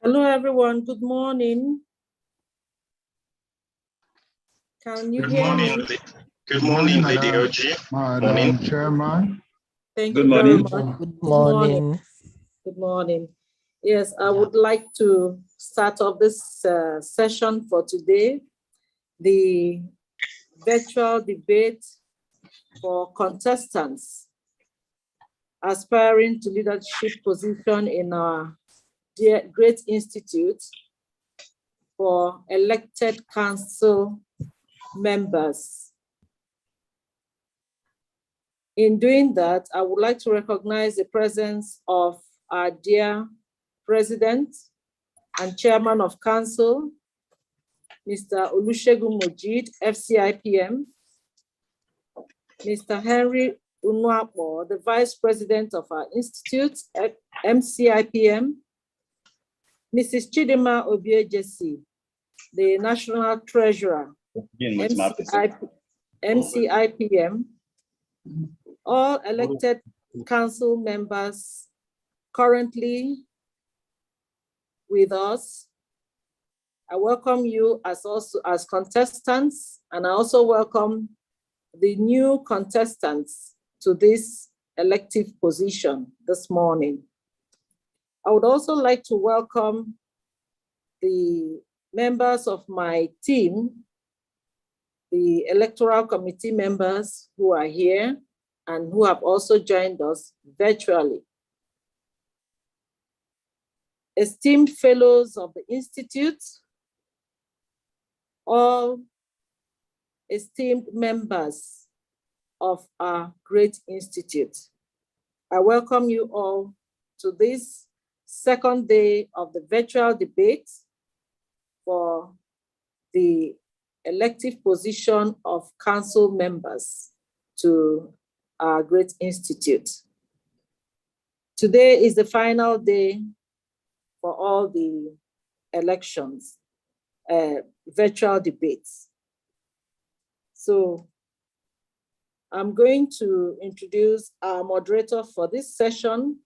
Hello, everyone. Good morning. Can you hear me? Good morning, Lady OG. Madam Chairman. Thank you very much. Good morning. Good morning. Yes, I would like to start off this session for today, the virtual debate for contestants aspiring to leadership position in our great institute for elected council members. In doing that, I would like to recognize the presence of our dear President and Chairman of Council, Mr. Olusegun Mojeed, FCIPM, Mr. Henry Unuakbo, the Vice President of our Institute at MCIPM, Mrs. Chidima Obiejesi, the National Treasurer, MCIPM, all elected council members currently with us. I welcome you as contestants, and I also welcome the new contestants to this elective position this morning. I would also like to welcome the members of my team, the electoral committee members who are here and who have also joined us virtually. Esteemed fellows of the Institute, all esteemed members of our great institute, I welcome you all to this second day of the virtual debate for the elective position of council members to our great institute. Today is the final day for all the elections, virtual debates. So I'm going to introduce our moderator for this session,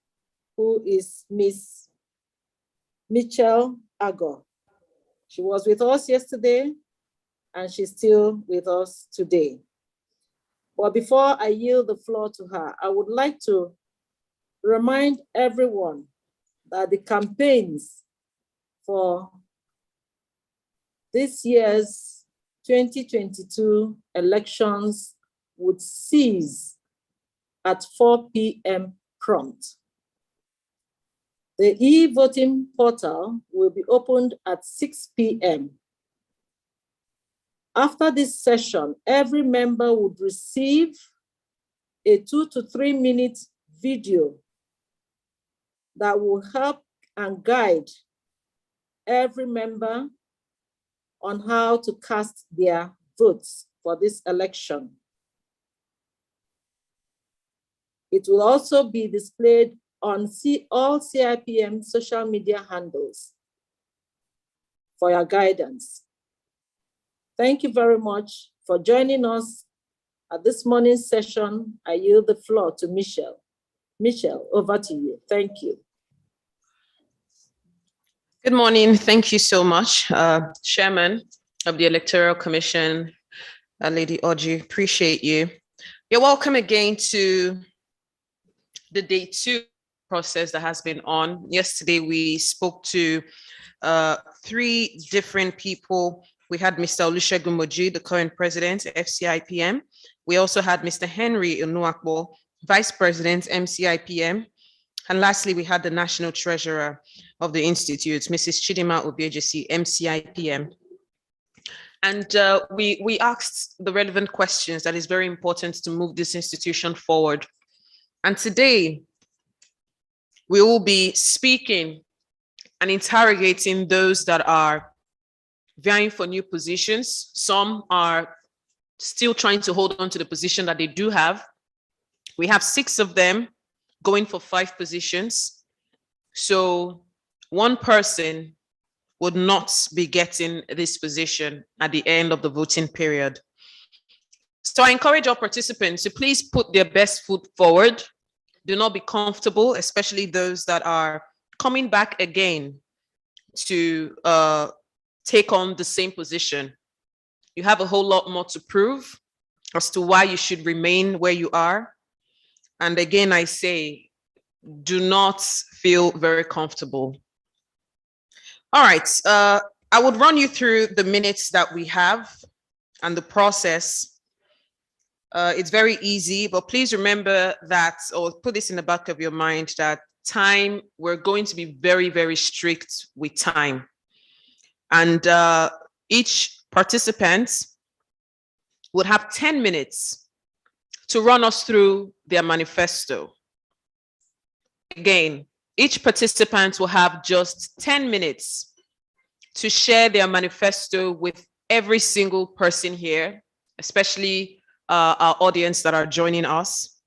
who is Miss Michelle Agor. She was with us yesterday, and she's still with us today. But before I yield the floor to her, I would like to remind everyone that the campaigns for this year's 2022 elections would cease at 4 p.m. prompt. The e-voting portal will be opened at 6 p.m. After this session, every member would receive a 2 to 3 minute video that will help and guide every member on how to cast their votes for this election. It will also be displayed on all CIPM social media handles for your guidance. Thank you very much for joining us at this morning's session. I yield the floor to Michelle. Michelle, over to you. Thank you. Good morning. Thank you so much, Chairman of the Electoral Commission, Lady Oji. Appreciate you. You're welcome again to the day 2 process that has been on. Yesterday, we spoke to 3 different people. We had Mr. Olusegun Mojeed, the current president, FCIPM. We also had Mr. Henry Unuakbo, Vice President, MCIPM. And lastly, we had the National Treasurer of the Institute, Mrs. Chidima Obiejesi, MCIPM. And we asked the relevant questions that is very important to move this institution forward. And today, we will be speaking and interrogating those that are vying for new positions. Some are still trying to hold on to the position that they do have. We have 6 of them going for 5 positions. So one person would not be getting this position at the end of the voting period. So I encourage all participants to please put their best foot forward. Do not be comfortable, especially those that are coming back again. to take on the same position. You have a whole lot more to prove as to why you should remain where you are. And again, I say, do not feel very comfortable. All right, I would run you through the minutes that we have and the process. It's very easy, but please remember that, or put this in the back of your mind, that time, we're going to be very, very strict with time. And each participant would have 10 minutes to run us through their manifesto. Again, each participant will have just 10 minutes to share their manifesto with every single person here, especially our audience that are joining us.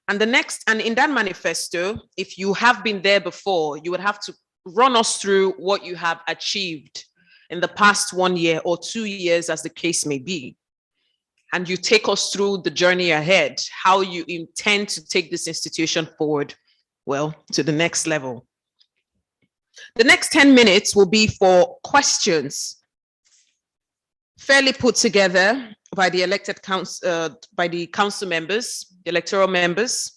And in that manifesto, if you have been there before, you would have to run us through what you have achieved in the past 1 year or 2 years, as the case may be. And you take us through the journey ahead, how you intend to take this institution forward, well, to the next level. The next 10 minutes will be for questions, fairly put together by the elected council, by the council members, the electoral members.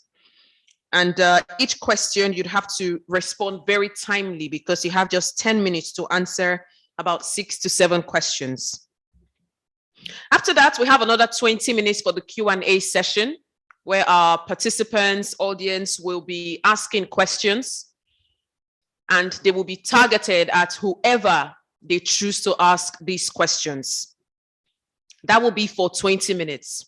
And each question you'd have to respond very timely, because you have just 10 minutes to answer about 6 to 7 questions. After that, we have another 20 minutes for the Q&A session, where our participants, audience will be asking questions, and they will be targeted at whoever they choose to ask these questions. That will be for 20 minutes.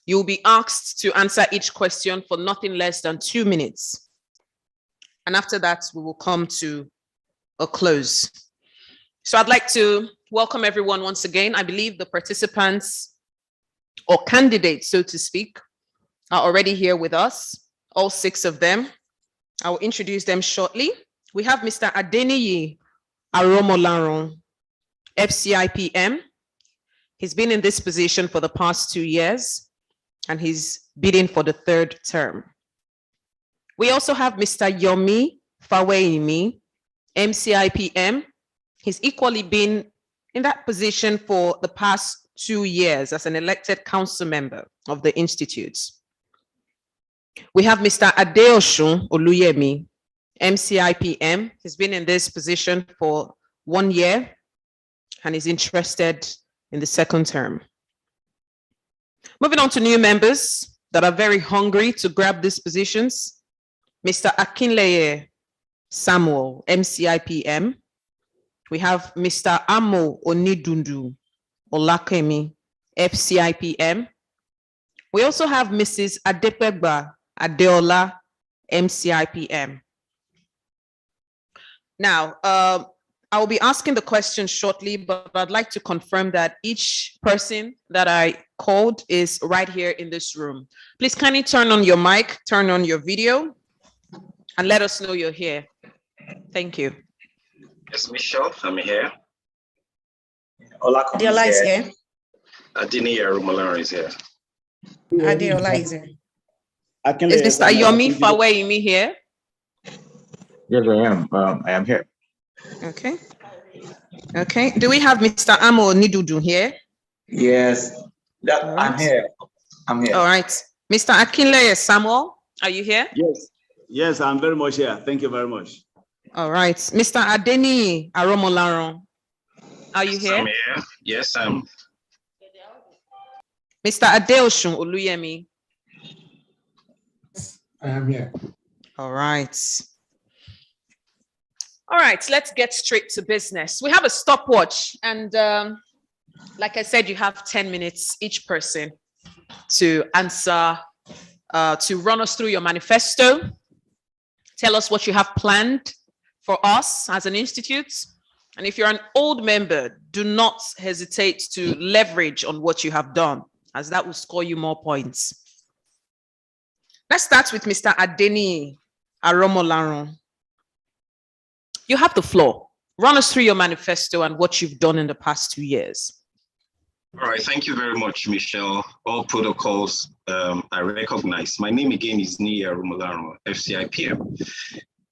You will be asked to answer each question for nothing less than 2 minutes. And after that, we will come to a close. So I'd like to welcome everyone once again. I believe the participants, or candidates, so to speak, are already here with us, all 6 of them. I will introduce them shortly. We have Mr. Adeniyi Aromolaran, FCIPM. He's been in this position for the past 2 years, and he's bidding for the 3rd term. We also have Mr. Yomi Fawaiimi, MCIPM. He's equally been in that position for the past 2 years as an elected council member of the Institute. We have Mr. Adeosun Olakemi, MCIPM. He's been in this position for 1 year and is interested in the 2nd term. Moving on to new members that are very hungry to grab these positions. Mr. Akinjide Samuel, MCIPM. We have Mr. Oladundu Olakemi, FCIPM. We also have Mrs. Adepeba Adeola, MCIPM. Now, I will be asking the question shortly, but I'd like to confirm that each person that I called is right here in this room. Please kindly turn on your mic, turn on your video, and let us know you're here. Thank you. Yes, Michelle, I'm here. Adeola is here. Adeniyi Aromolaran is here. Adeola is here. Is Mr. Yomi Fawaiimi here? Yes, I am. I am here. Okay. Okay. Do we have Mr. Oladundu here? Yes, right. I'm here. I'm here. All right. Mr. Akinjide Samuel, are you here? Yes, yes, I'm very much here. Thank you very much. All right. Mr. Adeniyi Aromolaran, are you here? I'm here. Yes, I'm. Mr. Adeosun Olakemi. I am here. All right. All right, let's get straight to business. We have a stopwatch, and like I said, you have 10 minutes each person to answer, to run us through your manifesto. Tell us what you have planned for us as an institute. And if you're an old member, do not hesitate to leverage on what you have done, as that will score you more points. Let's start with Mr. Adeniyi Aromolaran. You have the floor. Run us through your manifesto and what you've done in the past 2 years. All right, thank you very much, Michelle. All protocols I recognize. My name again is Adeniyi Aromolaran, FCIPM.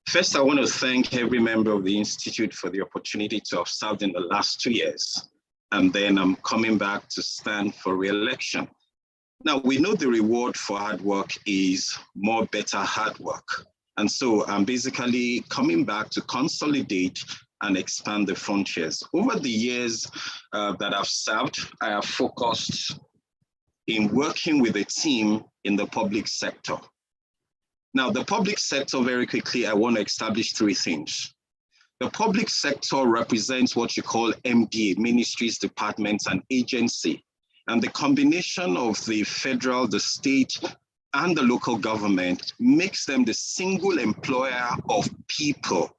First, I want to thank every member of the Institute for the opportunity to have served in the last 2 years. And then I'm coming back to stand for re-election. Now, we know the reward for hard work is more better hard work. And so I'm basically coming back to consolidate and expand the frontiers. Over the years that I've served, I have focused in working with a team in the public sector. Now, the public sector, very quickly, I want to establish 3 things. The public sector represents what you call MDA, ministries, departments, and agency. And the combination of the federal, the state, and the local government makes them the single employer of people,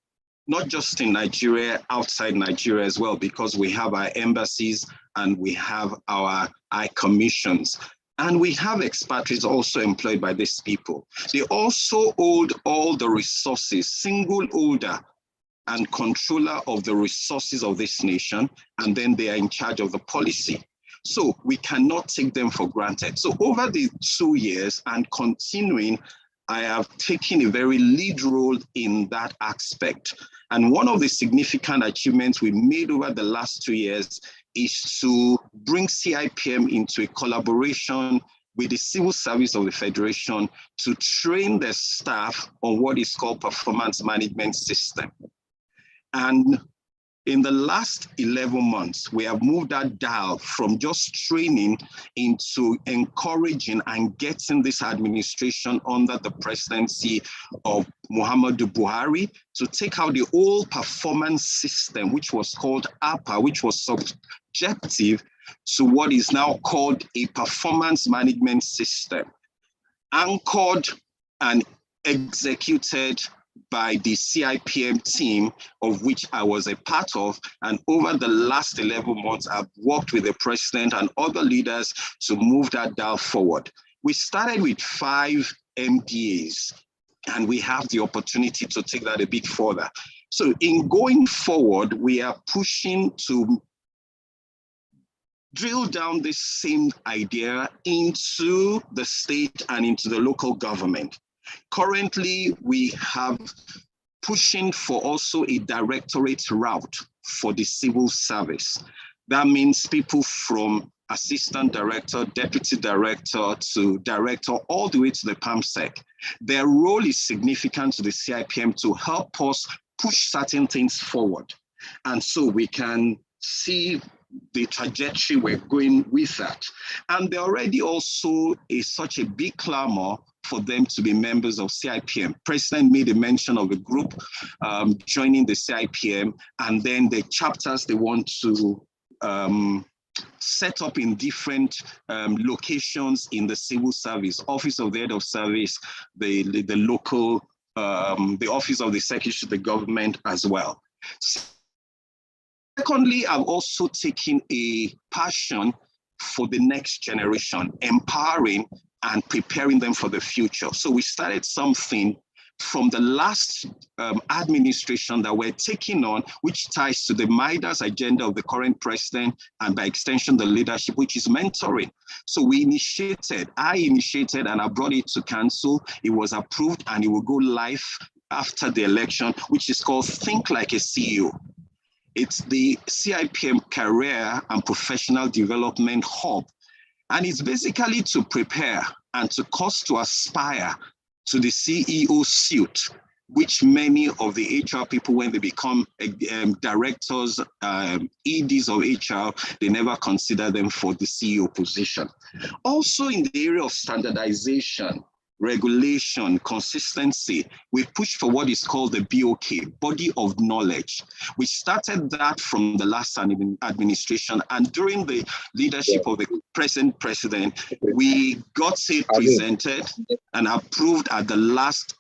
not just in Nigeria, outside Nigeria as well, because we have our embassies and we have our commissions. And we have expatriates also employed by these people. They also hold all the resources, single holder and controller of the resources of this nation, and then they are in charge of the policy. So we cannot take them for granted. So over the 2 years and continuing, I have taken a very lead role in that aspect. And one of the significant achievements we made over the last 2 years is to bring CIPM into a collaboration with the civil service of the Federation to train the staff on what is called performance management system. And in the last 11 months, we have moved that dial from just training into encouraging and getting this administration under the presidency of Muhammadu Buhari to take out the old performance system, which was called APA, which was subjective, to what is now called a performance management system, anchored and executed by the CIPM team, of which I was a part of. And over the last 11 months, I've worked with the president and other leaders to move that dial forward. We started with 5 MDAs, and we have the opportunity to take that a bit further. So in going forward, we are pushing to drill down this same idea into the state and into the local government. Currently, we have pushing for also a directorate route for the civil service. That means people from assistant director, deputy director to director, all the way to the PAMSEC. Their role is significant to the CIPM to help us push certain things forward. And so we can see the trajectory we're going with that. And there already also is such a big clamor for them to be members of CIPM. President made a mention of a group joining the CIPM, and then the chapters they want to set up in different locations in the civil service, office of the head of service, the local, the office of the secretary of the government as well. Secondly, I've also taken a passion for the next generation, empowering and preparing them for the future. So we started something from the last administration that we're taking on, which ties to the Midas agenda of the current president, and by extension, the leadership, which is mentoring. So I initiated, and I brought it to council. It was approved, and it will go live after the election, which is called Think Like a CEO. It's the CIPM Career and Professional Development Hub. And it's basically to prepare and to cause to aspire to the CEO suite, which many of the HR people, when they become directors, EDs of HR, they never consider them for the CEO position. Also in the area of standardization, regulation, consistency, we push for what is called the BOK, Body of Knowledge. We started that from the last administration, and during the leadership of the present president, we got it presented and approved at the last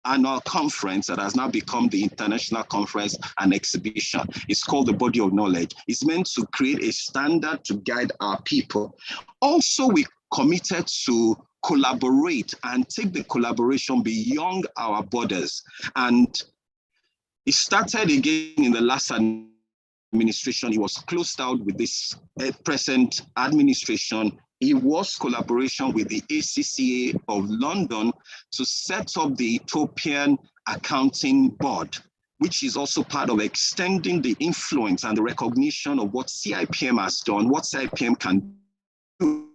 annual conference that has now become the international conference and exhibition. It's called the Body of Knowledge. It's meant to create a standard to guide our people. Also, we committed to collaborate and take the collaboration beyond our borders. And it started again in the last administration. It was closed out with this present administration. It was collaboration with the ACCA of London to set up the Ethiopian Accounting Board, which is also part of extending the influence and the recognition of what CIPM has done, what CIPM can do.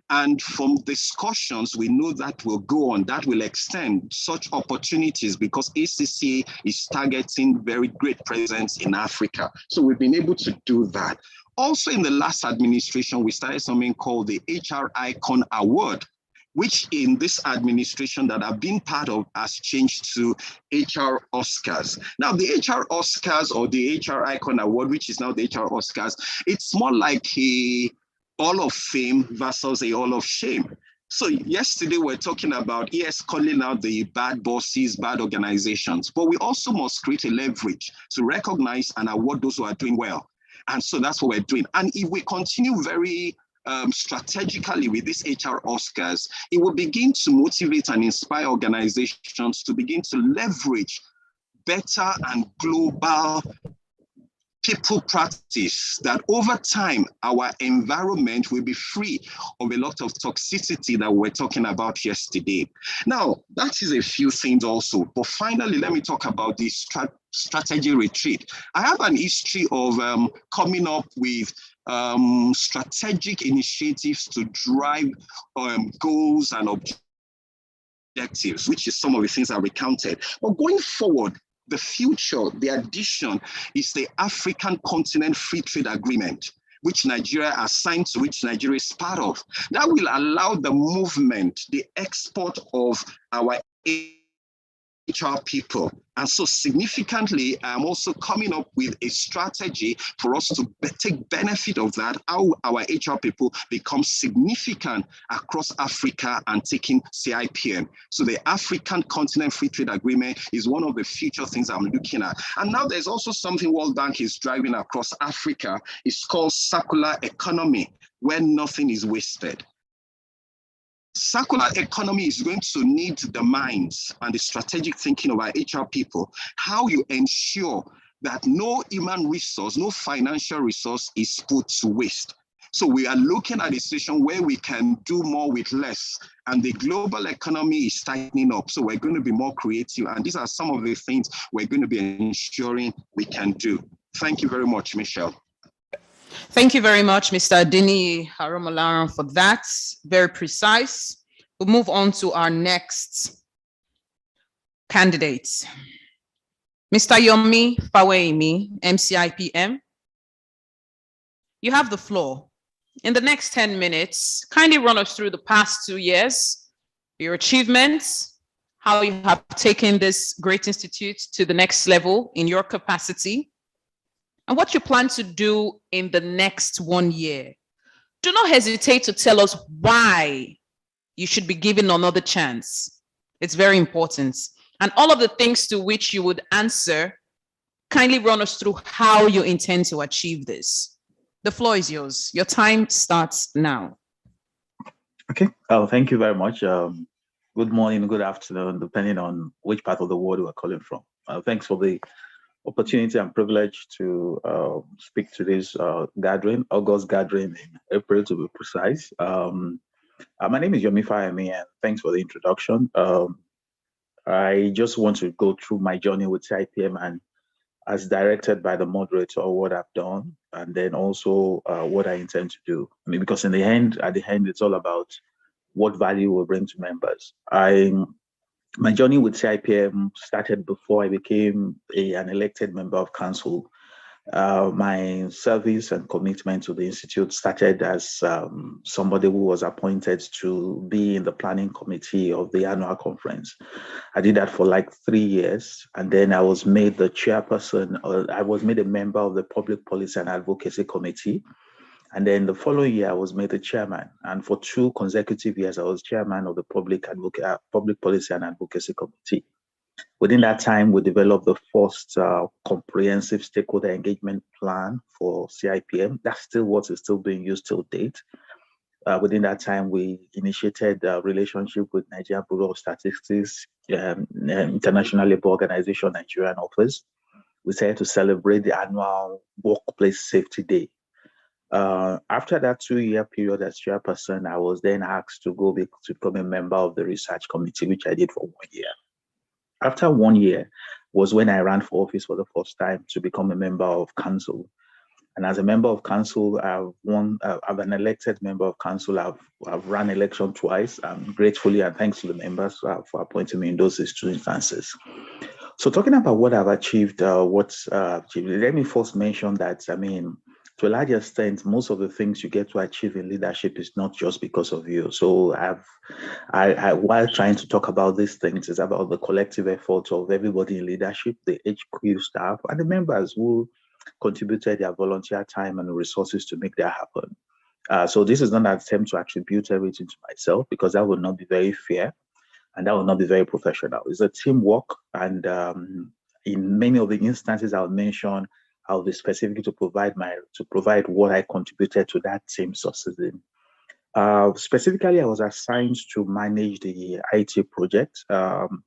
And from discussions, we know that will go on, that will extend such opportunities because ACCA is targeting very great presence in Africa. So we've been able to do that. Also in the last administration, we started something called the HR Icon Award, which in this administration that I've been part of has changed to HR Oscars. Now the HR Oscars or the HR Icon Award, which is now the HR Oscars, it's more like a Hall of Fame versus a Hall of Shame. So yesterday we're talking about, yes, calling out the bad bosses, bad organizations, but we also must create a leverage to recognize and award those who are doing well. And so that's what we're doing. And if we continue very strategically with these HR Oscars, it will begin to motivate and inspire organizations to begin to leverage better and global people practice, that over time, our environment will be free of a lot of toxicity that we're talking about yesterday. Now, that is a few things also, but finally, let me talk about the strategy retreat. I have an history of coming up with strategic initiatives to drive goals and objectives, which is some of the things I recounted. But going forward, the future, the addition is the African Continent Free Trade Agreement, which Nigeria has signed to, which Nigeria is part of. That will allow the movement, the export of our HR people. And so significantly, I'm also coming up with a strategy for us to take benefit of that, how our HR people become significant across Africa and taking CIPM. So the African Continent Free Trade Agreement is one of the future things I'm looking at. And now there's also something World Bank is driving across Africa. It's called circular economy, where nothing is wasted. Circular economy is going to need the minds and the strategic thinking of our HR people, how you ensure that no human resource, no financial resource is put to waste. So we are looking at a situation where we can do more with less, and the global economy is tightening up. So we're going to be more creative, and these are some of the things we're going to be ensuring we can do. Thank you very much, Michelle. Thank you very much, Mr. Adeniyi Aromolaran, for that. Very precise. We'll move on to our next candidates. Mr. Yomi Fawaiimi, MCIPM. You have the floor. In the next 10 minutes, kindly run us through the past 2 years, your achievements, how you have taken this great institute to the next level in your capacity, and what you plan to do in the next 1 year. Do not hesitate to tell us why you should be given another chance. It's very important. And all of the things to which you would answer, kindly run us through how you intend to achieve this. The floor is yours. Your time starts now. Okay. Oh, thank you very much. Good morning, good afternoon, depending on which part of the world we're calling from. Thanks for the opportunity and privilege to speak to this gathering, August gathering in April, to be precise. My name is Yomi Fawaiimi, and thanks for the introduction. I just want to go through my journey with CIPM and as directed by the moderator, what I've done, and then also what I intend to do. I mean, because at the end, it's all about what value we bring to members. My journey with CIPM started before I became an elected member of council. My service and commitment to the institute started as somebody who was appointed to be in the planning committee of the annual conference. I did that for like 3 years, and then I was made the chairperson, or I was made a member of the Public Policy and Advocacy Committee. And then the following year, I was made the chairman. And for 2 consecutive years, I was chairman of the Public Policy and Advocacy Committee. Within that time, we developed the first comprehensive stakeholder engagement plan for CIPM. That's still what is still being used till date. Within that time, we initiated a relationship with Nigerian Bureau of Statistics, International Labour Organization, Nigerian office. We started to celebrate the annual Workplace Safety Day. After that 2-year period as chairperson, I was then asked to go to become a member of the research committee, which I did for 1 year. After 1 year was when I ran for office for the first time to become a member of council. And as a member of council, I'm an elected member of council. I've run election twice. Gratefully and thanks to the members for appointing me in those two instances. So talking about what I've achieved, let me first mention that, I mean, to a large extent, most of the things you get to achieve in leadership is not just because of you. So while trying to talk about these things, it's about the collective effort of everybody in leadership, the HQ staff, and the members who contributed their volunteer time and resources to make that happen. So this is not an attempt to attribute everything to myself, because that would not be very fair and that would not be very professional. It's a teamwork, and in many of the instances I'll mention, I'll be specific to provide what I contributed to that team succeeding. Specifically, I was assigned to manage the IT project, and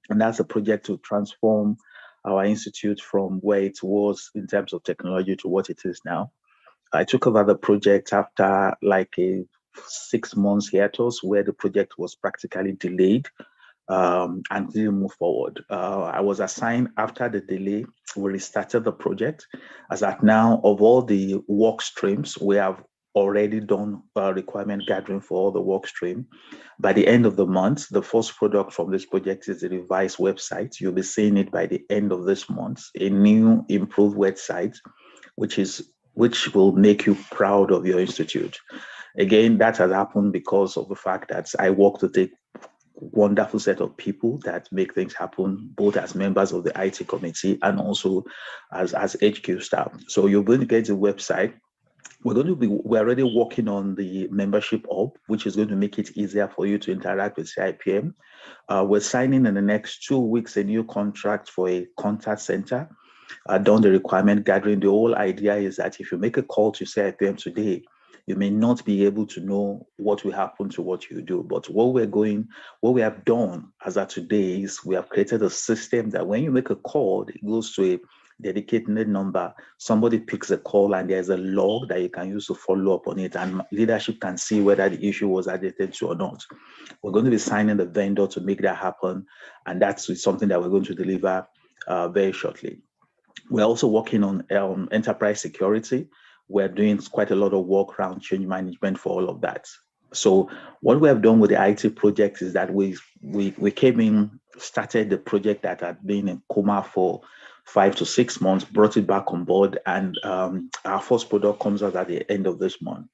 that's a project to transform our institute from where it was in terms of technology to what it is now. I took over the project after like a 6 months hiatus where the project was practically delayed and didn't move forward. I was assigned after the delay. We restarted the project. As at now, of all the work streams, we have already done requirement gathering for all the work stream. By the end of the month, the first product from this project is the revised website. You'll be seeing it by the end of this month, a new improved website, which will make you proud of your institute. Again, that has happened because of the fact that I work with a wonderful set of people that make things happen, both as members of the IT committee and also as HQ staff. So you're going to get the website. We're already working on the membership hub, which is going to make it easier for you to interact with CIPM. We're signing in the next 2 weeks a new contract for a contact center. Done the requirement gathering. The whole idea is that if you make a call to CIPM today, you may not be able to know what will happen to what you do. But what we have done as of today is we have created a system that when you make a call, it goes to a dedicated number. Somebody picks a call and there's a log that you can use to follow up on it, and leadership can see whether the issue was attended to or not. We're going to be signing the vendor to make that happen, and that's something that we're going to deliver very shortly. We're also working on enterprise security. We're doing quite a lot of work around change management for all of that. So what we have done with the IT project is that we came in, started the project that had been in coma for 5 to 6 months, brought it back on board, and our first product comes out at the end of this month.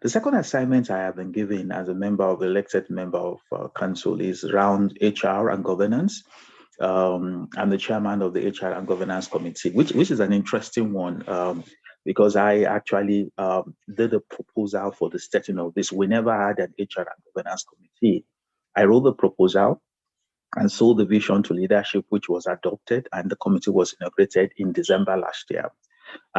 The second assignment I have been given as a elected member of council is around HR and governance. I'm the chairman of the HR and governance committee, which is an interesting one. Because I actually did a proposal for the starting of this. We never had an HR and governance committee. I wrote the proposal and sold the vision to leadership, which was adopted, and the committee was inaugurated in December last year.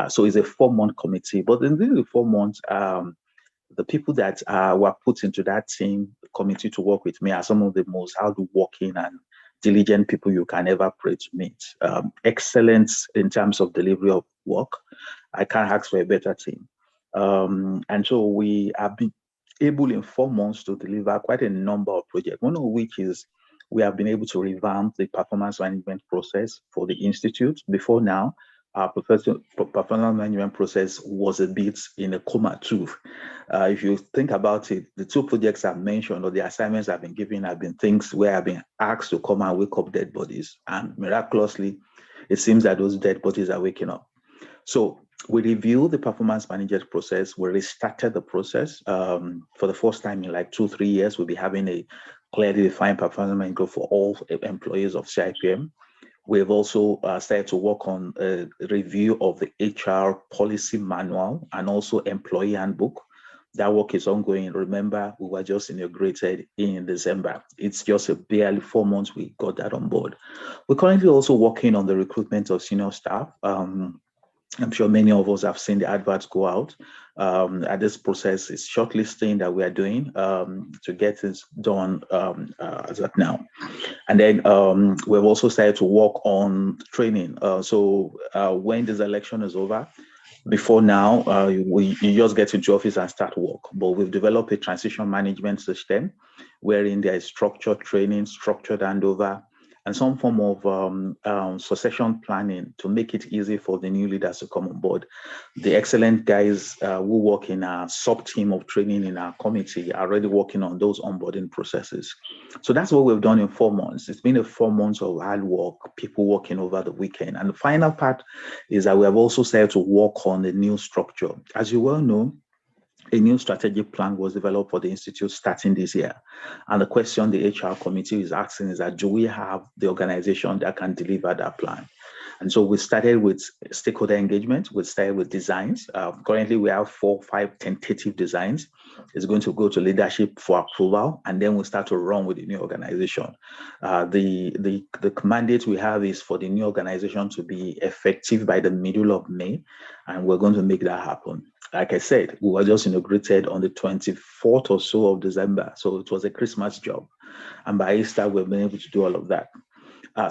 So it's a 4-month committee, but in the 4 months, the people that were put into that team committee to work with me are some of the most hardworking and diligent people you can ever pray to meet. Excellence in terms of delivery of work. I can't ask for a better team. And so we have been able in 4 months to deliver quite a number of projects, one of which is we have been able to revamp the performance management process for the Institute. Before now, our performance management process was a bit in a coma too. If you think about it, the 2 projects I've mentioned or the assignments I've been given have been things where I've been asked to come and wake up dead bodies. And miraculously, it seems that those dead bodies are waking up. So we reviewed the performance management process. We restarted the process for the first time in like 2-3 years. We'll be having a clearly defined performance management for all employees of CIPM. We've also started to work on a review of the HR policy manual and also employee handbook. That work is ongoing. Remember, we were just inaugurated in December. It's just barely 4 months we got that on board. We're currently also working on the recruitment of senior staff. I'm sure many of us have seen the adverts go out. And this process is shortlisting that we are doing to get this done as of now. And then we've also started to work on training. So when this election is over, before now, you just get into office and start work. But we've developed a transition management system wherein there is structured training, structured handover, and some form of succession planning to make it easy for the new leaders to come on board. The excellent guys who work in our sub-team of training in our committee are already working on those onboarding processes. So that's what we've done in 4 months. It's been 4 months of hard work, people working over the weekend. And the final part is that we have also started to work on the new structure. As you well know, a new strategic plan was developed for the Institute starting this year. And the question the HR committee is asking is that, do we have the organization that can deliver that plan? And so we started with stakeholder engagement. We started with designs. Currently, we have 4 or 5 tentative designs. It's going to go to leadership for approval, and then we'll start to run with the new organization. The mandate we have is for the new organization to be effective by the middle of May, and we're going to make that happen. Like I said, we were just inaugurated on the 24th or so of December, so it was a Christmas job. And by Easter, we've been able to do all of that.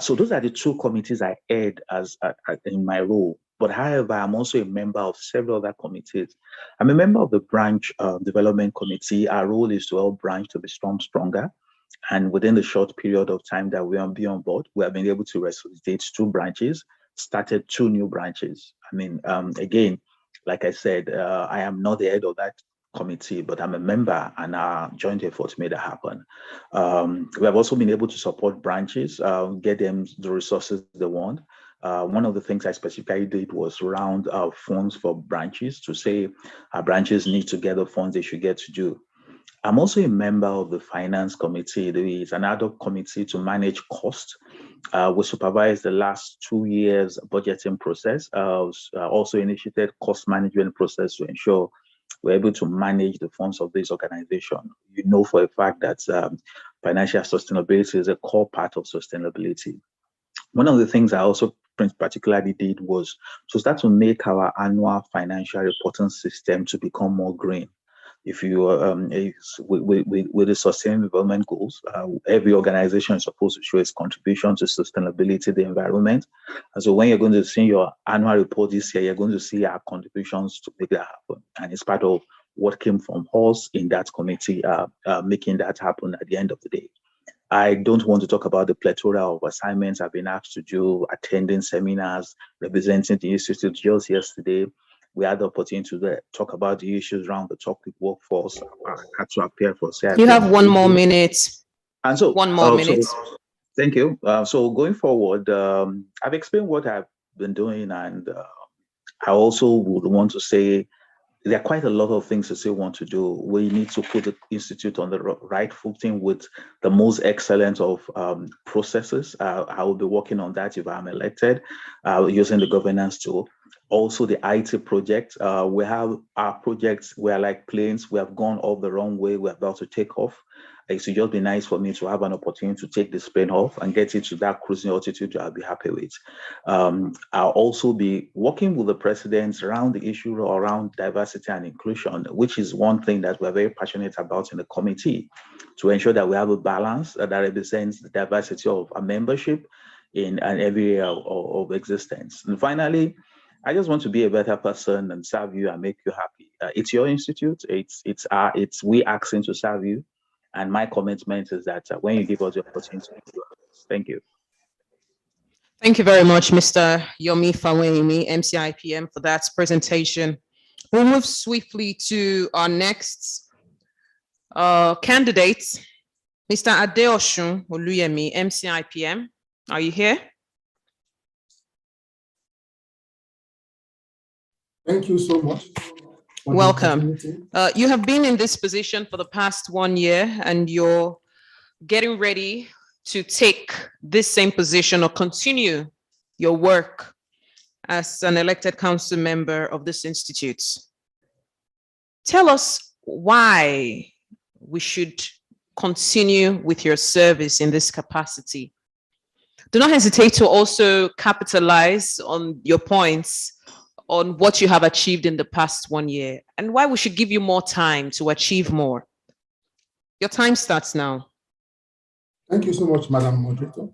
So those are the 2 committees I head as in my role. But however, I'm also a member of several other committees. I'm a member of the branch development committee. Our role is to help branch to be stronger. And within the short period of time that we have been on board, we have been able to resuscitate 2 branches, started 2 new branches. I mean, again, like I said, I am not the head of that committee, but I'm a member, and our joint efforts made it happen. We have also been able to support branches, get them the resources they want. One of the things I specifically did was round funds for branches to say our branches need to get the funds they should get to do. I'm also a member of the finance committee. There is an ad hoc committee to manage costs. We supervised the last 2 years budgeting process, also initiated cost management process to ensure we're able to manage the funds of this organization. You know for a fact that financial sustainability is a core part of sustainability. One of the things I also particularly did was to start to make our annual financial reporting system to become more green. If you with the sustainable development goals, every organization is supposed to show its contribution to sustainability, the environment. And so when you're going to see your annual report this year, you're going to see our contributions to make that happen. And it's part of what came from us in that committee, making that happen at the end of the day. I don't want to talk about the plethora of assignments I've been asked to do, attending seminars, representing the Institute. Just yesterday, we had the opportunity to talk about the issues around the toxic workforce. I had to appear for CIP. You have 1 more minute. And so 1 more minute. Thank you. So going forward, I've explained what I've been doing, and I also would want to say there are quite a lot of things to say want to do. We need to put the Institute on the right footing with the most excellent of processes. I will be working on that if I'm elected, using the governance tool. Also the IT project. We have our projects, we are like planes. We have gone off the wrong way. We're about to take off. It should just be nice for me to have an opportunity to take this plane off and get it to that cruising altitude I'll be happy with. I'll also be working with the presidents around the issue around diversity and inclusion, which is one thing that we're very passionate about in the committee, to ensure that we have a balance that represents the diversity of our membership in every area of existence. And finally, I just want to be a better person and serve you and make you happy. It's your institute. It's we asking to serve you. And my commitment is that when you give us the opportunity, thank you. Thank you very much, Mr. Yomi Fawaiimi, MCIPM, for that presentation. We'll move swiftly to our next candidate, Mr. Adeosun Oluyemi, MCIPM. Are you here? Thank you so much. Welcome. You have been in this position for the past 1 year, and you're getting ready to take this same position or continue your work as an elected council member of this institute. Tell us why we should continue with your service in this capacity. Do not hesitate to also capitalize on your points on what you have achieved in the past 1 year and why we should give you more time to achieve more. Your time starts now. Thank you so much, Madam Moderator.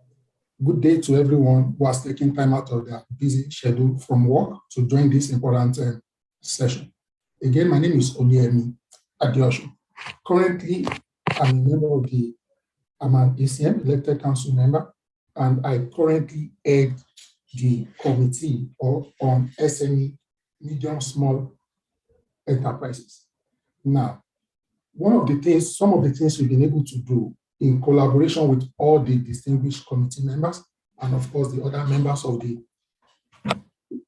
Good day to everyone who has taken time out of their busy schedule from work to join this important session. Again, my name is Olakemi Adeosun. Currently, I'm an ACM, elected council member, and I currently head the committee on SME, medium, small enterprises. Now, some of the things we've been able to do in collaboration with all the distinguished committee members, and of course the other members of the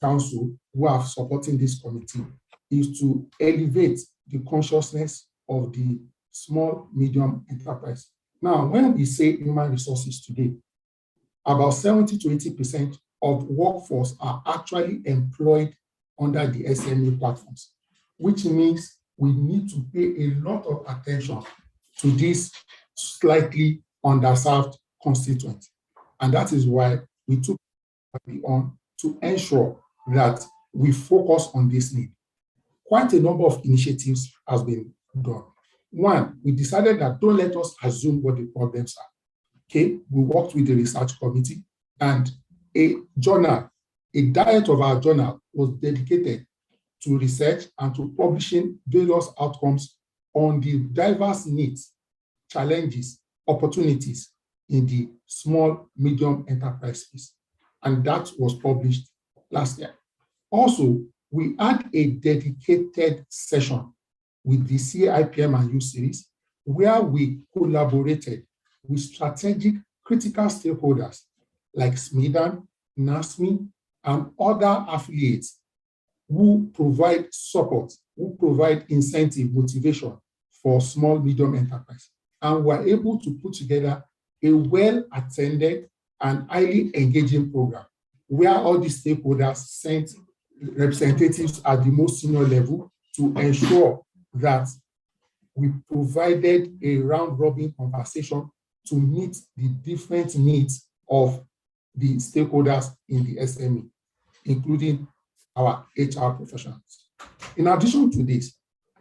council who are supporting this committee, is to elevate the consciousness of the small, medium enterprise. Now, when we say human resources today, about 70 to 80% of workforce are actually employed under the SME platforms, which means we need to pay a lot of attention to this slightly underserved constituent. And that is why we took on to ensure that we focus on this need. Quite a number of initiatives has been done. One, we decided that don't let us assume what the problems are. Okay, we worked with the research committee, and a journal, a diet of our journal was dedicated to research and to publishing various outcomes on the diverse needs, challenges, opportunities in the small, medium enterprise space. And that was published last year. Also, we had a dedicated session with the CIPM and U series where we collaborated with strategic critical stakeholders like SMIDAN, NASMI, and other affiliates who provide support, who provide incentive, motivation for small, medium enterprise. And we're able to put together a well-attended and highly engaging program where all the stakeholders sent representatives at the most senior level to ensure that we provided a round-robin conversation to meet the different needs of the stakeholders in the SME, including our HR professionals. In addition to this,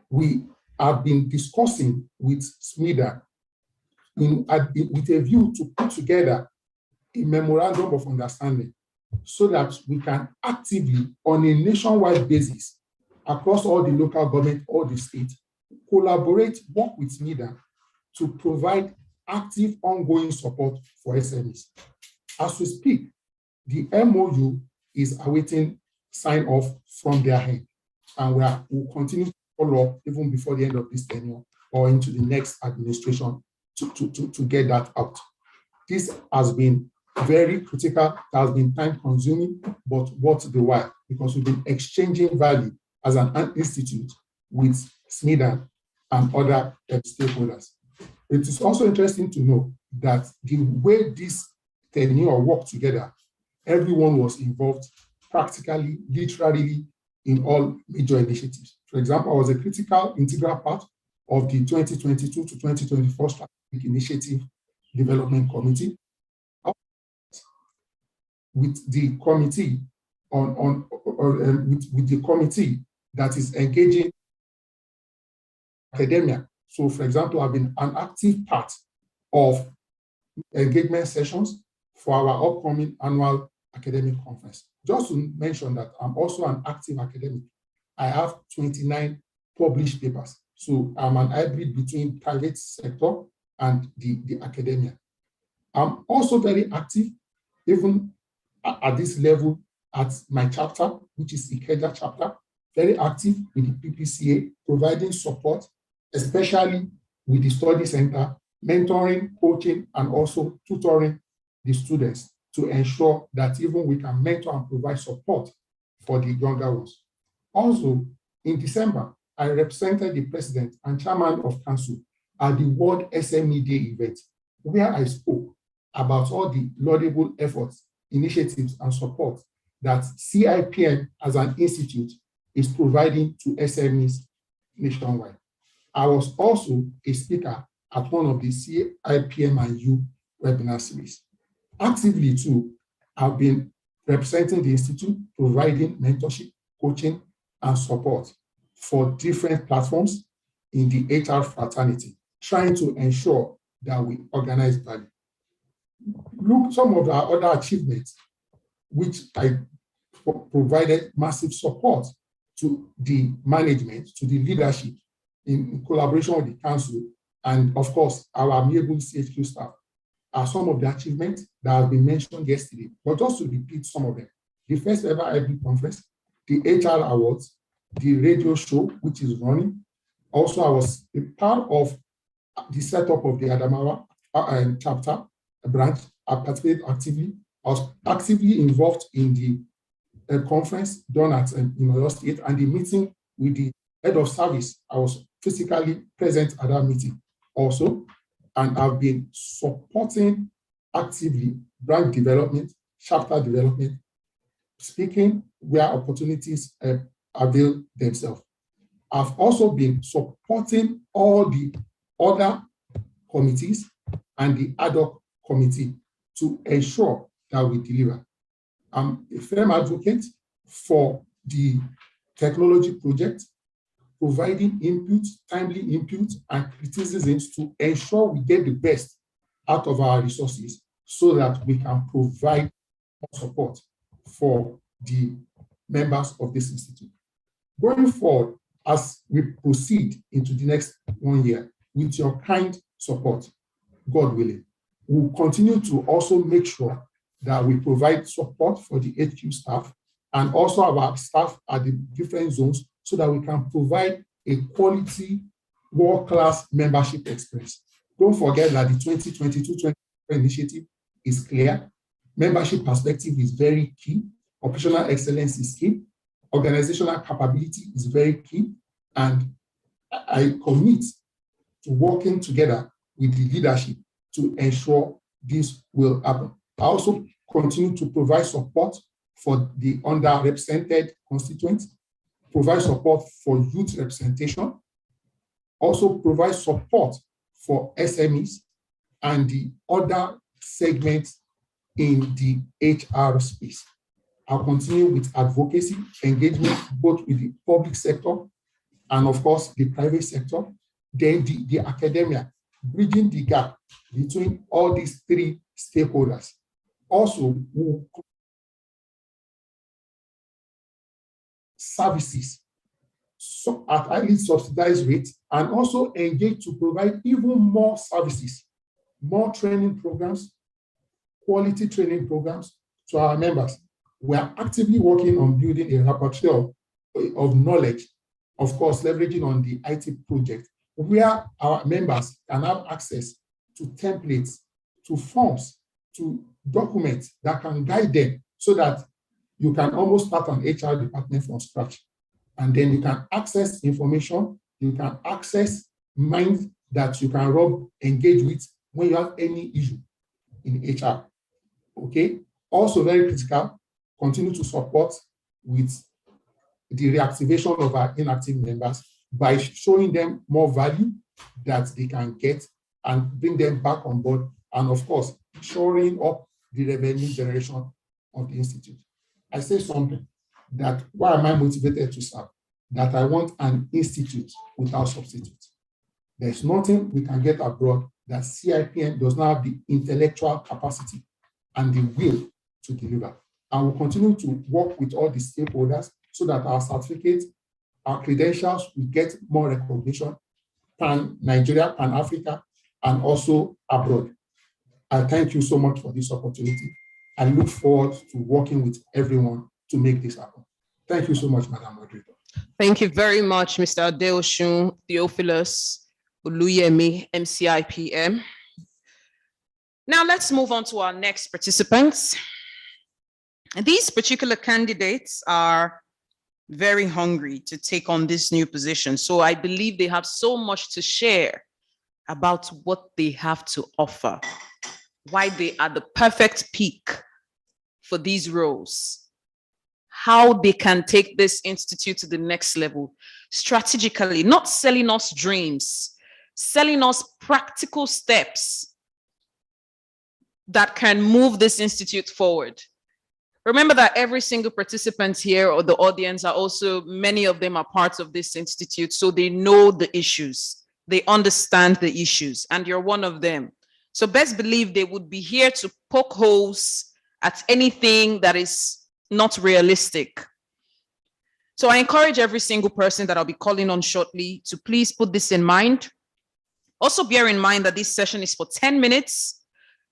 we have been discussing with SMIDA with a view to put together a memorandum of understanding so that we can actively, on a nationwide basis, across all the local government, all the states, collaborate, work with SMIDA to provide active, ongoing support for SMEs. As we speak, the MOU is awaiting sign-off from their end, and we'll continue to follow up even before the end of this tenure or into the next administration to get that out. This has been very critical, it has been time-consuming, but worth the while, because we've been exchanging value as an institute with SMIDA and other stakeholders. It is also interesting to know that the way this tenure worked together, everyone was involved practically, literally, in all major initiatives. For example, I was a critical, integral part of the 2022 to 2024 Strategic Initiative Development Committee, with the committee with the committee that is engaging academia. So, for example, I've been an active part of engagement sessions for our upcoming annual academic conference. Just to mention that I'm also an active academic. I have 29 published papers. So I'm an hybrid between private sector and the academia. I'm also very active, even at this level, at my chapter, which is the Ikeja chapter, very active with the PPCA, providing support, especially with the study center, mentoring, coaching, and also tutoring the students to ensure that even we can mentor and provide support for the younger ones. Also, in December, I represented the president and chairman of council at the World SME Day event, where I spoke about all the laudable efforts, initiatives, and support that CIPM as an institute is providing to SMEs nationwide. I was also a speaker at one of the CIPM and U webinar series. Actively too, I've been representing the institute, providing mentorship, coaching, and support for different platforms in the HR fraternity, trying to ensure that we organize value. Look, some of our other achievements, which I provided massive support to the management, to the leadership, in collaboration with the council, and of course, our amiable CHQ staff. are some of the achievements that have been mentioned yesterday, but just to repeat some of them. The first ever IB conference, the HR awards, the radio show, which is running. Also, I was a part of the setup of the Adamawa chapter branch. I participated actively. I was actively involved in the conference done at Oyo State and the meeting with the head of service. I was physically present at that meeting also, and I've been supporting actively branch development, chapter development, speaking where opportunities avail themselves. I've also been supporting all the other committees and the ad hoc committee to ensure that we deliver. I'm a firm advocate for the technology project, providing input, timely input, and criticisms to ensure we get the best out of our resources so that we can provide support for the members of this institute. Going forward, as we proceed into the next 1 year, with your kind support, God willing, we'll continue to also make sure that we provide support for the HQ staff and also our staff at the different zones so that we can provide a quality world-class membership experience. Don't forget that the 2022-2023 initiative is clear. Membership perspective is very key. Operational excellence is key. Organizational capability is very key. And I commit to working together with the leadership to ensure this will happen. I also continue to provide support for the underrepresented constituents, provide support for youth representation, also provide support for SMEs and the other segments in the HR space. I'll continue with advocacy, engagement, both with the public sector and of course the private sector, then the academia, bridging the gap between all these three stakeholders. Also, services so at highly subsidized rates, and also engage to provide even more services, more training programs, quality training programs to our members. We are actively working on building a repertoire of knowledge, of course, leveraging on the IT project, where our members can have access to templates, to forms, to documents that can guide them so that you can almost start an HR department from scratch. And then you can access information, you can access minds that you can engage with when you have any issue in HR. Okay? Also very critical, continue to support with the reactivation of our inactive members by showing them more value that they can get and bring them back on board. And of course, shoring up the revenue generation of the institute. I say something that why am I motivated to serve? That I want an institute without substitute. There's nothing we can get abroad that CIPM does not have the intellectual capacity and the will to deliver. And we'll continue to work with all the stakeholders so that our certificates, our credentials will get more recognition pan Nigeria, pan Africa, and also abroad. I thank you so much for this opportunity. I look forward to working with everyone to make this happen. Thank you so much, Madam Moderator. Thank you very much, Mr. Adeosun, Theophilus, Oluyemi, MCIPM. Now let's move on to our next participants. These particular candidates are very hungry to take on this new position. So I believe they have so much to share about what they have to offer, why they are the perfect peak for these roles, how they can take this institute to the next level strategically, not selling us dreams, selling us practical steps that can move this institute forward. Remember that every single participant here or the audience are also, many of them are parts of this institute, so they know the issues, they understand the issues, and you're one of them. So best believe they would be here to poke holes at anything that is not realistic. So I encourage every single person that I'll be calling on shortly to please put this in mind. Also bear in mind that this session is for 10 minutes.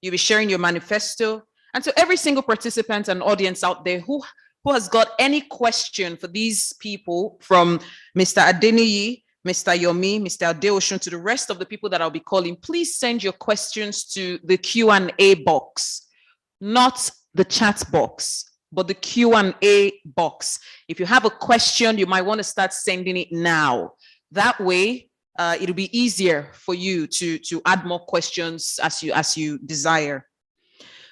You'll be sharing your manifesto. And to every single participant and audience out there who has got any question for these people, from Mr. Adeniyi, Mr. Yomi, Mr. Adeosun, to the rest of the people that I'll be calling, please send your questions to the Q&A box, not the chat box, but the Q&A box. If you have a question, you might want to start sending it now. That way, it'll be easier for you to add more questions as you desire.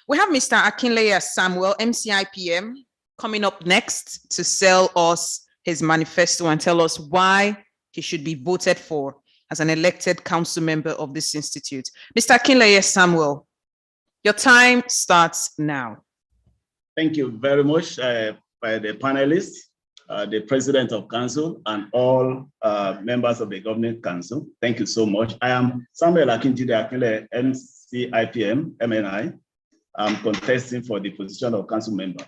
We have Mr. Akinjide Samuel, MCIPM, coming up next to sell us his manifesto and tell us why he should be voted for as an elected council member of this institute. Mr. Akinjide Samuel, your time starts now. Thank you very much by the panelists, the president of council, and all members of the governing council. Thank you so much. I am Samuel Akinjide Akinjide, MCIPM, MNI. I'm contesting for the position of council member.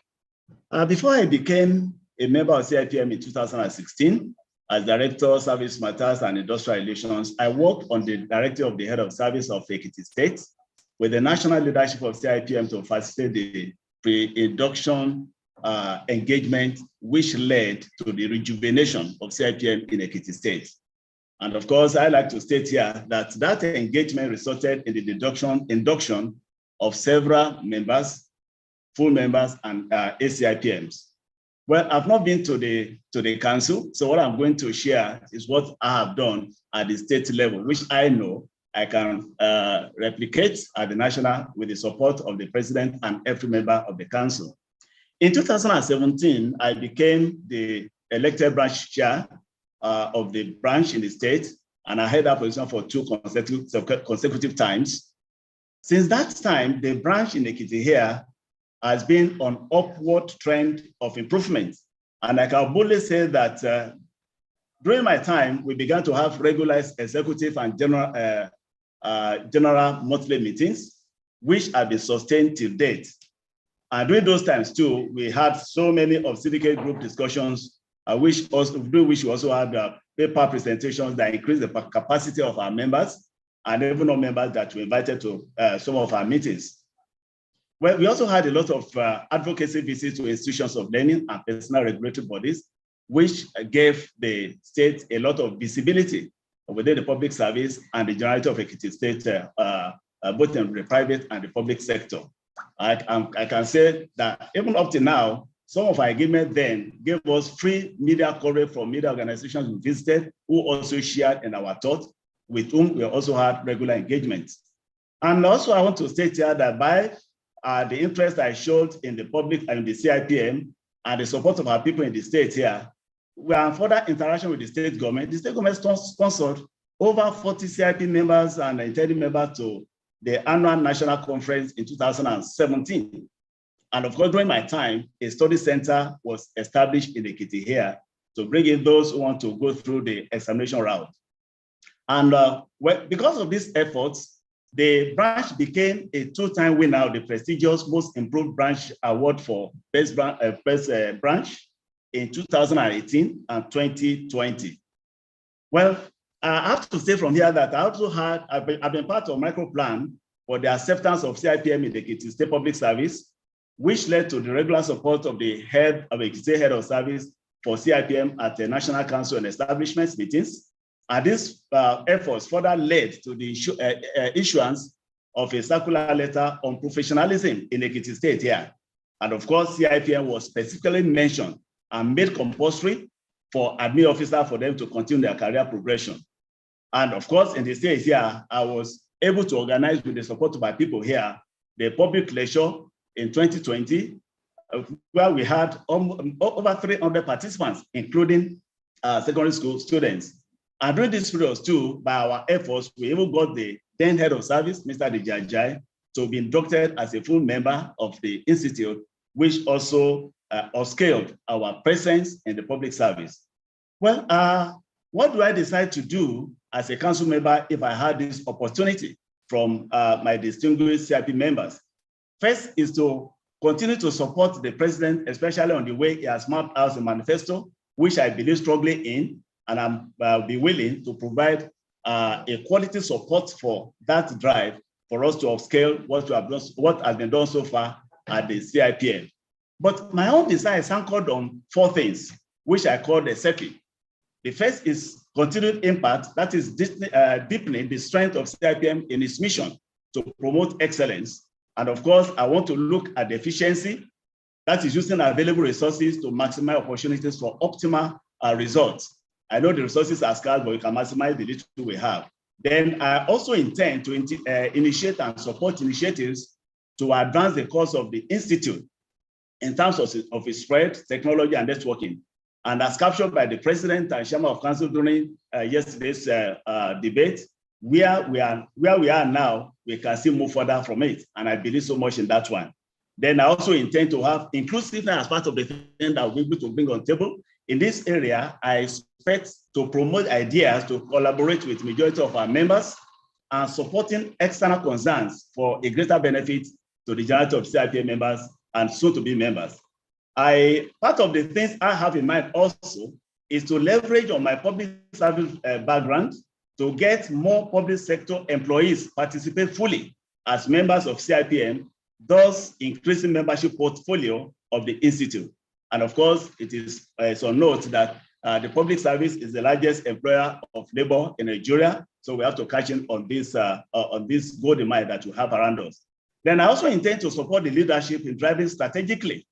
Before I became a member of CIPM in 2016, as Director of Service Matters and Industrial Relations, I worked on the Director of the Head of Service of Ekiti State with the national leadership of CIPM to facilitate the pre-induction engagement, which led to the rejuvenation of CIPM in Ekiti State. And of course, I like to state here that that engagement resulted in the induction of several members, full members, and ACIPMs. Well, I've not been to the council, so what I'm going to share is what I have done at the state level, which I know I can replicate at the national with the support of the president and every member of the council. In 2017, I became the elected branch chair of the branch in the state, and I held that position for 2 consecutive times. Since that time, the branch in Ekiti here has been on upward trend of improvement. And I can boldly say that during my time, we began to have regular executive and general monthly meetings, which have been sustained till date. And during those times too, we had so many of syndicate group discussions, which we also had paper presentations that increased the capacity of our members and even non-members that we invited to some of our meetings. Well, we also had a lot of advocacy visits to institutions of learning and personal regulatory bodies, which gave the state a lot of visibility within the public service and the generality of Ekiti State, both in the private and the public sector. I can say that even up to now, some of our agreements then gave us free media coverage from media organizations we visited, who also shared in our thoughts, with whom we also had regular engagements. And also I want to state here that by the interest I showed in the public and the CIPM and the support of our people in the state here, we are in further interaction with the state government. The state government sponsored over 40 CIP members and intended members to the annual national conference in 2017. And of course, during my time, a study center was established in Ekiti here to bring in those who want to go through the examination route. And because of these efforts, the branch became a 2-time winner of the prestigious Most Improved Branch Award for Best Branch in 2018 and 2020. Well, I have to say from here that I also I've been part of microplan for the acceptance of CIPM in the Ekiti State Public Service, which led to the regular support of the head of Ekiti Head of Service for CIPM at the National Council and Establishments meetings. And these efforts further led to the issuance of a circular letter on professionalism in Ekiti State here. And of course, CIPM was specifically mentioned and made compulsory for admin officers for them to continue their career progression. And of course, in the state here, I was able to organize with the support of my people here, the public lecture in 2020, where we had over 300 participants, including secondary school students. And during this period too, by our efforts, we even got the then head of service, Mr. Dijajai, to be inducted as a full member of the institute, which also upscaled our presence in the public service. Well, what do I decide to do as a council member if I had this opportunity from my distinguished CIP members? First is to continue to support the president, especially on the way he has mapped out a manifesto, which I believe strongly in, and I'll be willing to provide a quality support for that drive for us to upscale what has been done so far at the CIPM. But my own design is anchored on 4 things, which I call the circuit. The first is continued impact, that is deepening the strength of CIPM in its mission to promote excellence. And of course, I want to look at the efficiency, that is using available resources to maximize opportunities for optimal results. I know the resources are scarce, but we can maximize the little we have. Then I also intend to initiate and support initiatives to advance the cause of the Institute in terms of its spread, technology, and networking. And as captured by the President and Chairman of Council during yesterday's debate, where we are now, we can still move further from it. And I believe so much in that one. Then I also intend to have inclusiveness as part of the thing that we're able to bring on the table. In this area, I expect to promote ideas to collaborate with majority of our members and supporting external concerns for a greater benefit to the majority of CIPA members and soon to be members. Part of the things I have in mind also is to leverage on my public service background to get more public sector employees participate fully as members of CIPM, thus increasing membership portfolio of the Institute. And of course, it is on note that the public service is the largest employer of labor in Nigeria. So we have to catch in on this goal in mind that we have around us. Then I also intend to support the leadership in driving strategically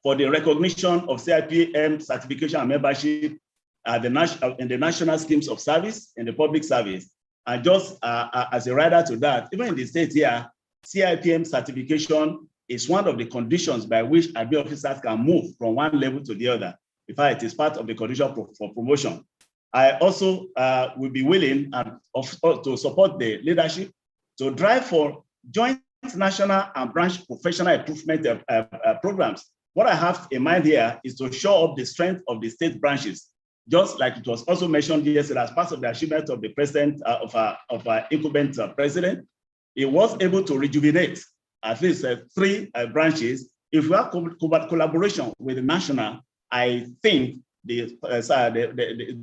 for the recognition of CIPM certification and membership in the national schemes of service in the public service. And just as a rider to that, even in the state here, CIPM certification is one of the conditions by which admin officers can move from one level to the other. In fact, it is part of the condition for promotion. I also will be willing to support the leadership to drive for joint national and branch professional improvement programs. What I have in mind here is to show up the strength of the state branches, just like it was also mentioned yesterday as part of the achievement of the president of our incumbent president. He was able to rejuvenate at least 3 branches. If we have collaboration with the national, I think the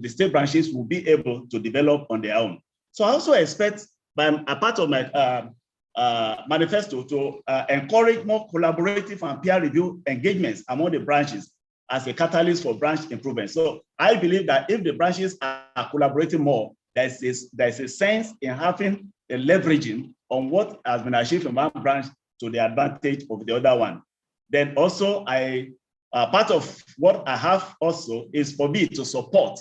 state branches will be able to develop on their own. So I also expect, by a part of my manifesto, to encourage more collaborative and peer review engagements among the branches as a catalyst for branch improvement. So I believe that if the branches are collaborating more, there's a sense in having a leveraging on what has been achieved from one branch to the advantage of the other one. Then also, part of what I have also is for me to support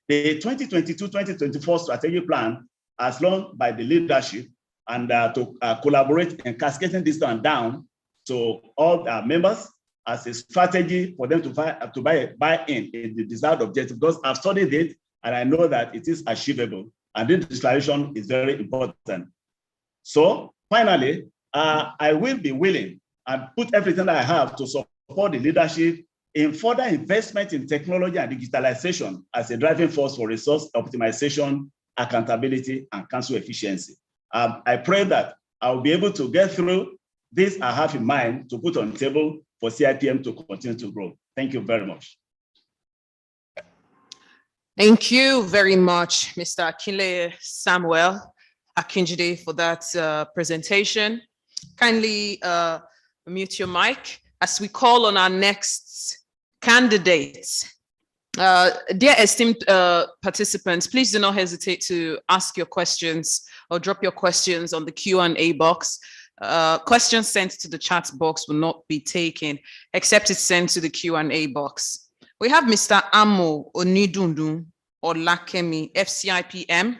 the 2022-2024 strategic plan as launched by the leadership, and to collaborate in cascading this down to all our members as a strategy for them to buy in the desired objective. Because I've studied it and I know that it is achievable, and this declaration is very important. So finally, I will be willing and put everything that I have to support the leadership in further investment in technology and digitalization as a driving force for resource optimization, accountability, and council efficiency. I pray that I'll be able to get through this I have in mind to put on the table for CIPM to continue to grow. Thank you very much. Thank you very much, Mr. Akinle Samuel Akinjide, for that presentation. Kindly mute your mic as we call on our next candidates. Dear esteemed participants, please do not hesitate to ask your questions or drop your questions on the Q&A box. Questions sent to the chat box will not be taken, except it's sent to the Q&A box. We have Mr. Amo Onidundu Olakemi, FCIPM.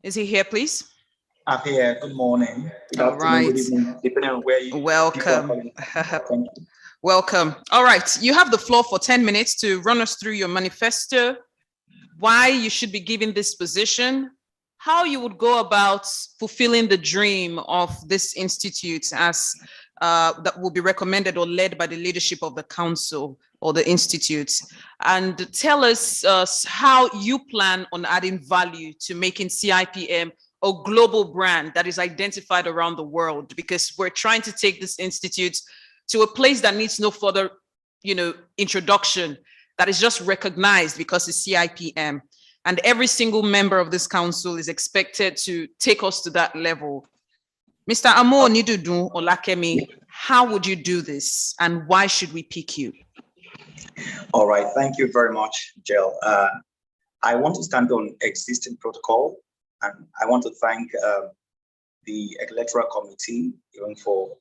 Is he here, please? I'm here. Good morning. Good All afternoon, right. good evening, depending on where you Welcome. Thank you. Welcome. All right, you have the floor for 10 minutes to run us through your manifesto, why you should be given this position, how you would go about fulfilling the dream of this institute as that will be recommended or led by the leadership of the council or the institute, and tell us how you plan on adding value to making CIPM a global brand that is identified around the world, because we're trying to take this institute to a place that needs no further, introduction, that is just recognized because it's CIPM. And every single member of this council is expected to take us to that level. Mr. Amo Nidudu Olakemi, how would you do this and why should we pick you? All right, thank you very much, Jill. I want to stand on existing protocol, and I want to thank the Electoral Committee even for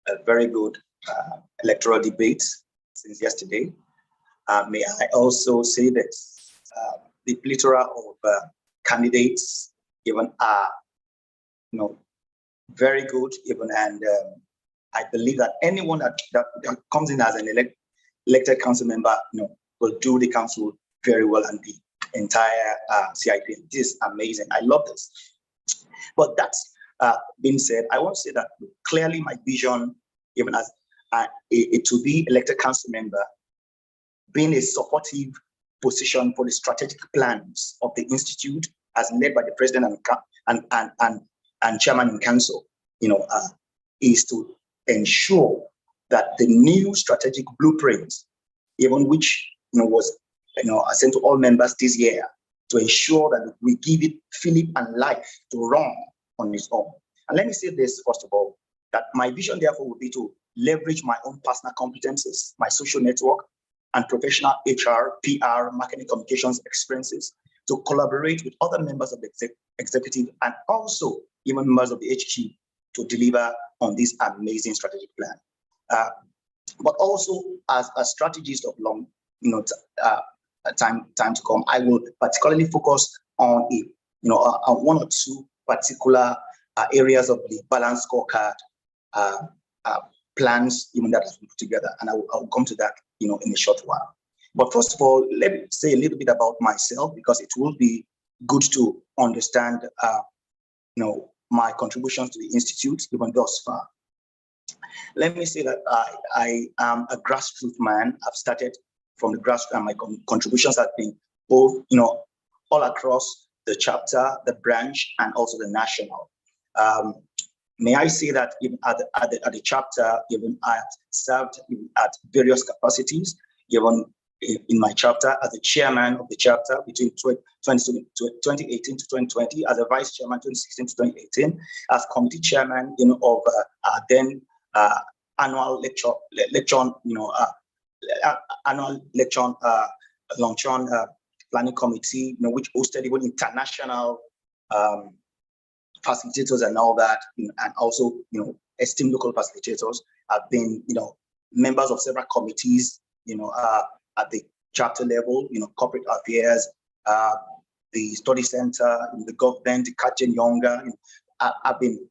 a very good electoral debate since yesterday. May I also say that the plethora of candidates even are, very good even, and I believe that anyone that comes in as an elected council member, will do the council very well and the entire CIP. This is amazing. I love this. But that's being said, I want to say that clearly my vision, even as to be elected council member, being a supportive position for the strategic plans of the institute as led by the president and chairman in council, is to ensure that the new strategic blueprint, even which was sent to all members this year, to ensure that we give it fillip and life to run on its own. And let me say this first of all, that my vision therefore would be to leverage my own personal competences, my social network, and professional HR, PR, marketing communications experiences to collaborate with other members of the executive and also even members of the HQ to deliver on this amazing strategic plan. But also as a strategist of long, time to come, I will particularly focus on on one or two particular areas of the balanced scorecard plans even that has been put together, and I'll come to that in a short while. But first of all, let me say a little bit about myself, because it will be good to understand my contributions to the institute even thus far. Let me say that I am a grassroots man. I've started from the grassroots, and my contributions have been both all across the chapter, the branch, and also the national. May I say that even at the chapter, even I have served at various capacities, even in my chapter as the chairman of the chapter between 2018 to 2020, as a vice chairman 2016 to 2018, as committee chairman of then annual luncheon planning committee, which hosted even international facilitators and all that, and also esteemed local facilitators. Have been members of several committees, at the chapter level, corporate affairs, the study center, the government, the Kajen Younger. I've been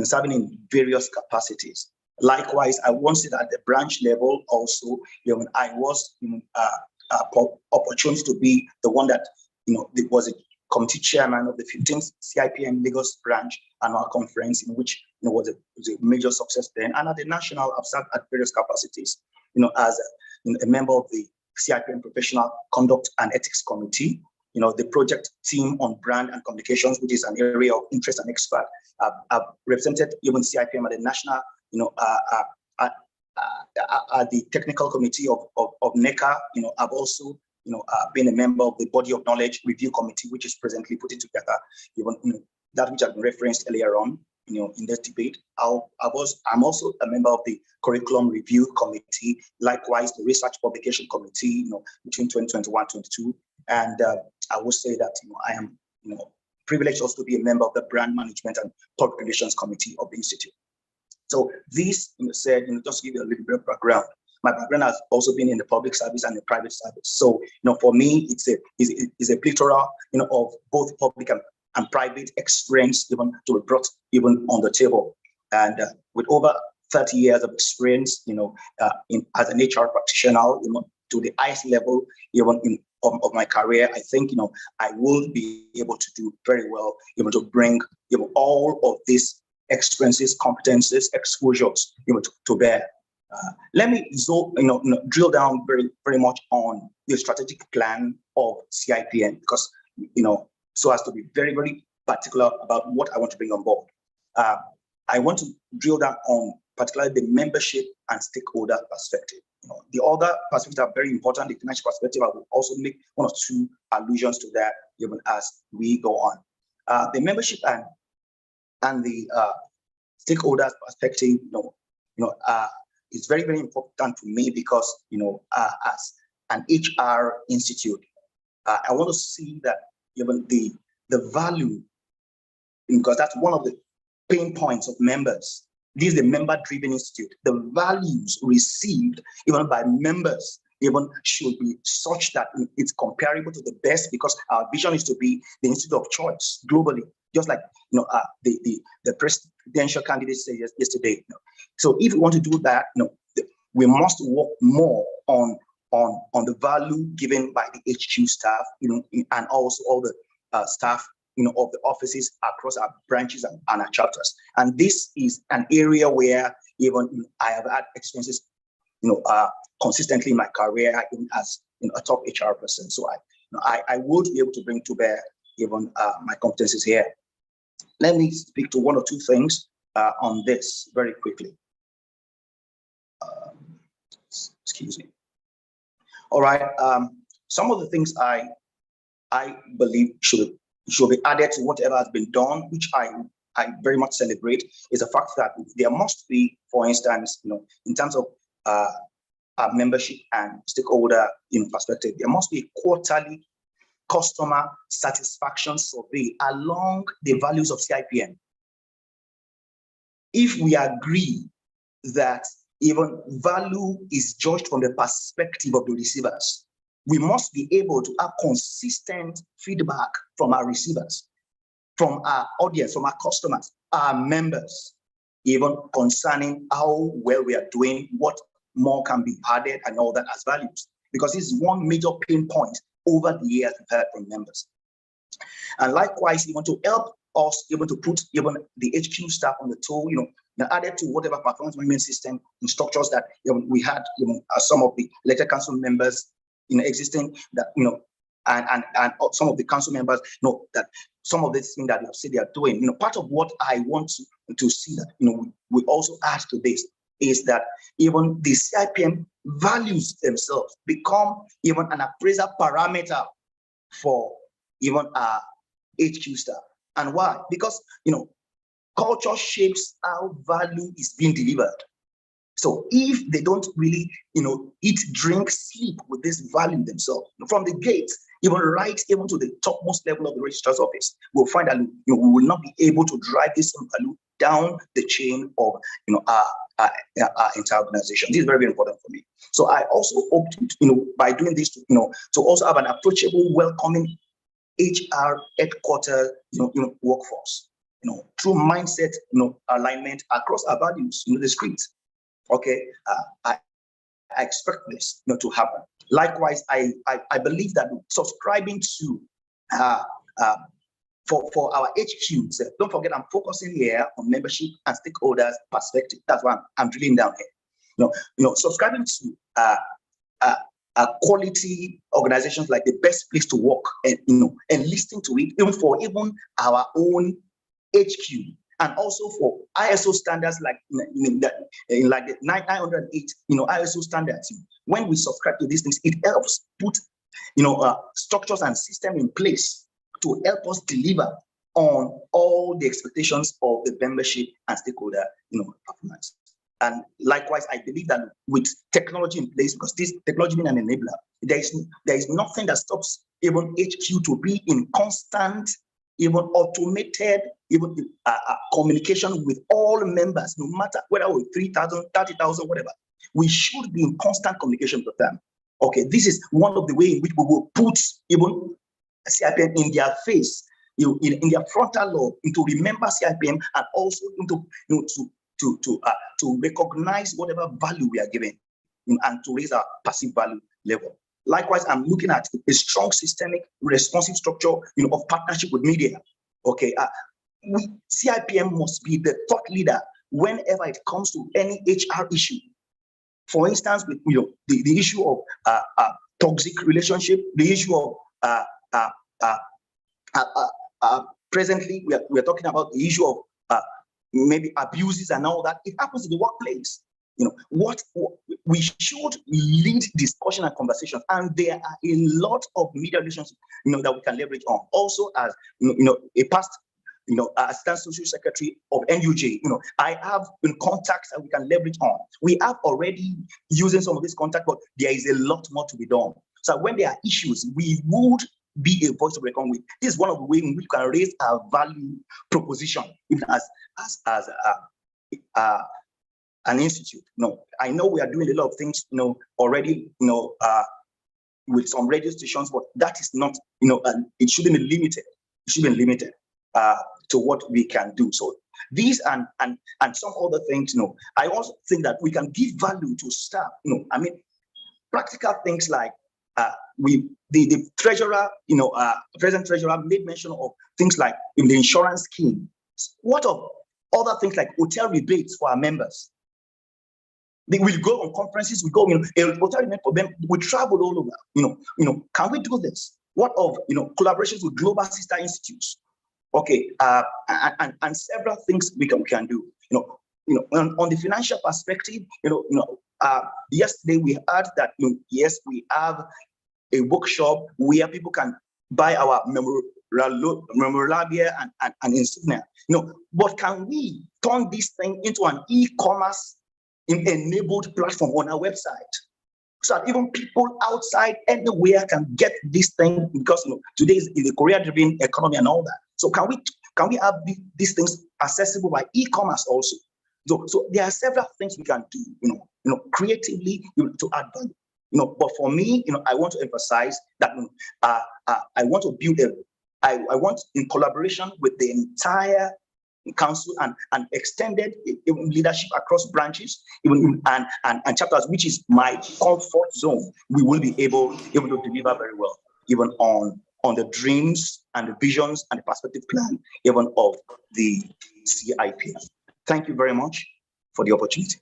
serving in various capacities. Likewise, I want to say that at the branch level also, I was opportunity to be the one that was a committee chairman of the 15th CIPM Lagos branch annual conference, in which was a major success then. And at the national, I've served at various capacities, as a member of the CIPM Professional Conduct and Ethics Committee, the project team on brand and communications, which is an area of interest and expert. I've represented even CIPM at the national, at the technical committee of NECA. I've also been a member of the Body of Knowledge Review Committee, which is presently putting together that which has been referenced earlier on, in this debate. I'm also a member of the Curriculum Review Committee, likewise the Research Publication Committee, between 2021-22. And I would say that I am privileged also to be a member of the Brand Management and Public Relations Committee of the Institute. So this said, just to give you a little bit of background. My background has also been in the public service and the private service. So, for me, it's a plethora, of both public and private experience, even to be brought even on the table. And with over 30 years of experience, as an HR practitioner, to the highest level, even of my career, I think, I will be able to do very well, to bring, all of these experiences, competences, exposures, to bear. Let me drill down very, very much on the strategic plan of CIPN, because, so as to be very, very particular about what I want to bring on board. I want to drill down on particularly the membership and stakeholder perspective. The other perspectives are very important. The financial perspective, I will also make one or two allusions to that even as we go on. The membership and the stakeholders perspective, is very, very important to me because, as an HR institute, I want to see that even the value, because that's one of the pain points of members. This is the member-driven institute. The values received even by members even should be such that it's comparable to the best, because our vision is to be the institute of choice globally, just like the presidential candidate said yesterday. So if we want to do that, we must work more on the value given by the HQ staff, and also all the staff, of the offices across our branches and our chapters. And this is an area where even I have had experiences, consistently in my career, even as a top HR person. So I would be able to bring to bear even my competencies here. Let me speak to one or two things on this very quickly. Excuse me. All right. Some of the things I believe should be added to whatever has been done, which I very much celebrate, is the fact that there must be, for instance, in terms of our membership and stakeholder perspective, there must be a quarterly customer satisfaction survey along the values of CIPM. If we agree that even value is judged from the perspective of the receivers, we must be able to have consistent feedback from our receivers, from our audience, from our customers, our members, even concerning how well we are doing, what more can be added, and all that as values. Because this is one major pain point over the years we've heard from members. And likewise, even to help us able to put even the HQ staff on the toe, added to whatever performance management system and structures that we had, some of the elected council members existing, that and some of the council members know that some of these things that they have said they are doing. Part of what I want to see that we also add to this is that even the CIPM values themselves become even an appraisal parameter for even our HQ staff. And why? Because culture shapes how value is being delivered. So if they don't really, eat, drink, sleep with this value themselves, from the gate, even to the topmost level of the registrar's office, we'll find that we will not be able to drive this value down the chain of our entire organization. This is very, very important for me. So I also hope to, by doing this, to also have an approachable, welcoming HR headquarters, workforce, through mindset, alignment across our values, the streets. Okay, I expect this to happen. Likewise, I believe that subscribing to for our HQs, don't forget I'm focusing here on membership and stakeholders perspective. That's why I'm drilling down here. Subscribing to quality organizations like the best place to work, and listening to it, even our own HQ. And also for ISO standards like the 908, ISO standards. When we subscribe to these things, it helps put structures and systems in place to help us deliver on all the expectations of the membership and stakeholder performance. And likewise, I believe that with technology in place, because this technology being an enabler, there is nothing that stops even HQ to be in constant, even automated, even communication with all members, no matter whether we're 3,000, 30,000, whatever. We should be in constant communication with them. Okay, this is one of the ways in which we will put even CIPM in their face, in their frontal lobe, to remember CIPM, and also to recognize whatever value we are giving, and to raise our passive value level. Likewise, I'm looking at a strong systemic responsive structure, of partnership with media. Okay, CIPM must be the thought leader whenever it comes to any HR issue. For instance, with the issue of toxic relationship, the issue of presently we are talking about the issue of maybe abuses and all that. It happens in the workplace. what we should lead discussion and conversations, and there are a lot of media relations, that we can leverage on. Also, as a past, assistant social secretary of NUJ, I have contacts that we can leverage on. We have already using some of this contact, but there is a lot more to be done. So when there are issues, we would be a voice to reckon with. This is one of the ways in which we can raise our value proposition, even as an institute. I know we are doing a lot of things, already, with some radio stations, but that is not, it shouldn't be limited. It should be limited to what we can do. So these and some other things, I also think that we can give value to staff. Practical things like the treasurer, present treasurer made mention of things like in the insurance scheme. What of other things like hotel rebates for our members? They will go on conferences, we go, hotel rebate for them, we travel all over, can we do this? What of, collaborations with global sister institutes? Okay, and several things we can do, on the financial perspective, yesterday we heard that, yes, we have a bookshop where people can buy our memorabilia and insignia, but can we turn this thing into an e-commerce enabled platform on our website, so that even people outside anywhere can get this thing, because today is a career-driven economy and all that. So can we have these things accessible by e-commerce also? So there are several things we can do, creatively, to add value. But for me, I want to emphasize that I want to build I want, in collaboration with the entire council and extended leadership across branches, and chapters, which is my comfort zone, we will be able to deliver very well, even on the dreams and the visions and the perspective plan, even of the CIPM. Thank you very much for the opportunity.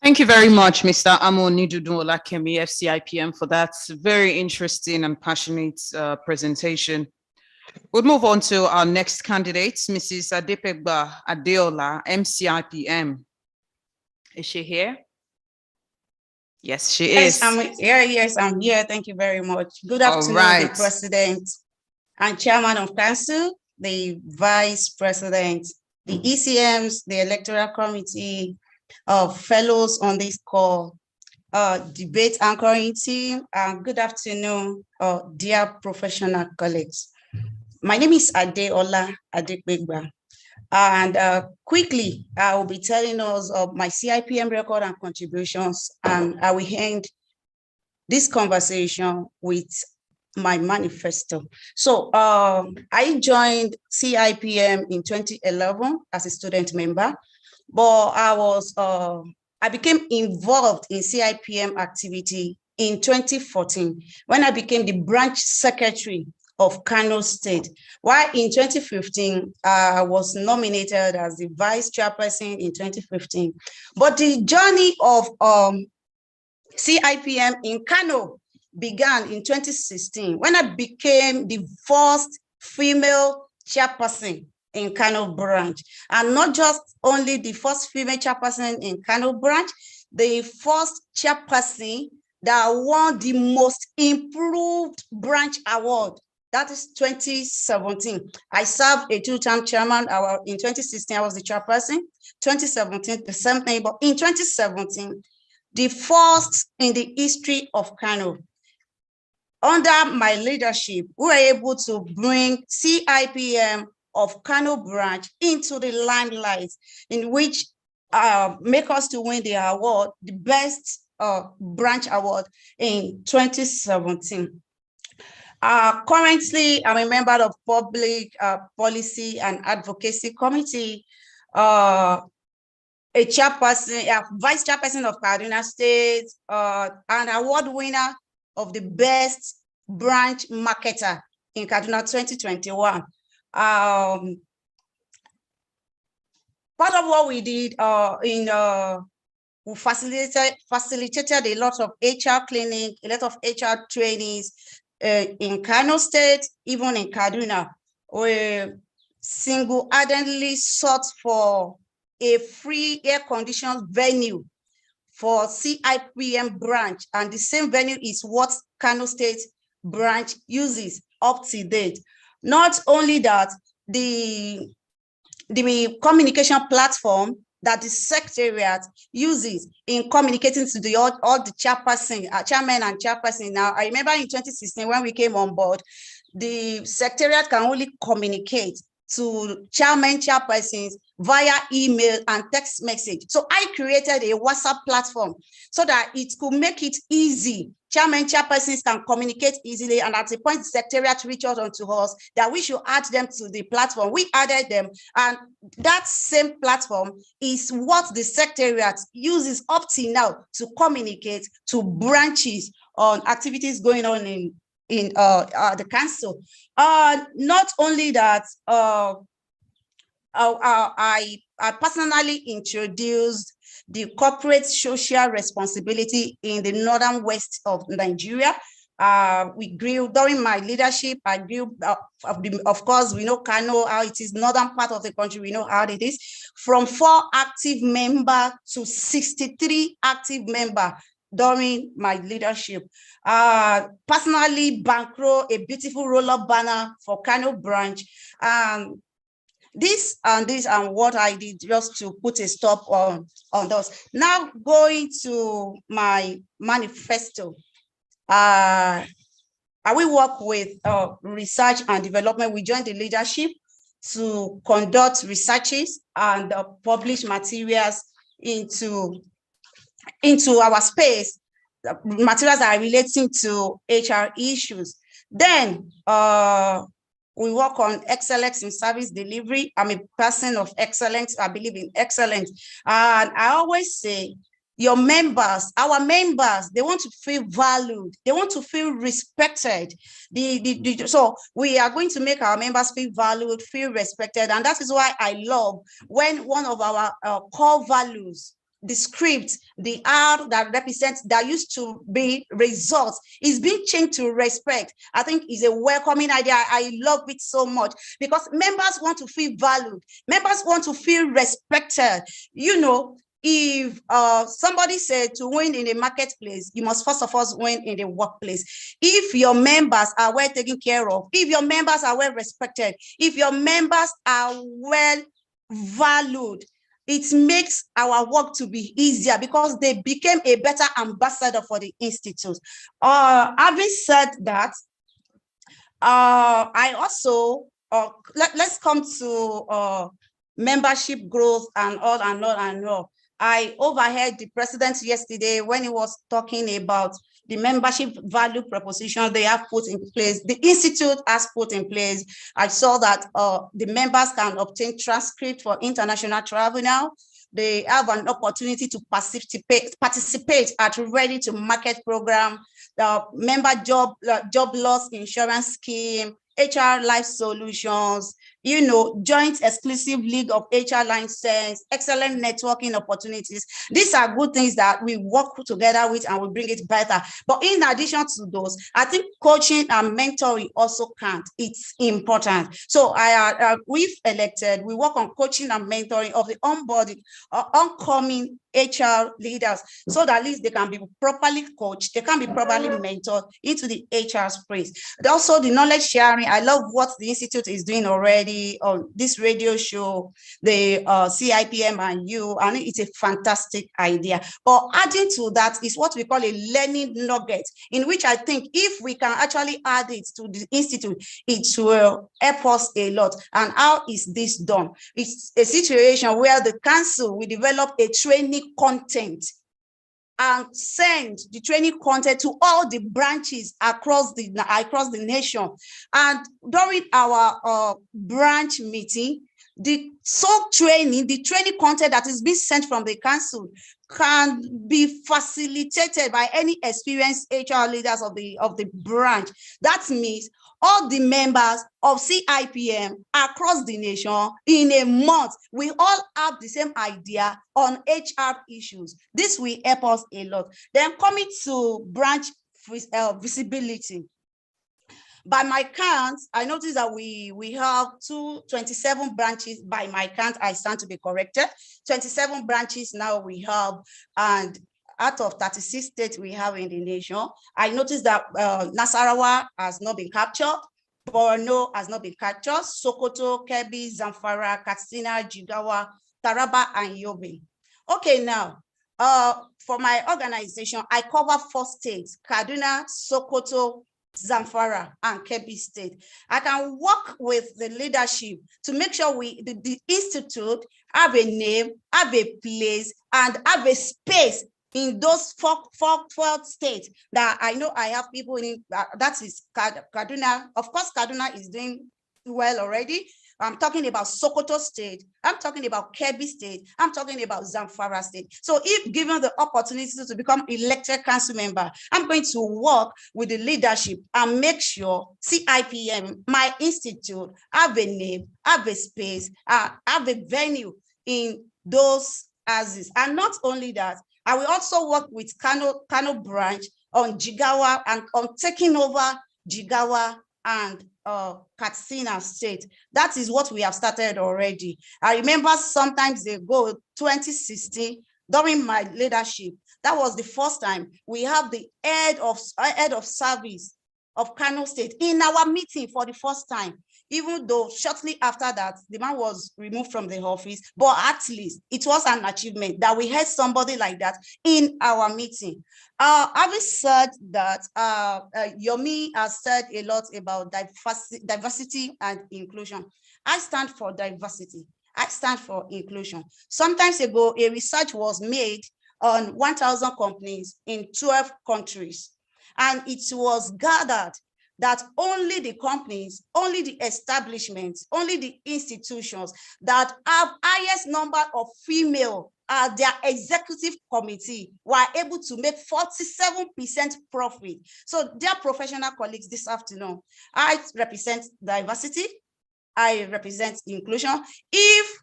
Thank you very much, Mr. Amonidudu Olakemi, FCIPM, for that very interesting and passionate presentation. We'll move on to our next candidate, Mrs. Adepeba Adeola, MCIPM. Is she here? Yes, she is. Yes, I'm here. Thank you very much. Good afternoon, the President and Chairman of Council, the Vice President, the ECMs, the Electoral Committee, fellows on this call, debate anchoring team, and good afternoon, dear professional colleagues. My name is Adeola Adepeba, and quickly I will be telling us of my CIPM record and contributions, and I will end this conversation with my manifesto. So I joined CIPM in 2011 as a student member, but I became involved in CIPM activity in 2014 when I became the branch secretary of Kano State. While in 2015, I was nominated as the vice chairperson in 2015. But the journey of CIPM in Kano began in 2016 when I became the first female chairperson in Kano branch. And not just only the first female chairperson in Kano branch, the first chairperson that won the most improved branch award. That is 2017. I served a two-term chairman. In 2016, I was the chairperson. 2017, the same thing. But in 2017, the first in the history of Kano. Under my leadership, we were able to bring CIPM of Kano branch into the limelight, in which make us to win the award, the best branch award in 2017. Currently, I'm a member of Public Policy and Advocacy Committee, a chairperson, a vice chairperson of Kaduna State, an award winner of the best branch marketer in Kaduna 2021. Part of what we did we facilitated a lot of HR clinic, a lot of HR trainings in Kano State, even in Kaduna. We single-handedly sought for a free air-conditioned venue for CIPM branch, and the same venue is what Kano State branch uses up to date. Not only that, the communication platform that the secretariat uses in communicating to all the chairman and chairperson. Now, I remember in 2016 when we came on board, the secretariat can only communicate to chairman, chairpersons via email and text message. So I created a WhatsApp platform so that it could make it easy. Chairman, chairpersons can communicate easily, and at the point the secretariat reached out to us that we should add them to the platform. We added them, and that same platform is what the secretariat uses up till now to communicate to branches on activities going on in the council. Not only that, I personally introduced the corporate social responsibility in the northern west of Nigeria. We grew during my leadership. I grew, of course, we know Kano, how it is northern part of the country. We know how it is, from 4 active members to 63 active members during my leadership. Personally bankroll a beautiful roll-up banner for Kano branch. This and what I did just to put a stop on those. Now going to my manifesto. I will work with research and development. We joined the leadership to conduct researches and publish materials into our space, materials that are relating to HR issues. Then we work on excellence in service delivery. I'm a person of excellence. I believe in excellence. And I always say, your members, our members, they want to feel valued. They want to feel respected. So we are going to make our members feel valued, feel respected. And that is why I love when one of our core values, the script, the R that used to be results, is being changed to respect. I think is a welcoming idea. I love it so much because members want to feel valued. Members want to feel respected. You know, if somebody said to win in the marketplace, you must first of all win in the workplace. If your members are well taken care of, if your members are well respected, if your members are well valued, it makes our work to be easier because they became a better ambassador for the institute. Having said that, I also, let's come to membership growth and all. I overheard the president yesterday when he was talking about the membership value proposition they have put in place, the institute has put in place. I saw that the members can obtain transcript for international travel now. They have an opportunity to participate at Ready to Market program, the member job loss insurance scheme, HR life solutions, you know, joint exclusive league of HR license, excellent networking opportunities. These are good things that we work together with and we bring it better. But in addition to those, I think coaching and mentoring also count. It's important. So we've elected, we work on coaching and mentoring of the onboarding, oncoming HR leaders, so that at least they can be properly coached, they can be properly mentored into the HR space. And also the knowledge sharing. I love what the Institute is doing already on this radio show, the CIPM and you, and it's a fantastic idea. But adding to that is what we call a learning nugget, in which I think if we can actually add it to the Institute, it will help us a lot. And how is this done? It's a situation where the council will develop a training content and send the training content to all the branches across the nation. And during our branch meeting, the training content that is being sent from the council can be facilitated by any experienced HR leaders of the branch. That means all the members of CIPM across the nation in a month, we all have the same idea on HR issues. This will help us a lot. Then coming to branch visibility. By my count, I noticed that we have 27 branches. By my count, I stand to be corrected. 27 branches now we have, and out of 36 states we have in the nation. I noticed that Nasarawa has not been captured. Borno has not been captured. Sokoto, Kebbi, Zamfara, Katsina, Jigawa, Taraba, and Yomi. Okay, now, for my organization, I cover 4 states: Kaduna, Sokoto, Zamfara, and Kebbi State. I can work with the leadership to make sure the institute have a name, have a place, and have a space in those four states that I know I have people in. That is Kaduna. Of course, Kaduna is doing well already. I'm talking about Sokoto State. I'm talking about Kebbi State. I'm talking about Zamfara State. So if given the opportunity to become elected council member, I'm going to work with the leadership and make sure CIPM, my institute, have a name, have a space, have a venue in those houses. And not only that, I will also work with Kano branch on Jigawa and on taking over Jigawa and Katsina State. That is what we have started already. I remember sometimes ago, 2016, during my leadership, that was the first time we have the head of service of Kano State in our meeting for the first time, even though shortly after that, the man was removed from the office, but at least it was an achievement that we had somebody like that in our meeting. Having said that, Yomi has said a lot about diversity and inclusion. I stand for diversity. I stand for inclusion. Sometimes ago, a research was made on 1,000 companies in 12 countries. And it was gathered that only the companies, only the establishments, only the institutions that have highest number of female their executive committee were able to make 47% profit. So dear professional colleagues, this afternoon, I represent diversity, I represent inclusion. If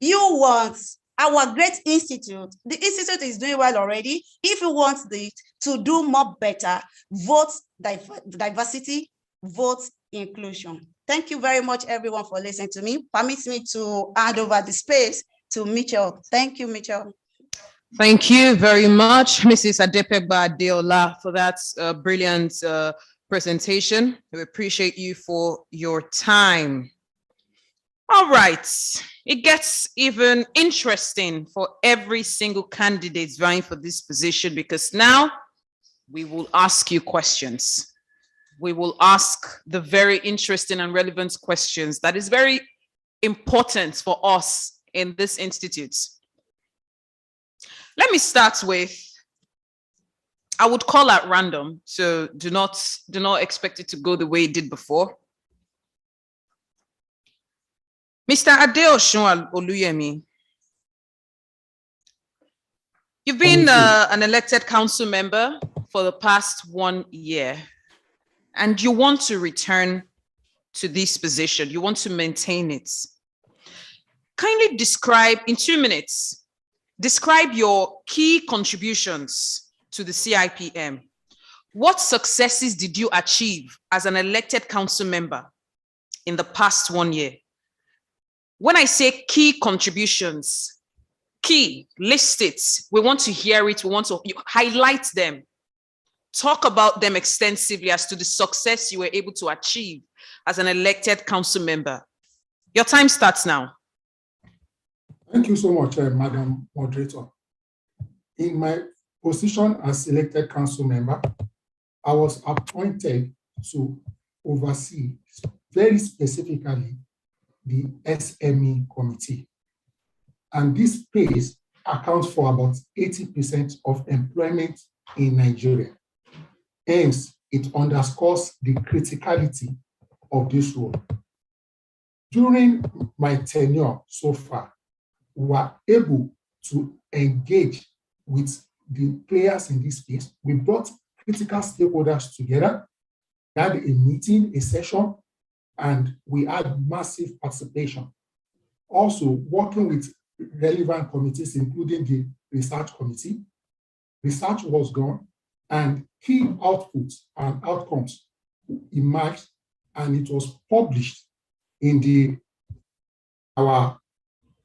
you want our great institute, the institute is doing well already. If you want it to do more better, vote diversity, vote inclusion. Thank you very much, everyone, for listening to me. Permit me to hand over the space to Mitchell. Thank you, Mitchell. Thank you very much, Mrs. Adepeba Adeola, for that brilliant presentation. We appreciate you for your time. All right, it gets even interesting for every single candidate vying for this position, because now we will ask you questions. We will ask the very interesting and relevant questions that is very important for us in this institute. Let me start with, I would call at random, so do not expect it to go the way it did before. Mr. Adeosun Oluyemi, you've been an elected council member for the past 1 year, and you want to return to this position. You want to maintain it. Kindly describe, in 2 minutes, describe your key contributions to the CIPM. What successes did you achieve as an elected council member in the past 1 year? When I say key contributions, key, list it. We want to hear it. We want to highlight them. Talk about them extensively as to the success you were able to achieve as an elected council member. Your time starts now. Thank you so much, Madam Moderator. In my position as elected council member, I was appointed to oversee very specifically the SME committee. And this space accounts for about 80% of employment in Nigeria. Hence, it underscores the criticality of this role. During my tenure so far, we were able to engage with the players in this space. We brought critical stakeholders together, had a meeting, a session, and we had massive participation. Also, working with relevant committees, including the research committee, research was done, and key outputs and outcomes emerged, and it was published in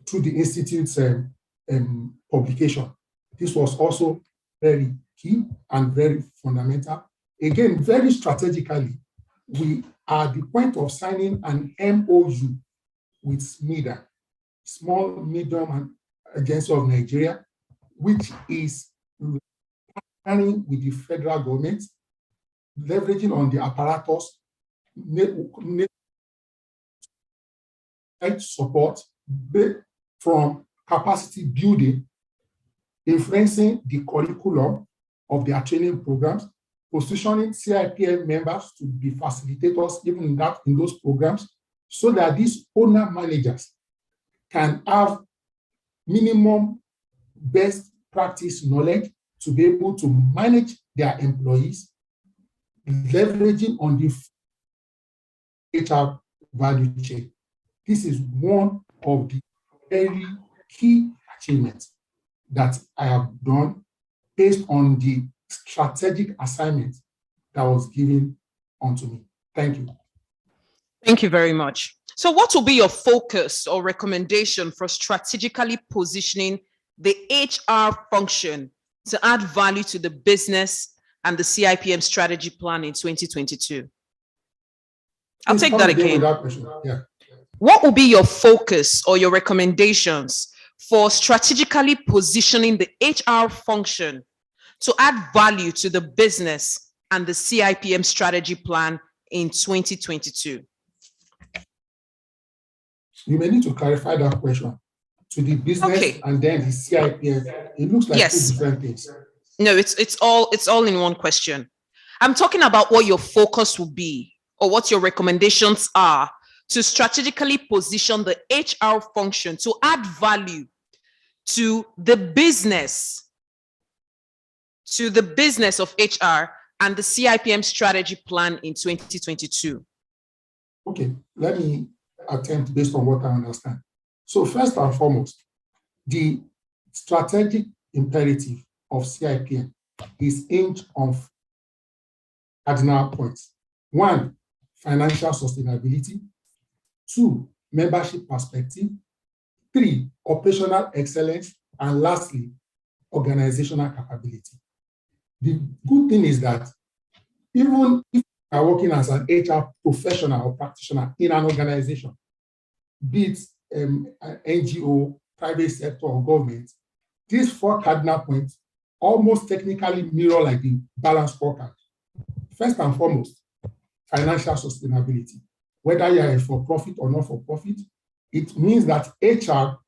through the Institute's publication. This was also very key and very fundamental. Again, very strategically, we are at the point of signing an MOU with SMIDA, Small Medium Agency of Nigeria, which is partnering with the federal government, leveraging on the apparatus, support from capacity building, influencing the curriculum of their training programs, positioning CIPM members to be facilitators even in those programs, so that these owner managers can have minimum best practice knowledge to be able to manage their employees, leveraging on the HR value chain. This is one of the very key achievements that I have done based on the strategic assignment that was given onto me. Thank you. Thank you very much. So what will be your focus or recommendation for strategically positioning the HR function to add value to the business and the CIPM strategy plan in 2022? I'll take that again. Yeah. What will be your focus or your recommendations for strategically positioning the HR function to add value to the business and the CIPM strategy plan in 2022? You may need to clarify that question to the business and then the CIPM. It looks like two different things. No, it's all in one question. I'm talking about what your focus will be or what your recommendations are to strategically position the HR function to add value to the business of HR and the CIPM strategy plan in 2022. Okay, let me attempt based on what I understand. So first and foremost, the strategic imperative of CIPM is aimed on cardinal points. 1, financial sustainability. 2, membership perspective. 3, operational excellence. And lastly, organizational capability. The good thing is that even if you are working as an HR professional or practitioner in an organization, be it NGO, private sector, or government, these 4 cardinal points almost technically mirror like the balanced scorecard. First and foremost, financial sustainability. Whether you are a for-profit or not for-profit, it means that HR,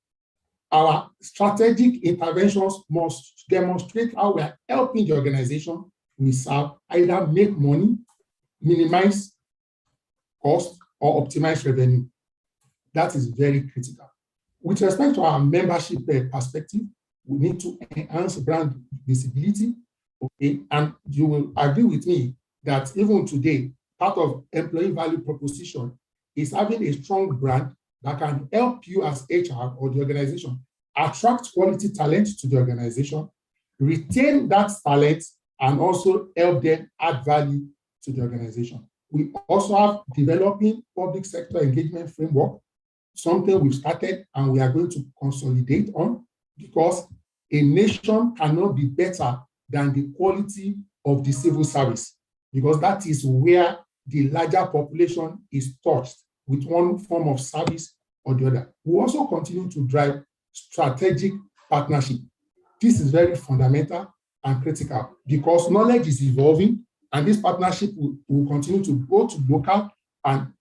our strategic interventions must demonstrate how we are helping the organization we serve either make money, minimize cost, or optimize revenue. That is very critical. With respect to our membership perspective, we need to enhance brand visibility. Okay, and you will agree with me that even today, part of employee value proposition is having a strong brand that can help you as HR or the organization attract quality talent to the organization, retain that talent, and also help them add value to the organization. We also have developing public sector engagement framework, something we've started and we are going to consolidate on, because a nation cannot be better than the quality of the civil service, because that is where the larger population is touched with one form of service or the other. We also continue to drive strategic partnership. This is very fundamental and critical because knowledge is evolving, and this partnership will continue to go to local and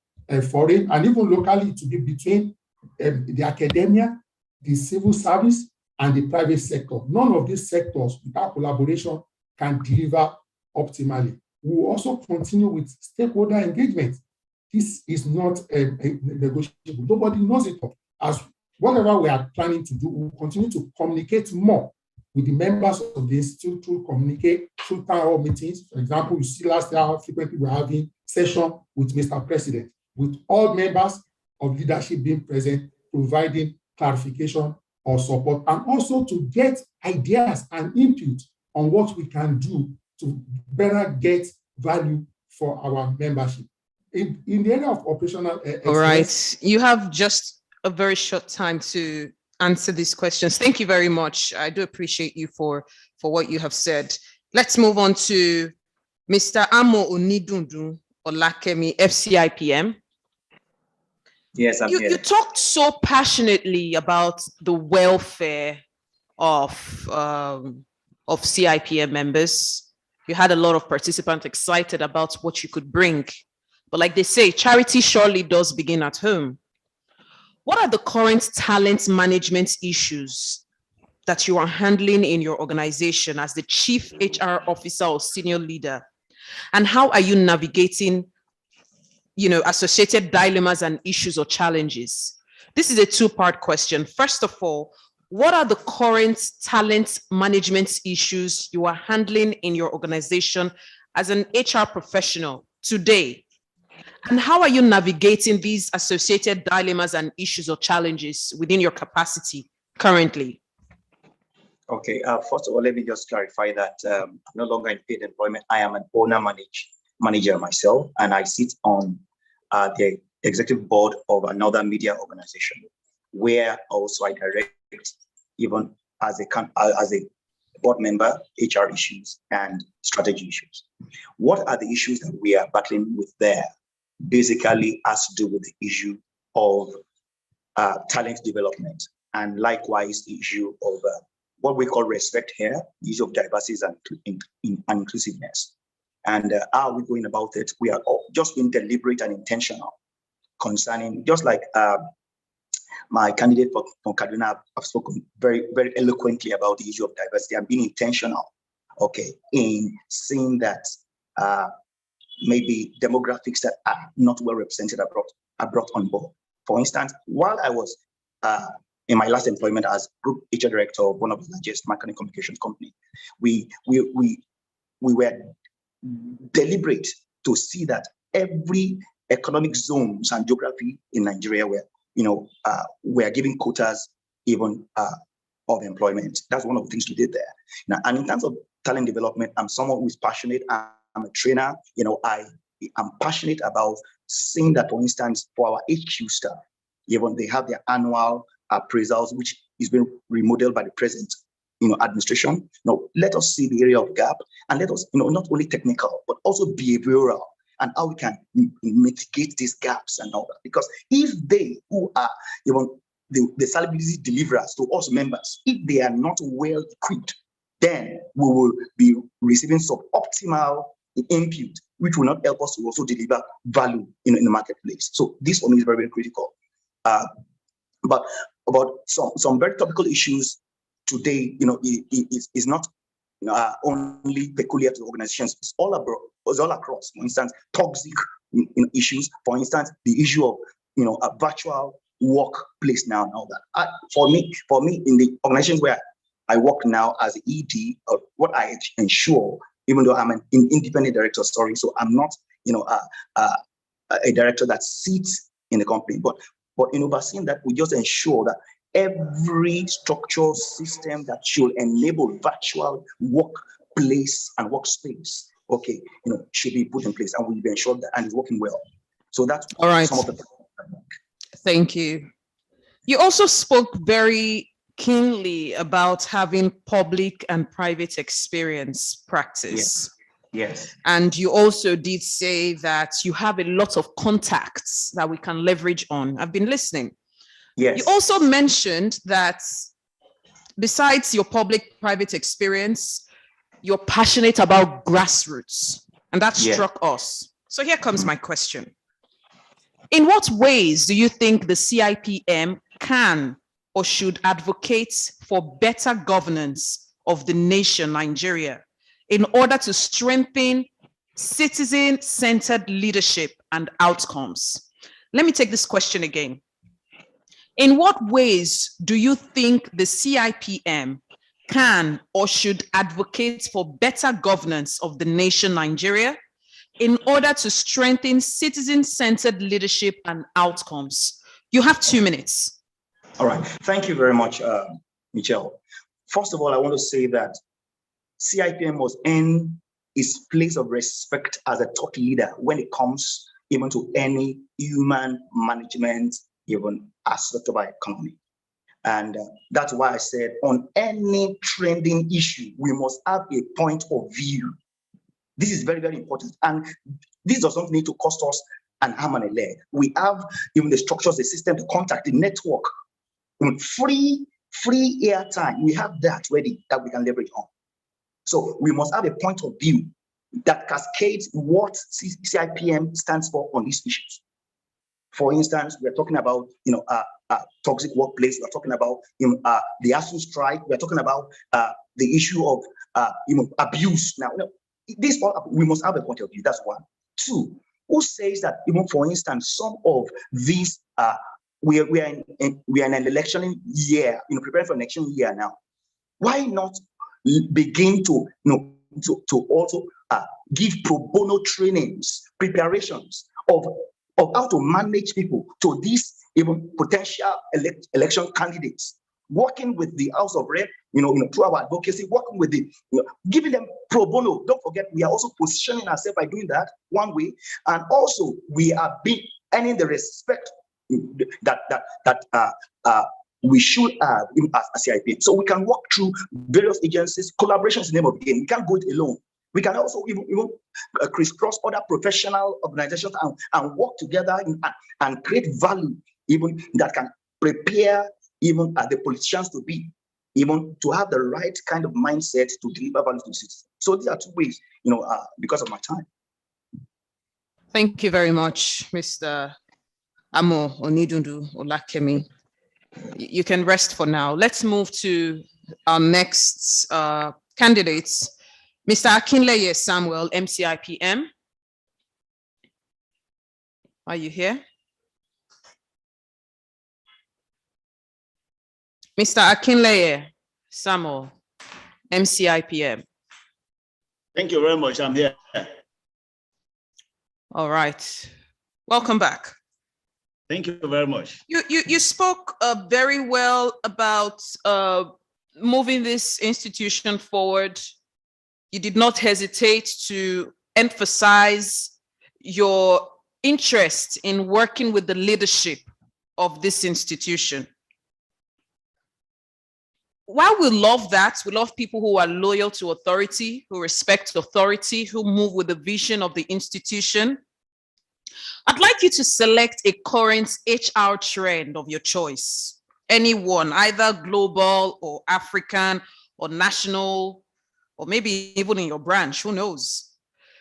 foreign, and even locally to be between the academia, the civil service, and the private sector. None of these sectors without collaboration can deliver optimally. We will also continue with stakeholder engagement. This is not negotiable. Nobody knows it all. As whatever we are planning to do, we will continue to communicate more with the members of the institute through town hall meetings. For example, you see last year how frequently we're having session with Mr. President, with all members of leadership being present, providing clarification or support, and also to get ideas and input on what we can do to better get value for our membership. In the area of operational excellence. All right, you have just a very short time to answer these questions. Thank you very much. I do appreciate you for what you have said. Let's move on to Mr. Amo Onidundu Olakemi, FCIPM. Yes, I'm here. You talked so passionately about the welfare of CIPM members. You had a lot of participants excited about what you could bring. But like they say, charity surely does begin at home. What are the current talent management issues that you are handling in your organization as the chief HR officer or senior leader? And how are you navigating, associated dilemmas and issues or challenges? This is a two-part question. First of all, what are the current talent management issues you are handling in your organization as an HR professional today? And how are you navigating these associated dilemmas and issues or challenges within your capacity currently? Okay, first of all, let me just clarify that I'm no longer in paid employment. I am an owner manager myself, and I sit on the executive board of another media organization, where also I direct, even as a board member, HR issues and strategy issues. What are the issues that we are battling with there? Basically has to do with the issue of talent development, and likewise the issue of what we call respect here, the issue of diversity and inclusiveness. And how are we going about it? We are all just being deliberate and intentional concerning, just like my candidate for Kaduna have spoken very, very eloquently about the issue of diversity and being intentional, okay, in seeing that maybe demographics that are not well represented are brought on board. For instance, while I was in my last employment as group HR director of one of the largest marketing communications company, we were deliberate to see that every economic zones and geography in Nigeria were giving quotas even of employment. That's one of the things we did there. Now, and in terms of talent development, I'm someone who is passionate. I'm a trainer. I'm passionate about seeing that, for instance, for our HQ staff, even they have their annual appraisals, which is being remodeled by the present administration. Let us see the area of gap, and let us, not only technical, but also behavioral, and how we can mitigate these gaps and all that. Because if they who are the salary deliverers to us members, if they are not well equipped, then we will be receiving suboptimal input, which will not help us to also deliver value in the marketplace. So this for me is very, very critical. But about some very topical issues today, is not only peculiar to organizations. It's all across. For instance, toxic issues. For instance, the issue of a virtual workplace now and all that. For me, in the organizations where I work now as an ED, what I ensure, even though I'm an independent director, so I'm not, a director that sits in the company, but in overseeing that, we just ensure that every structural system that should enable virtual workplace and workspace, should be put in place, and we've ensured that and it's working well. So that's all right. Some of the. Thank you. You also spoke very keenly about having public and private experience practice. Yes. And you also did say that you have a lot of contacts that we can leverage on. I've been listening. Yes. You also mentioned that besides your public-private experience, you're passionate about grassroots, and that struck us. So here comes my question. In what ways do you think the CIPM can or should advocate for better governance of the nation, Nigeria, in order to strengthen citizen-centered leadership and outcomes? Let me take this question again. In what ways do you think the CIPM can or should advocate for better governance of the nation, Nigeria, in order to strengthen citizen-centered leadership and outcomes? You have 2 minutes. All right. Thank you very much, Michelle. First of all, I want to say that CIPM was in his place of respect as a thought leader when it comes even to any human management, even aspect of our economy. And that's why I said on any trending issue, we must have a point of view. This is very, very important. And this does not need to cost us an arm and a leg. We have even the structures, the system, the contact, the network, free airtime. We have that ready that we can leverage on. So we must have a point of view that cascades what CIPM stands for on these issues. For instance, we're talking about toxic workplace. We're talking about the Adeosun strike. We're talking about the issue of abuse. Now, this we must have a point of view. That's one. Two, who says that even for instance, some of these we are in an election year, preparing for an election year now. Why not begin to also give pro bono trainings, preparations of how to manage people to these even potential election candidates, working with the House of Rep, through our advocacy, working with the, giving them pro bono. Don't forget, we are also positioning ourselves by doing that one way, and also we are earning the respect that we should have as CIP. So we can work through various agencies, collaborations in the name of the game. We can't go it alone. We can also even crisscross other professional organizations and work together and create value even that can prepare even the politicians to be, even to have the right kind of mindset to deliver value to the citizens. So these are two ways, because of my time. Thank you very much, Mr. Amo Onidundu Olakemi. You can rest for now. Let's move to our next candidates. Mr. Akinleye Samuel, MCIPM. Are you here? Mr. Akinleye Samuel, MCIPM. Thank you very much. I'm here. All right. Welcome back. Thank you very much. You spoke very well about moving this institution forward. You did not hesitate to emphasize your interest in working with the leadership of this institution. While we love that, we love people who are loyal to authority, who respect authority, who move with the vision of the institution, I'd like you to select a current HR trend of your choice. Anyone, either global or African or national, or maybe even in your branch, who knows?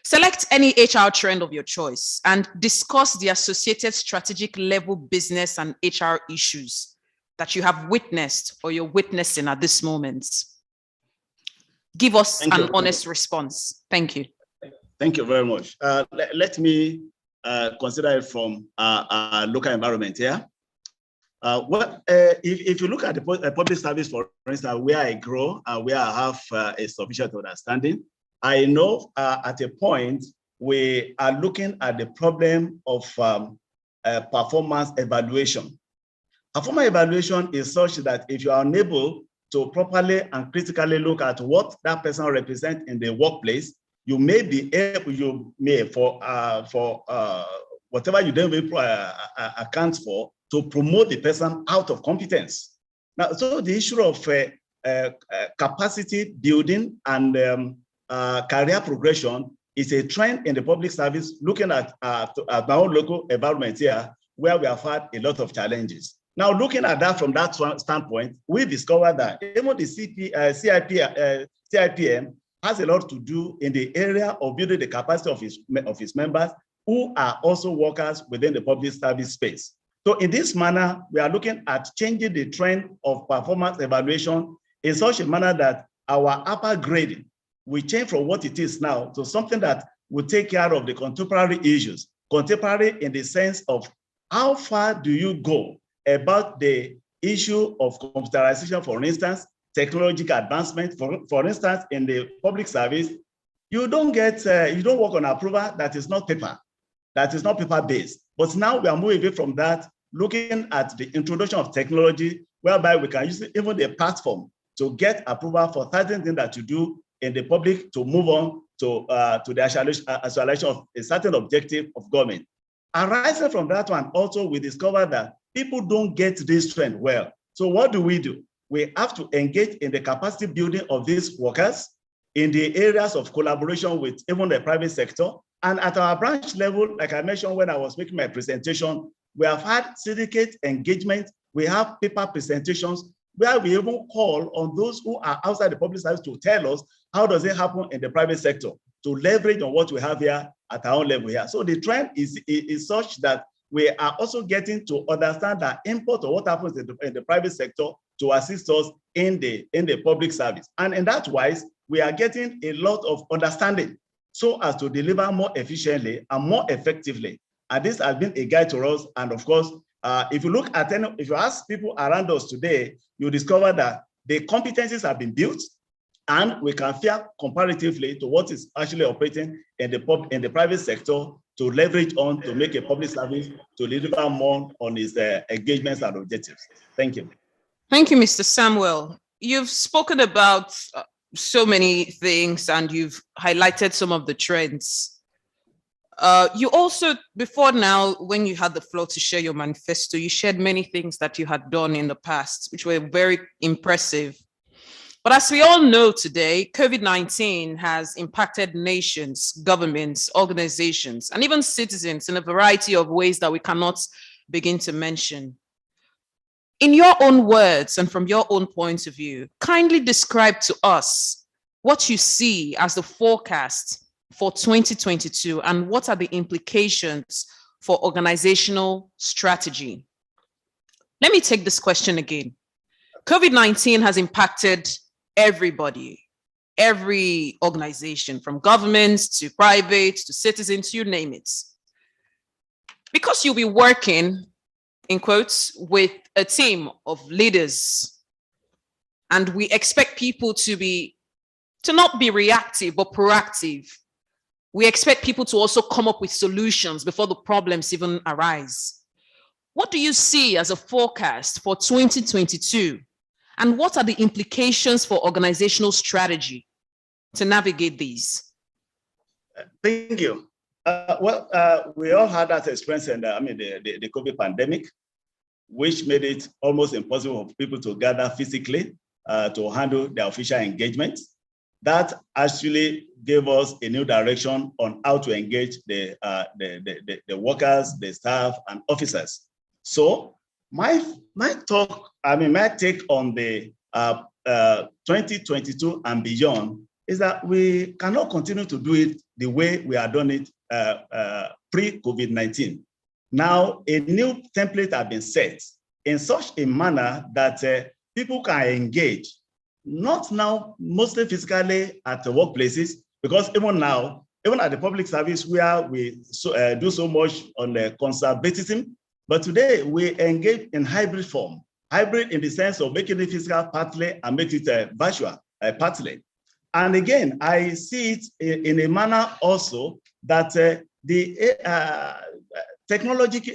Select any HR trend of your choice and discuss the associated strategic level business and HR issues that you have witnessed or you're witnessing at this moment. Give us an honest response. Thank you. Thank you very much. Let me consider it from a local environment here. If you look at the public service, for instance, where I grow and where I have a sufficient understanding, I know at a point we are looking at the problem of performance evaluation. Performance evaluation is such that if you are unable to properly and critically look at what that person represents in the workplace, you may be able, for whatever you don't account for, to promote the person out of competence. Now, so the issue of capacity building and career progression is a trend in the public service, looking at my own local environment here, where we have had a lot of challenges. Now, looking at that from that standpoint, we discovered that even the CIPM has a lot to do in the area of building the capacity of his members, who are also workers within the public service space. So in this manner, we are looking at changing the trend of performance evaluation in such a manner that our upper grading will change from what it is now to something that will take care of the contemporary issues. Contemporary in the sense of how far do you go about the issue of computerization, for instance, technological advancement. For instance, in the public service, you don't work on approval that is not paper-based. But now we are moving away from that, looking at the introduction of technology, whereby we can use even the platform to get approval for certain things that you do in the public to move on to the actualization of a certain objective of government. Arising from that one, also we discovered that people don't get this trend well. So what do? We have to engage in the capacity building of these workers in the areas of collaboration with even the private sector. And at our branch level, like I mentioned when I was making my presentation, we have had syndicate engagement. We have paper presentations where we even call on those who are outside the public service to tell us how does it happen in the private sector, to leverage on what we have here at our own level here. So the trend is such that we are also getting to understand the import of what happens in the private sector to assist us in the public service. And in that wise, we are getting a lot of understanding so as to deliver more efficiently and more effectively. And this has been a guide to us. And of course, if you ask people around us today, you discover that the competencies have been built, and we can fare comparatively to what is actually operating in the private sector to leverage on to make a public service to deliver more on its engagements and objectives. Thank you. Thank you, Mr. Samuel. You've spoken about so many things and you've highlighted some of the trends. You also, before now, when you had the floor to share your manifesto, you shared many things that you had done in the past, which were very impressive. But as we all know today, COVID-19 has impacted nations, governments, organizations, and even citizens in a variety of ways that we cannot begin to mention. In your own words and from your own point of view, kindly describe to us what you see as the forecast for 2022 and what are the implications for organizational strategy. Let me take this question again. COVID-19 has impacted everybody, every organization, from governments to private to citizens, you name it. Because you'll be working, in quotes, with a team of leaders, and we expect people to not be reactive but proactive. We expect people to also come up with solutions before the problems even arise. What do you see as a forecast for 2022? And what are the implications for organizational strategy to navigate these? Thank you. We all had that experience in the COVID pandemic, which made it almost impossible for people to gather physically to handle their official engagements. That actually gave us a new direction on how to engage the workers, the staff, and officers. So my take on the 2022 and beyond is that we cannot continue to do it the way we are doing it pre-COVID-19. Now, a new template has been set in such a manner that people can engage, not now mostly physically at the workplaces, because even now, even at the public service where we do so much on the conservatism, but today we engage in hybrid form. Hybrid in the sense of making it physical partly and make it virtual partly. And again, I see it in a manner also that the technological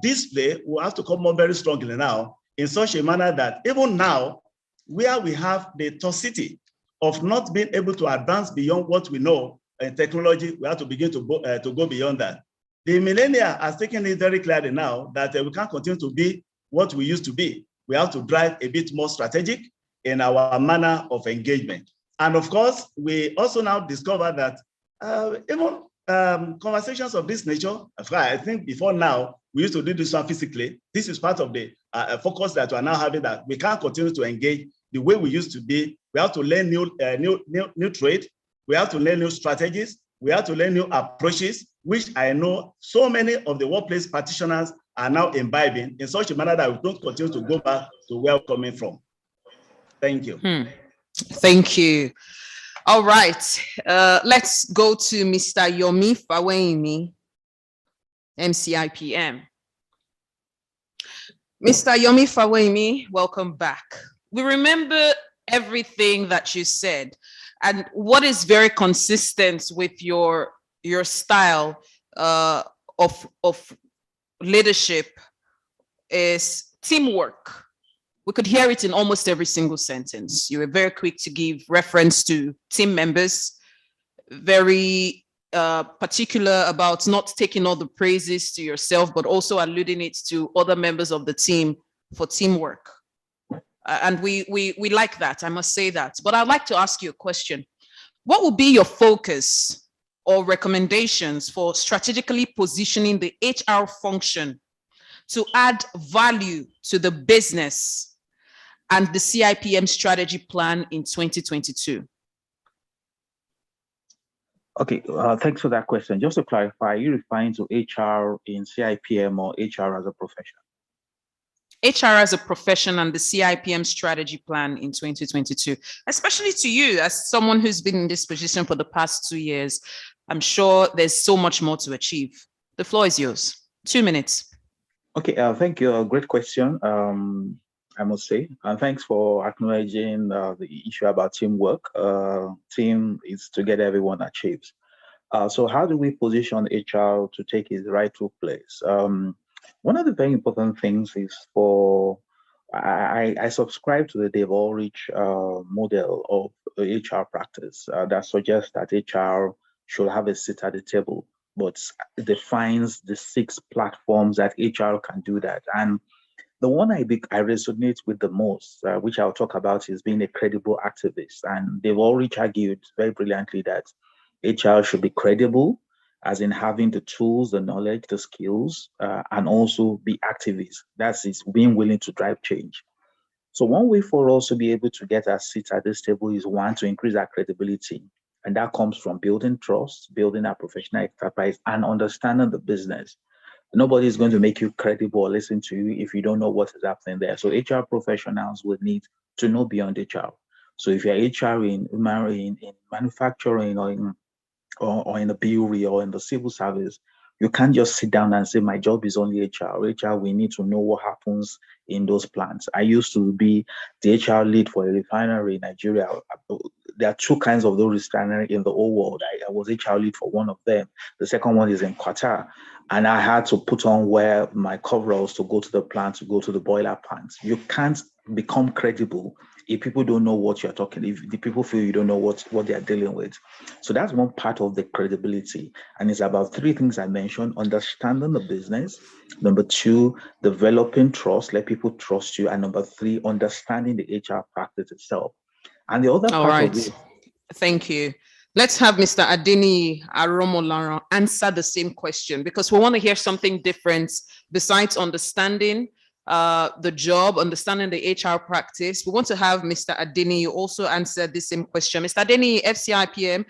display will have to come on very strongly now in such a manner that even now, where we have the toxicity of not being able to advance beyond what we know in technology, we have to begin to go beyond that. The millennia has taken it very clearly now that we can't continue to be what we used to be. We have to drive a bit more strategic in our manner of engagement. And of course, we also now discover that even conversations of this nature, I think before now, we used to do this one physically. This is part of the focus that we're now having, that we can't continue to engage the way we used to be. We have to learn new trade. We have to learn new strategies. We have to learn new approaches, which I know so many of the workplace practitioners are now imbibing in such a manner that we don't continue to go back to where we're coming from. Thank you. Thank you. All right. Let's go to Mr. Yomi Fawaiimi, MCIPM. Mr. Yomi Fawaiimi, welcome back. We remember everything that you said, and what is very consistent with your style of leadership is teamwork, We could hear it in almost every single sentence. You were very quick to give reference to team members, very particular about not taking all the praises to yourself, but also alluding it to other members of the team for teamwork. And we like that, I must say that. But I'd like to ask you a question. What would be your focus or recommendations for strategically positioning the HR function to add value to the business and the CIPM strategy plan in 2022? Okay, thanks for that question. Just to clarify, are you referring to HR in CIPM or HR as a profession? HR as a profession and the CIPM strategy plan in 2022, especially to you as someone who's been in this position for the past 2 years. I'm sure there's so much more to achieve. The floor is yours. 2 minutes. Okay, thank you. A great question, I must say. And thanks for acknowledging the issue about teamwork. Team is together, everyone achieves. So how do we position HR to take its rightful place? One of the very important things is I subscribe to the Dave Ulrich model of HR practice that suggests that HR should have a seat at the table, but defines the 6 platforms that HR can do that. And the one I resonate with the most, which I'll talk about, is being a credible activist. And they've already argued very brilliantly that HR should be credible, as in having the tools, the knowledge, the skills, and also be activists. That's it, being willing to drive change. So one way for us to be able to get our seats at this table is, one, to increase our credibility. And that comes from building trust, building our professional expertise, and understanding the business. Nobody is going to make you credible or listen to you if you don't know what is happening there. So HR professionals would need to know beyond HR. So if you're HR in manufacturing or in the brewery or in the civil service, you can't just sit down and say, my job is only HR. HR, we need to know what happens in those plants. I used to be the HR lead for a refinery in Nigeria. There are 2 kinds of those refineries in the whole world. I was HR lead for one of them. The second one is in Qatar. And I had to put on wear my coveralls to go to the plant, to go to the boiler plants. You can't become credible if people don't know what you're talking, if the people feel you don't know what they're dealing with. So that's one part of the credibility. And it's about 3 things I mentioned: understanding the business, number 2, developing trust, let people trust you, and number 3, understanding the HR practice itself. And the other part of it. Thank you. Let's have Mr. Adeniyi Aromolaran answer the same question, because we want to hear something different besides understanding the job, understanding the HR practice. We want to have Mr. Adeniyi also answer the same question. Mr. Adeniyi, FCIPM,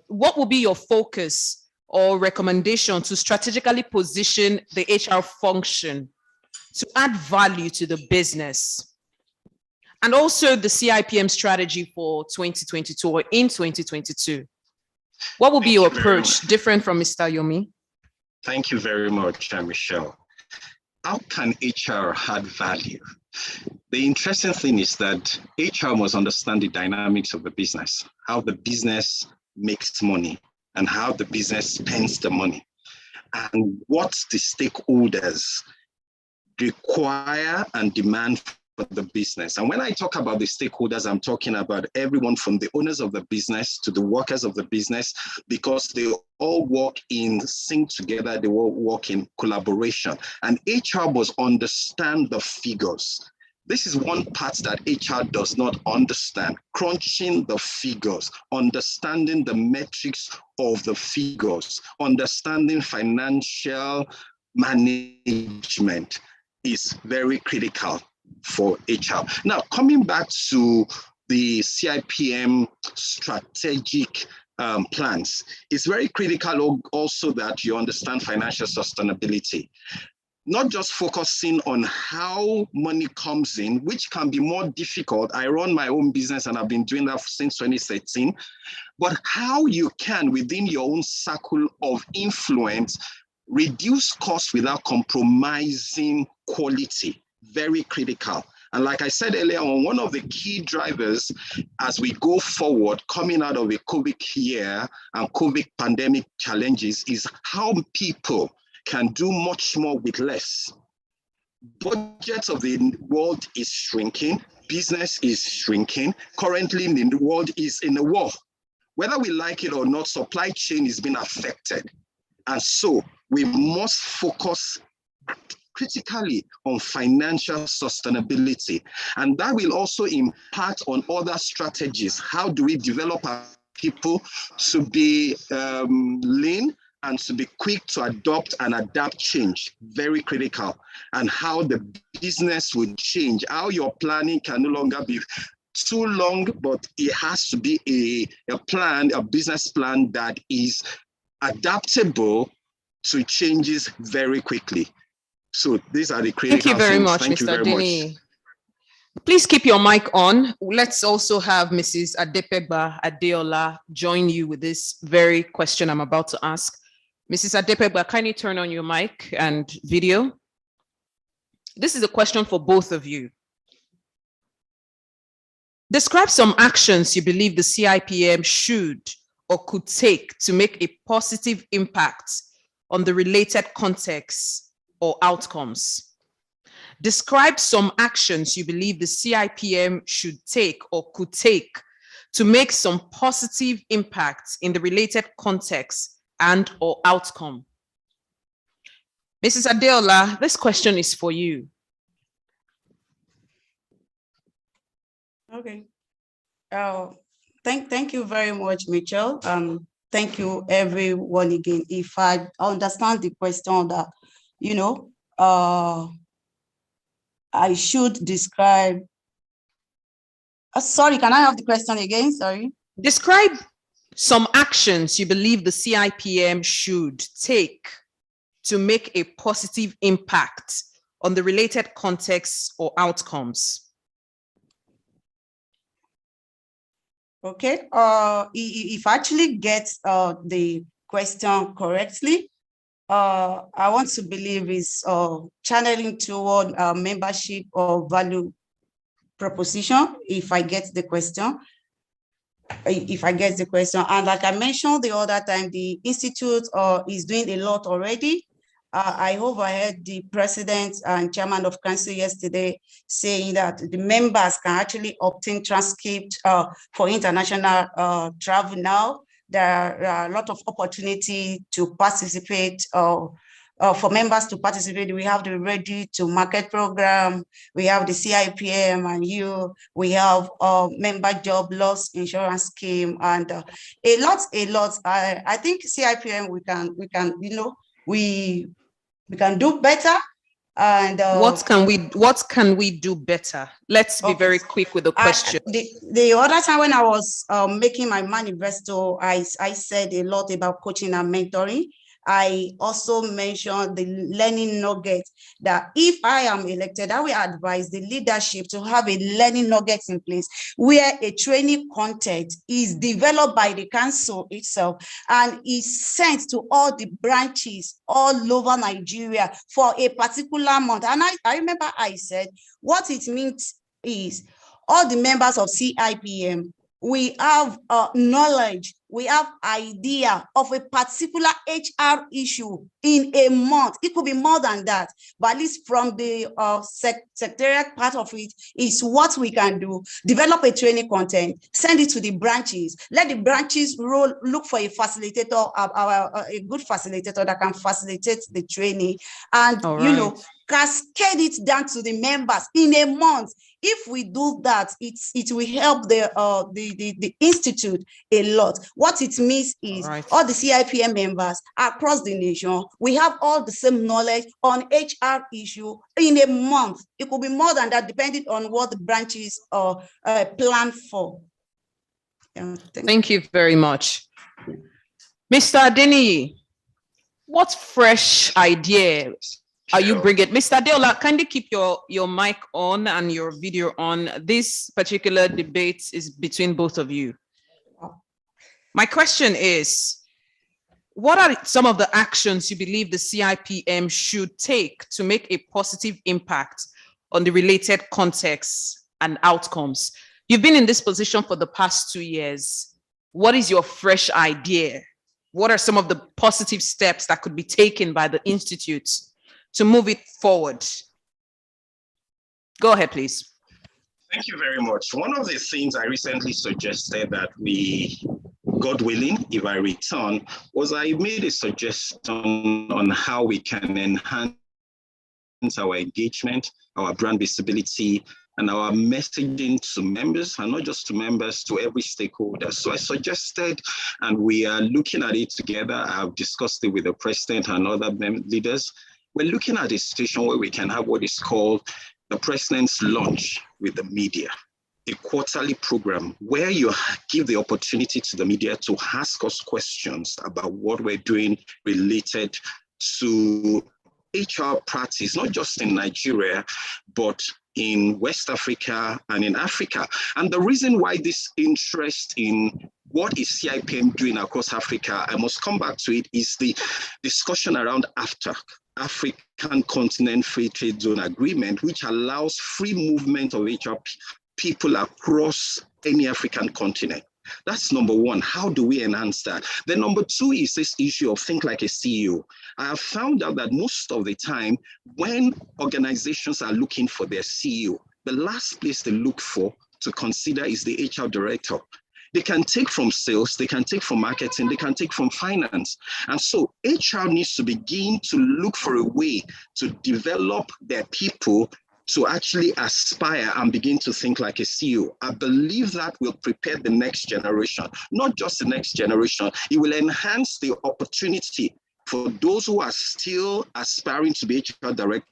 what will be your focus or recommendation to strategically position the HR function to add value to the business? And also the CIPM strategy for 2022 or in 2022. What will be your approach different from Mr. Yomi? Thank you very much, Michelle. How can HR add value? The interesting thing is that HR must understand the dynamics of the business, how the business makes money and how the business spends the money, and what the stakeholders require and demand the business. And when I talk about the stakeholders, I'm talking about everyone from the owners of the business to the workers of the business, because they all work in sync together, they all work in collaboration. And HR must understand the figures. This is one part that HR does not understand: crunching the figures, understanding the metrics of the figures, understanding financial management is very critical for HR. Now, coming back to the CIPM strategic plans, it's very critical also that you understand financial sustainability. Not just focusing on how money comes in, which can be more difficult. I run my own business and I've been doing that since 2013, but how you can, within your own circle of influence, reduce costs without compromising quality. Very critical. And like I said earlier on, one of the key drivers as we go forward, coming out of a COVID year and COVID pandemic challenges, is how people can do much more with less. budget of the world is shrinking, business is shrinking. Currently, the world is in a war. Whether we like it or not, supply chain is being affected. And so we must focus critically on financial sustainability. And that will also impact on other strategies. How do we develop our people to be lean and to be quick to adopt and adapt change? Very critical. And how the business will change, how your planning can no longer be too long, but it has to be a plan, a business plan that is adaptable to changes very quickly. So these are the critical Thank you very things. much, Thank Mr. you very Adeniyi. much. Please keep your mic on. Let's also have Mrs. Adepeba Adeola join you with this very question I'm about to ask. Mrs. Adepeba, kindly turn on your mic and video. This is a question for both of you. Describe some actions you believe the CIPM should or could take to make a positive impact on the related contexts or outcomes. Describe some actions you believe the CIPM should take or could take to make some positive impact in the related context and or outcome. Mrs. Adeola, this question is for you. Okay. Thank you very much, Mitchell. Thank you, everyone again. If I understand the question that, I should describe. Sorry, can I have the question again? Sorry. Describe some actions you believe the CIPM should take to make a positive impact on the related contexts or outcomes. Okay, if I actually get the question correctly, I want to believe is channeling toward membership or value proposition, if I get the question. And like I mentioned the other time, the Institute is doing a lot already. I overheard the president and chairman of council yesterday saying that the members can actually obtain transcript for international travel now. There are a lot of opportunity to participate, for members to participate. We have the Ready to Market program, we have the CIPM and we have member job loss insurance scheme, and a lot. I think CIPM, we can do better. And what can we do better? Let's be very quick with the question. The other time when I was making my manifesto, I said a lot about coaching and mentoring. I also mentioned the learning nugget, that if I am elected, I will advise the leadership to have a learning nugget in place where a training content is developed by the council itself and is sent to all the branches all over Nigeria for a particular month. And I remember I said, what it means is all the members of CIPM, we have knowledge, we have idea of a particular HR issue in a month. It could be more than that, but at least from the secretariat part of it is what we can do. Develop a training content, send it to the branches, let the branches look for a facilitator, a good facilitator that can facilitate the training, and cascade it down to the members in a month. If we do that, it will help the institute a lot. What it means is all the CIPM members across the nation, we have all the same knowledge on HR issue in a month. It could be more than that, depending on what the branches plan for. Thank you very much. Mr. Adeniyi, what fresh idea are you bringing? Mr. Adeola, kindly keep your mic on and your video on. This particular debate is between both of you. My question is, what are some of the actions you believe the CIPM should take to make a positive impact on the related contexts and outcomes? You've been in this position for the past 2 years. What is your fresh idea? What are some of the positive steps that could be taken by the institutes to move it forward? Go ahead, please. Thank you very much. One of the things I recently suggested that we, God willing, if I return, was I made a suggestion on how we can enhance our engagement, our brand visibility, and our messaging to members, and not just to members, to every stakeholder. So I suggested, and we are looking at it together. I've discussed it with the president and other leaders. We're looking at a situation where we can have what is called the president's lunch with the media, a quarterly program where you give the opportunity to the media to ask us questions about what we're doing related to HR practice, not just in Nigeria, but in West Africa and in Africa. And the reason why this interest in what is CIPM doing across Africa, I must come back to it, is the discussion around AfTaC, African Continent Free Trade Zone Agreement, which allows free movement of HR people across any African continent. That's number one. How do we enhance that? Then number two is this issue of think like a CEO. I have found out that most of the time when organizations are looking for their CEO, the last place they look for to consider is the HR director. They can take from sales, they can take from marketing, they can take from finance. And so HR needs to begin to look for a way to develop their people to actually aspire and begin to think like a CEO. I believe that will prepare the next generation, not just the next generation. It will enhance the opportunity for those who are still aspiring to be HR directors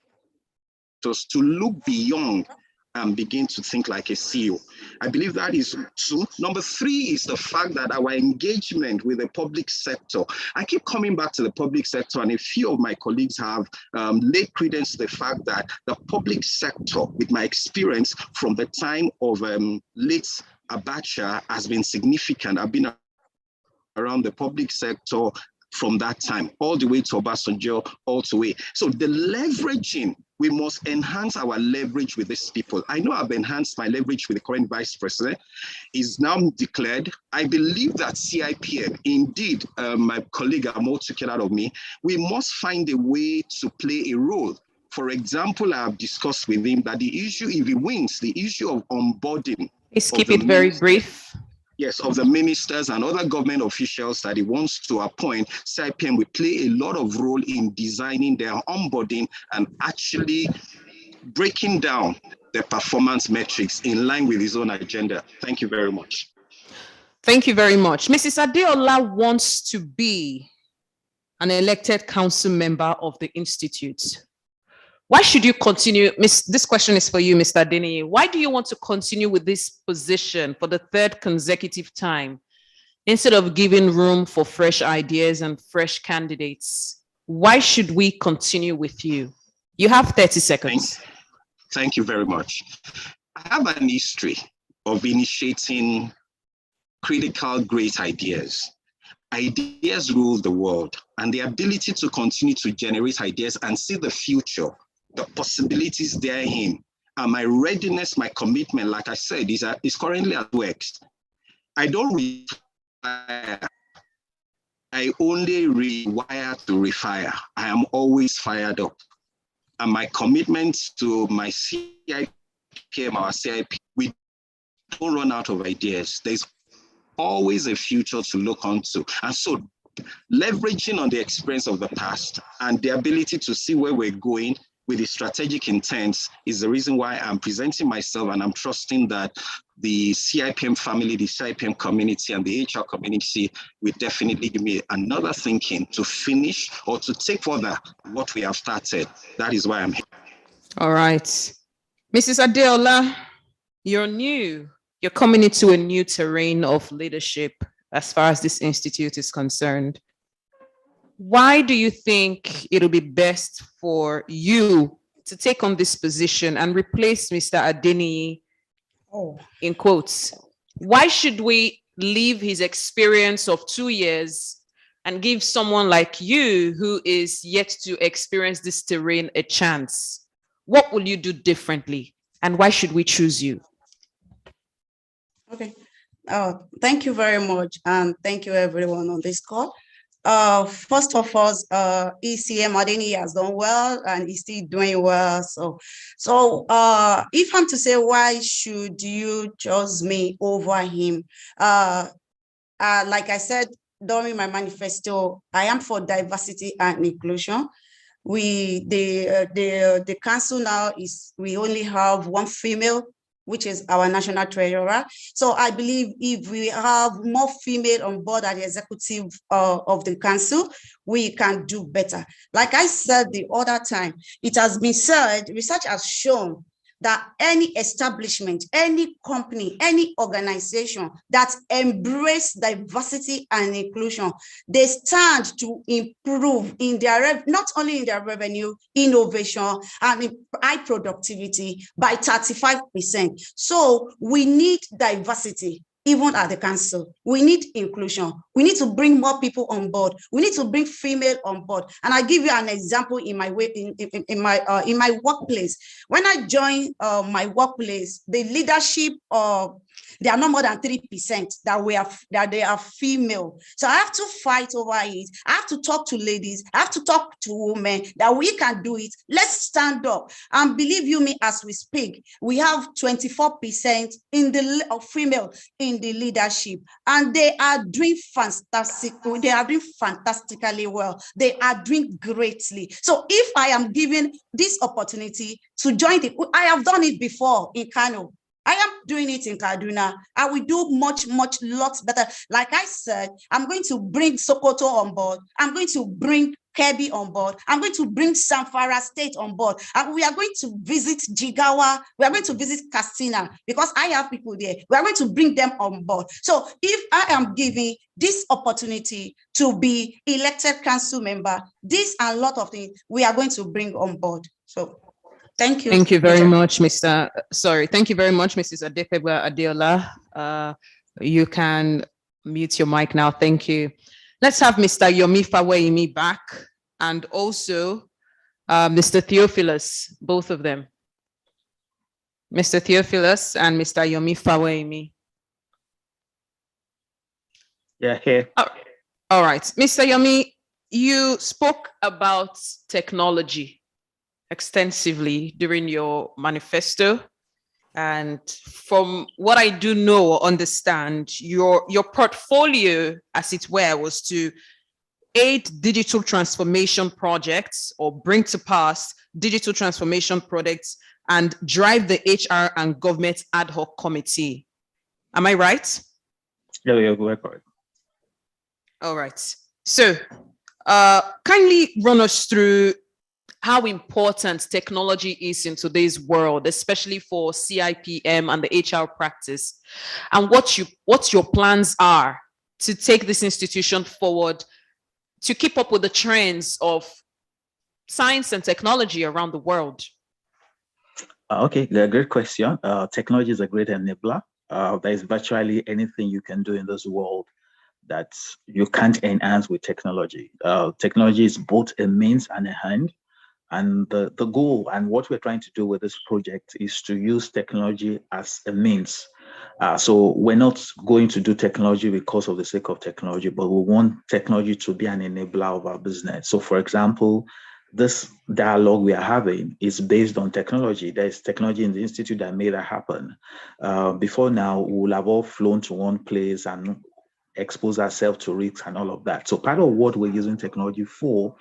to look beyond and begin to think like a CEO. I believe that is two. Number three is the fact that our engagement with the public sector, I keep coming back to the public sector, and a few of my colleagues have laid credence to the fact that the public sector, with my experience from the time of late Abacha, has been significant. I've been around the public sector from that time, all the way to Obasanjo, all the way. So the leveraging, we must enhance our leverage with these people. I know I've enhanced my leverage with the current vice president. Is now declared. I believe that CIPM, indeed, my colleague Amo took it out of me, we must find a way to play a role. For example, I've discussed with him that the issue, if he wins, the issue of onboarding. Please keep it very brief. Yes, of the ministers and other government officials that he wants to appoint, CIPM will play a lot of role in designing their onboarding and actually breaking down the performance metrics in line with his own agenda. Thank you very much. Thank you very much. Mrs. Adeola wants to be an elected council member of the Institute. Why should you continue? This question is for you, Mr. Adeniyi. Why do you want to continue with this position for the third consecutive time instead of giving room for fresh ideas and fresh candidates? Why should we continue with you? You have 30 seconds. Thank you very much. I have an history of initiating critical, great ideas. Ideas rule the world, and the ability to continue to generate ideas and see the future, the possibilities therein, and my readiness, my commitment, like I said, is currently at work. I don't retire. I only rewire to refire. I am always fired up. And my commitment to my CIPM, our CIP, we don't run out of ideas. There's always a future to look onto. And so leveraging on the experience of the past and the ability to see where we're going with the strategic intent is the reason why I'm presenting myself, and I'm trusting that the CIPM family, the CIPM community, and the HR community will definitely give me another thinking to finish or to take further what we have started. That is why I'm here. All right. Mrs. Adeola, you're new. You're coming into a new terrain of leadership as far as this institute is concerned. Why do you think it'll be best for you to take on this position and replace Mr. Adeniyi, in quotes? Why should we leave his experience of 2 years and give someone like you, who is yet to experience this terrain, a chance? What will you do differently? And why should we choose you? Okay. Thank you very much. And thank you everyone on this call. First of all, ECM Adeniyi has done well and he's still doing well. So if I'm to say, why should you choose me over him? Like I said during my manifesto, I am for diversity and inclusion. The council now we only have one female, which is our national treasurer. So I believe if we have more female on board at the executive of the council, we can do better. Like I said the other time, it has been said, research has shown that any establishment, any company, any organization that embrace diversity and inclusion, they stand to improve in their, not only in their revenue, innovation, and in high productivity by 35%. So we need diversity. Even at the council, we need inclusion. We need to bring more people on board. We need to bring female on board. And I give you an example in my my workplace. When I joined my workplace, the leadership they are not more than 3% that they are female. So I have to fight over it. I have to talk to ladies. I have to talk to women that we can do it. Let's stand up. And believe you me, as we speak, we have 24% in the female in the leadership, and they are doing fantastic. They are doing fantastically well. They are doing greatly. So if I am given this opportunity to join I have done it before in Kano. I am doing it in Kaduna. I will do lots better. Like I said, I'm going to bring Sokoto on board. I'm going to bring Kebbi on board. I'm going to bring Zamfara State on board. And we are going to visit Jigawa. We are going to visit Katsina because I have people there. We are going to bring them on board. So if I am giving this opportunity to be elected council member, this and a lot of things we are going to bring on board. So thank you. Thank you very much, Thank you very much, Mrs. Adepeba Adeola. You can mute your mic now. Thank you. Let's have Mr. Yomi Fawaiimi back, and also Mr. Theophilus, both of them. Mr. Theophilus and Mr. Yomi Fawaiimi. Yeah, here. All right. Mr. Yomi, you spoke about technology extensively during your manifesto. And from what I do know or understand, your portfolio, as it were, was to aid digital transformation projects or bring to pass digital transformation projects and drive the HR and government ad hoc committee. Am I right? Yeah, you're correct. All right. So kindly run us through how important technology is in today's world, especially for CIPM and the HR practice, and what your plans are to take this institution forward to keep up with the trends of science and technology around the world. Okay, great question. Technology is a great enabler. There is virtually anything you can do in this world that you can't enhance with technology. Technology is both a means and a end. And the goal and what we're trying to do with this project is to use technology as a means. So we're not going to do technology because of the sake of technology, but we want technology to be an enabler of our business. So for example, this dialogue we are having is based on technology. There's technology in the institute that made that happen. Before now, we will have all flown to one place and expose ourselves to risks and all of that. So part of what we're using technology for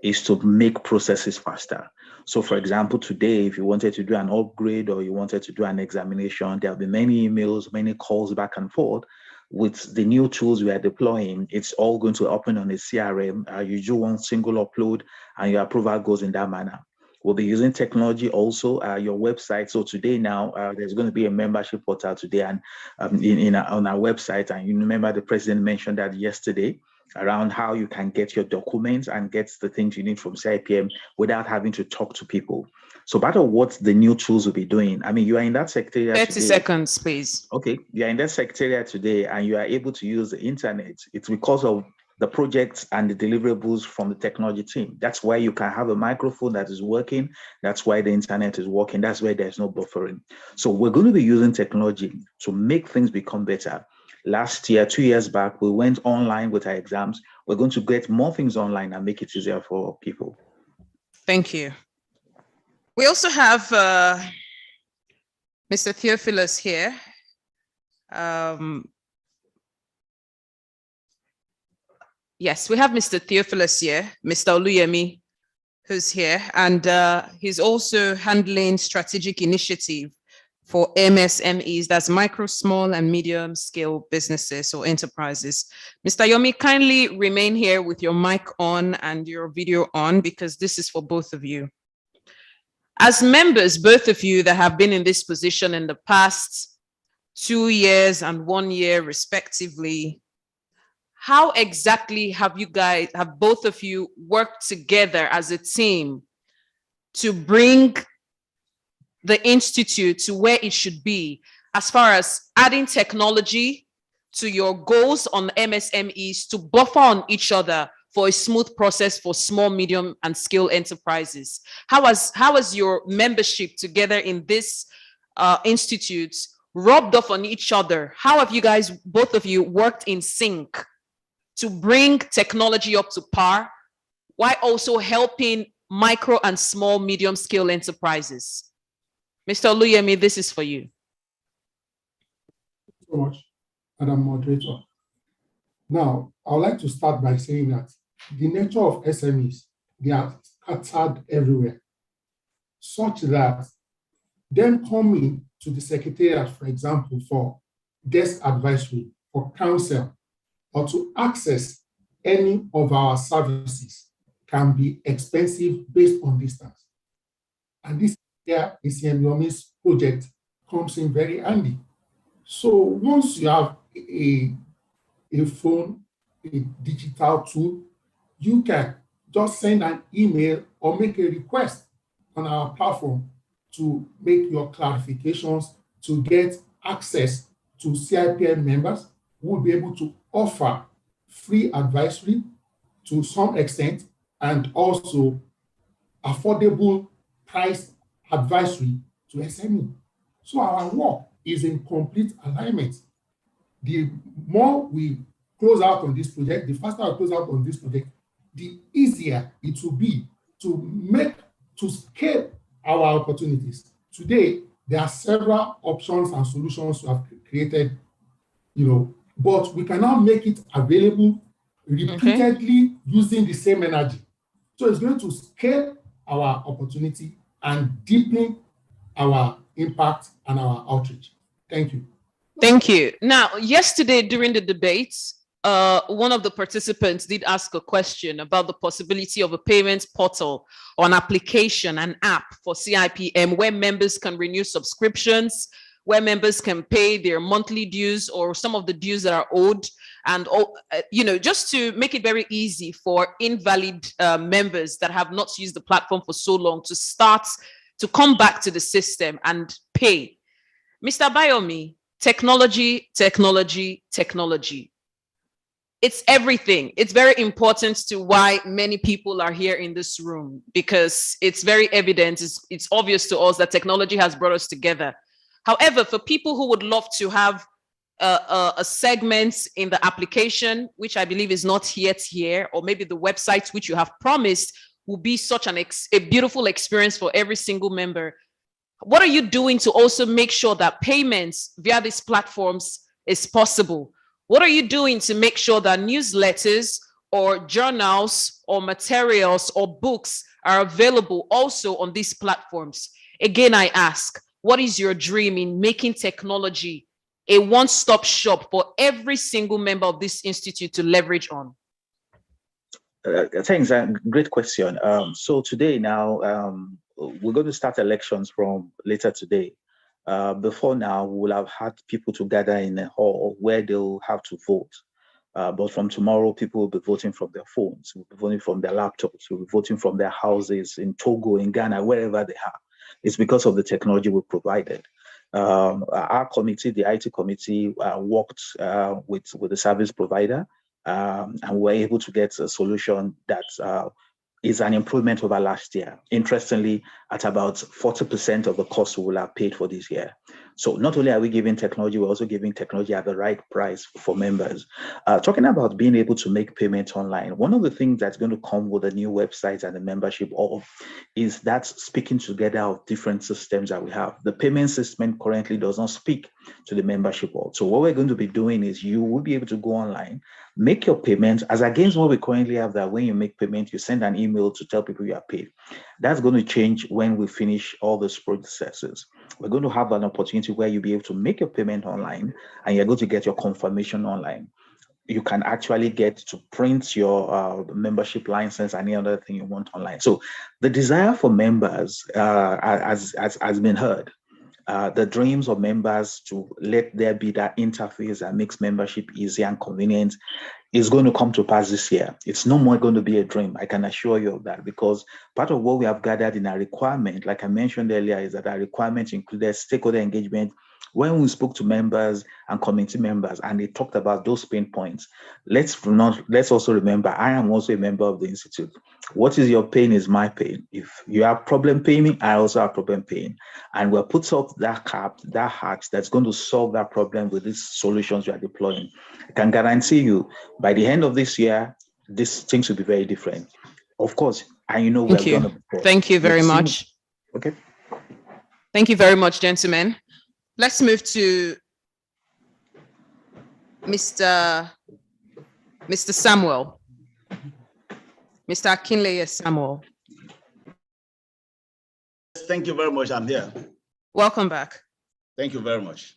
is to make processes faster. So for example, today, if you wanted to do an upgrade or you wanted to do an examination, there'll be many emails, many calls back and forth. With the new tools we are deploying, it's all going to open on a CRM. You do one single upload and your approval goes in that manner. We'll be using technology also, your website. So today now, there's going to be a membership portal today and on our website. And you remember the president mentioned that yesterday around how you can get your documents and get the things you need from CIPM without having to talk to people. So part of what the new tools will be doing, I mean, you are in that secretariat 30 today. seconds, please. Okay, you are in that secretariat today and you are able to use the internet. It's because of the projects and the deliverables from the technology team. That's why you can have a microphone that is working. That's why the internet is working. That's why there's no buffering. So we're going to be using technology to make things become better. last year, 2 years back, we went online with our exams. We're going to get more things online and make it easier for people. Thank you. We also have Mr. Theophilus here. Yes, we have Mr. Theophilus here, Mr. Yomi, who's here, and he's also handling strategic initiative for MSMEs, that's micro, small, and medium scale businesses or enterprises. Mr. Yomi, kindly remain here with your mic on and your video on, because this is for both of you. As members, both of you that have been in this position in the past 2 years and 1 year respectively, how exactly have both of you worked together as a team to bring the Institute to where it should be, as far as adding technology to your goals on MSMEs to buffer on each other for a smooth process for small, medium, and scale enterprises? How has your membership together in this institute rubbed off on each other? How have you guys, both of you, worked in sync to bring technology up to par while also helping micro and small, medium scale enterprises? Mr. Oluyemi, this is for you. Thank you so much, Madam Moderator. Now, I would like to start by saying that the nature of SMEs, they are scattered everywhere, such that them coming to the Secretariat, for example, for desk advisory, for counsel, or to access any of our services can be expensive based on distance. And this here is Yomi's project comes in very handy. So once you have a phone, a digital tool, you can just send an email or make a request on our platform to make your clarifications, to get access to CIPM members who will be able to offer free advisory to some extent and also affordable price advisory to SME. So our work is in complete alignment. The more we close out on this project, the faster we close out on this project, the easier it will be to scale our opportunities. Today, there are several options and solutions we have created, but we can now make it available repeatedly using the same energy. So it's going to scale our opportunity and deepen our impact and our outreach. Thank you. Thank you. Now, yesterday during the debates, one of the participants did ask a question about the possibility of a payments portal or an application, an app for CIPM where members can renew subscriptions, where members can pay their monthly dues or some of the dues that are owed, and just to make it very easy for invalid members that have not used the platform for so long to come back to the system and pay. Mr. Bayomi, technology. It's everything. It's very important to why many people are here in this room, because it's very evident, it's obvious to us that technology has brought us together. However, for people who would love to have a segment in the application, which I believe is not yet here, or maybe the website which you have promised will be such a beautiful experience for every single member, what are you doing to also make sure that payments via these platforms is possible? What are you doing to make sure that newsletters or journals or materials or books are available also on these platforms? Again, I ask, what is your dream in making technology a one-stop shop for every single member of this institute to leverage on? Thanks, great question. So today now, we're going to start elections from later today. Before now, we will have had people to gather in a hall where they'll have to vote. But from tomorrow, people will be voting from their phones, will be voting from their laptops, will be voting from their houses in Togo, in Ghana, wherever they are. It's because of the technology we provided. Our committee, the IT committee, worked with the service provider, and we were able to get a solution that is an improvement over last year. Interestingly, at about 40% of the cost we will have paid for this year. So not only are we giving technology, we're also giving technology at the right price for members. Talking about being able to make payments online, one of the things that's going to come with the new websites and the membership is that speaking together of different systems that we have. The payment system currently does not speak to the membership all. So what we're going to be doing is you will be able to go online, make your payments, as against what we currently have, that when you make payment, you send an email to tell people you are paid. That's going to change when we finish all those processes. We're going to have an opportunity where you'll be able to make your payment online and you're going to get your confirmation online. You can actually get to print your membership license and any other thing you want online. So the desire for members has been heard. The dreams of members to let there be that interface that makes membership easy and convenient is going to come to pass this year. It's no more going to be a dream. I can assure you of that, because part of what we have gathered in our requirement, like I mentioned earlier, is that our requirement included stakeholder engagement. When we spoke to members and community members and they talked about those pain points, let's also remember, I am also a member of the Institute. What is your pain is my pain. If you have problem paying, I also have problem paying. And we'll put up that hack that's going to solve that problem with these solutions we are deploying. I can guarantee you, by the end of this year, these things will be very different. Of course, and you know we have done it before. Thank you very much. Okay. Thank you very much, gentlemen. Let's move to Mr. Samuel. Mr. Akinjide Samuel. Thank you very much. I'm here. Welcome back. Thank you very much.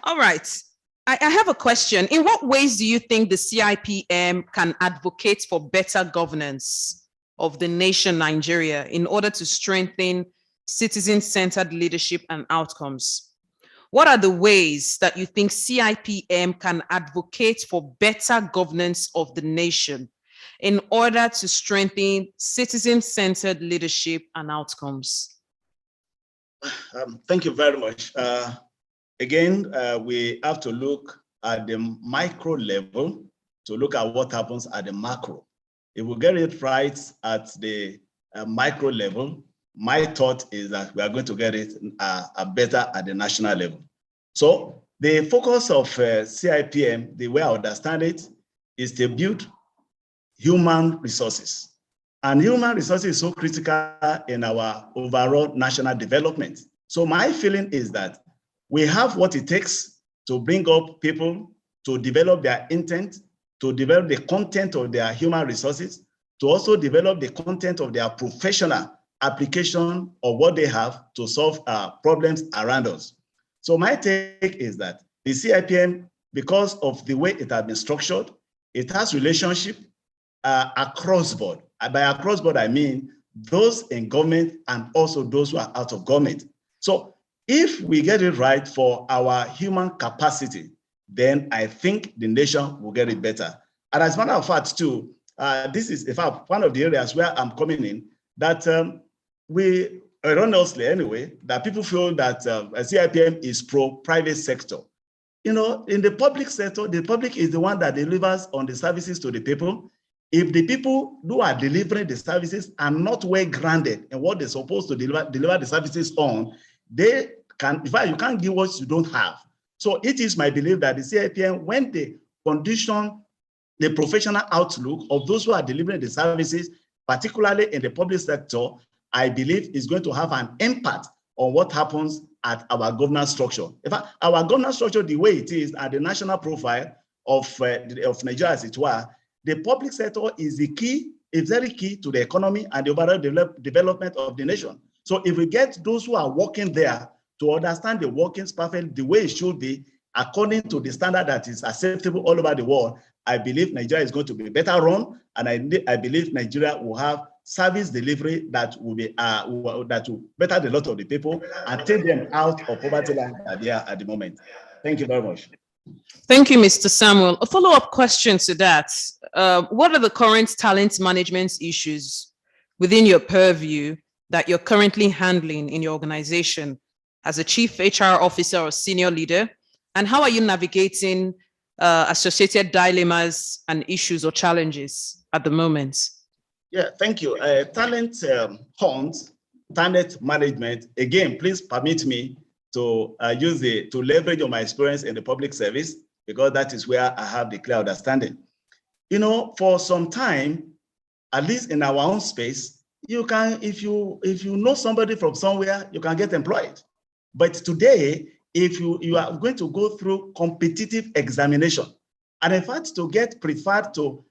All right. I have a question. In what ways do you think the CIPM can advocate for better governance of the nation Nigeria in order to strengthen citizen-centered leadership and outcomes? What are the ways that you think CIPM can advocate for better governance of the nation in order to strengthen citizen-centered leadership and outcomes? Thank you very much. Again, we have to look at the micro level to look at what happens at the macro. If we get it right at the micro level, my thought is that we are going to get it better at the national level. So the focus of CIPM, the way I understand it, is to build human resources. And human resources is so critical in our overall national development. So my feeling is that we have what it takes to bring up people, to develop their intent, to develop the content of their human resources, to also develop the content of their professional application of what they have to solve problems around us. So my take is that the CIPM, because of the way it has been structured, it has relationship across board. By across board, I mean those in government and also those who are out of government. So if we get it right for our human capacity, then I think the nation will get it better. And as a matter of fact, too, this is, in fact, one of the areas where I'm coming in, that we, erroneously anyway, that people feel that CIPM is pro-private sector. You know, in the public sector, the public is the one that delivers on the services to the people. If the people who are delivering the services are not well grounded in what they're supposed to deliver the services on, they can, in fact, you can't give what you don't have. So it is my belief that the CIPM, when they condition the professional outlook of those who are delivering the services, particularly in the public sector, I believe is going to have an impact on what happens at our governance structure. In fact, our governance structure, the way it is at the national profile of Nigeria, as it were, the public sector is the key, is very key to the economy and the overall development of the nation. So if we get those who are working there to understand the workings perfectly the way it should be, according to the standard that is acceptable all over the world, I believe Nigeria is going to be better run, and I believe Nigeria will have service delivery that will be that will better a lot of the people and take them out of poverty line that they are at the moment. Thank you very much. Thank you, Mr. Samuel. A follow-up question to that. What are the current talent management issues within your purview that you're currently handling in your organization as a chief HR officer or senior leader? And how are you navigating associated dilemmas and issues or challenges at the moment? Yeah, thank you. Talent hunt, talent management. Again, please permit me to to leverage on my experience in the public service, because that is where I have the clear understanding. You know, for some time, at least in our own space, you can, if you know somebody from somewhere, you can get employed. But today, if you are going to go through competitive examination, and in fact, to get preferred to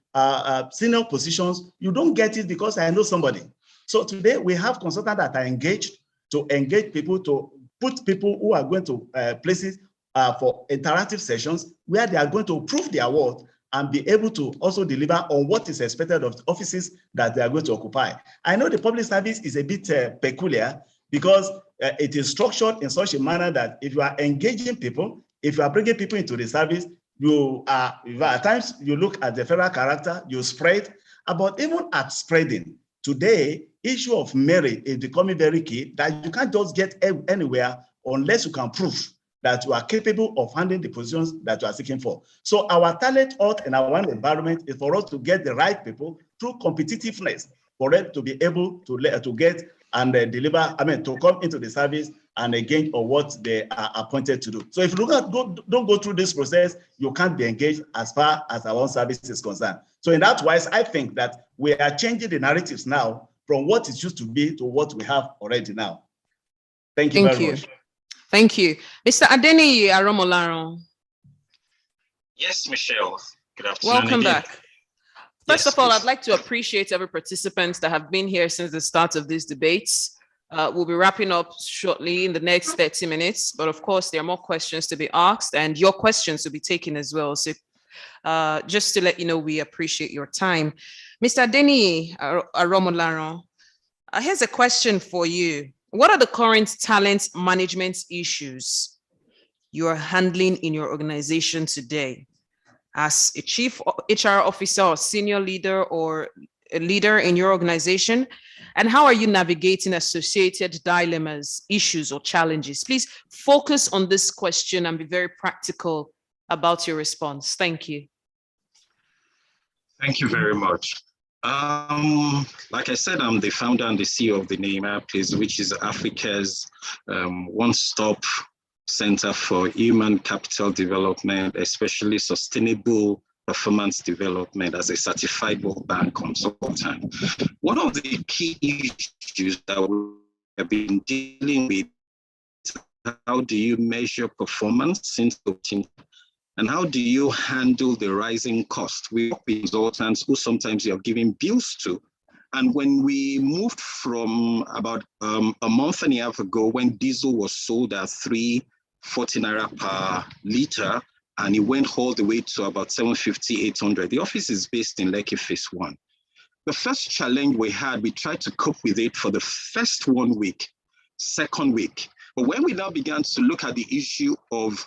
senior positions, you don't get it because I know somebody. So today we have consultants that are engaged to engage people, to put people who are going to places for interactive sessions where they are going to prove their worth and be able to also deliver on what is expected of the offices that they are going to occupy. I know the public service is a bit peculiar because it is structured in such a manner that if you are engaging people, if you are bringing people into the service, you are, at times you look at the federal character, you spread, but even at spreading, today, issue of merit is becoming very key, that you can't just get anywhere unless you can prove that you are capable of handling the positions that you are seeking for. So our talent out in our environment is for us to get the right people through competitiveness, for them to be able to get and deliver, to come into the service and engage on what they are appointed to do. So if you don't go through this process, you can't be engaged as far as our own service is concerned. So in that wise, I think that we are changing the narratives now from what it used to be to what we have already now. Thank you very much. Thank you. Mr. Adeniyi Aromolaran. Yes, Michelle. Good afternoon. Welcome again. back. First of all, I'd like to appreciate every participant that have been here since the start of these debates. We'll be wrapping up shortly in the next 30 minutes, but of course, there are more questions to be asked and your questions to be taken as well. So just to let you know, we appreciate your time. Mr. Adeniyi Aromolaran, here's a question for you. What are the current talent management issues you are handling in your organization today? As a chief HR officer or senior leader or a leader in your organization? And how are you navigating associated dilemmas, issues, or challenges? Please focus on this question and be very practical about your response. Thank you. Thank you very much. Like I said, I'm the founder and the CEO of the NEMA, which is Africa's one-stop center for human capital development, especially sustainable performance development as a certified World Bank consultant. One of the key issues that we have been dealing with, how do you measure performance since the team? And how do you handle the rising cost? We work with consultants who sometimes you are giving bills to. And when we moved from about a month and a half ago, when diesel was sold at 340 naira per liter, and it went all the way to about 750, 800. The office is based in Lekki Phase 1. The first challenge we had, we tried to cope with it for the first 1 week, second week. But when we now began to look at the issue of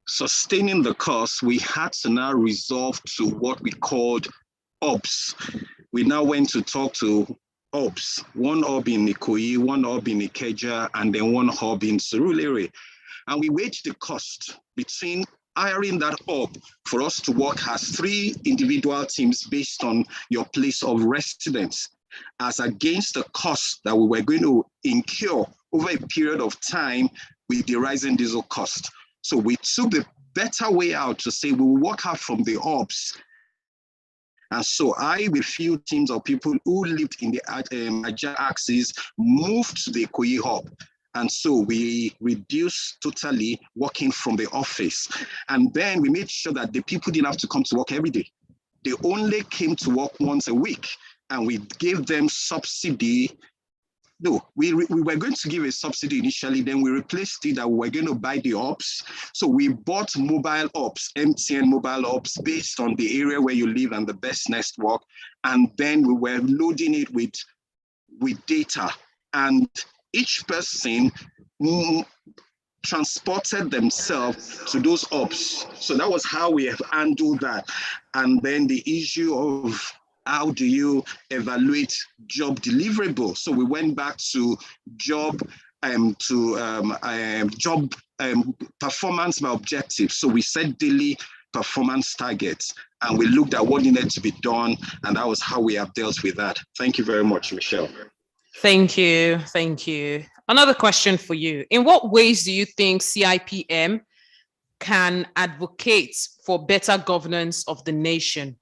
sustaining the cost, we had to now resolve to what we called ops. We now went to talk to ops, one hub in Ikoyi, one hub in Ikeja, and then one hub in Surulere. And we waged the cost between hiring that hub for us to work as 3 individual teams based on your place of residence, as against the cost that we were going to incur over a period of time with the rising diesel cost. So we took the better way out to say we will work out from the hubs. And so I, with few teams of people who lived in the Ajah axis, moved to the Ikoyi hub. And so we reduced totally working from the office. And then we made sure that the people didn't have to come to work every day. They only came to work once a week. And we gave them subsidy. No, we were going to give a subsidy initially, then we replaced it that we were going to buy the ops. So we bought mobile ops, MTN mobile ops, based on the area where you live and the best network. And then we were loading it with data. And each person transported themselves to those ops. So that was how we have handled that. And then the issue of how do you evaluate job deliverable? So we went back to job performance by objectives. So we set daily performance targets and we looked at what needed to be done, and that was how we have dealt with that. Thank you very much, Michelle. Thank you. Thank you. Another question for you. In what ways do you think CIPM can advocate for better governance of the nation?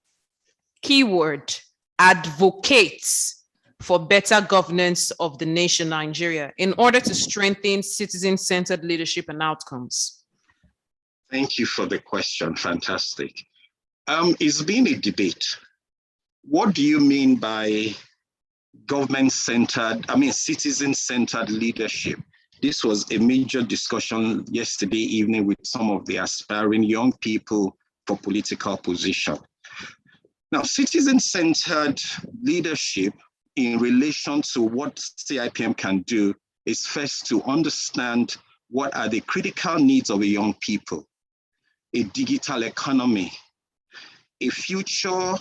Keyword, advocates for better governance of the nation, Nigeria, in order to strengthen citizen-centered leadership and outcomes? Thank you for the question. Fantastic. It's been a debate. What do you mean by citizen-centered leadership? This was a major discussion yesterday evening with some of the aspiring young people for political position. Now, citizen-centered leadership in relation to what CIPM can do is first to understand what are the critical needs of a young people, a digital economy, a future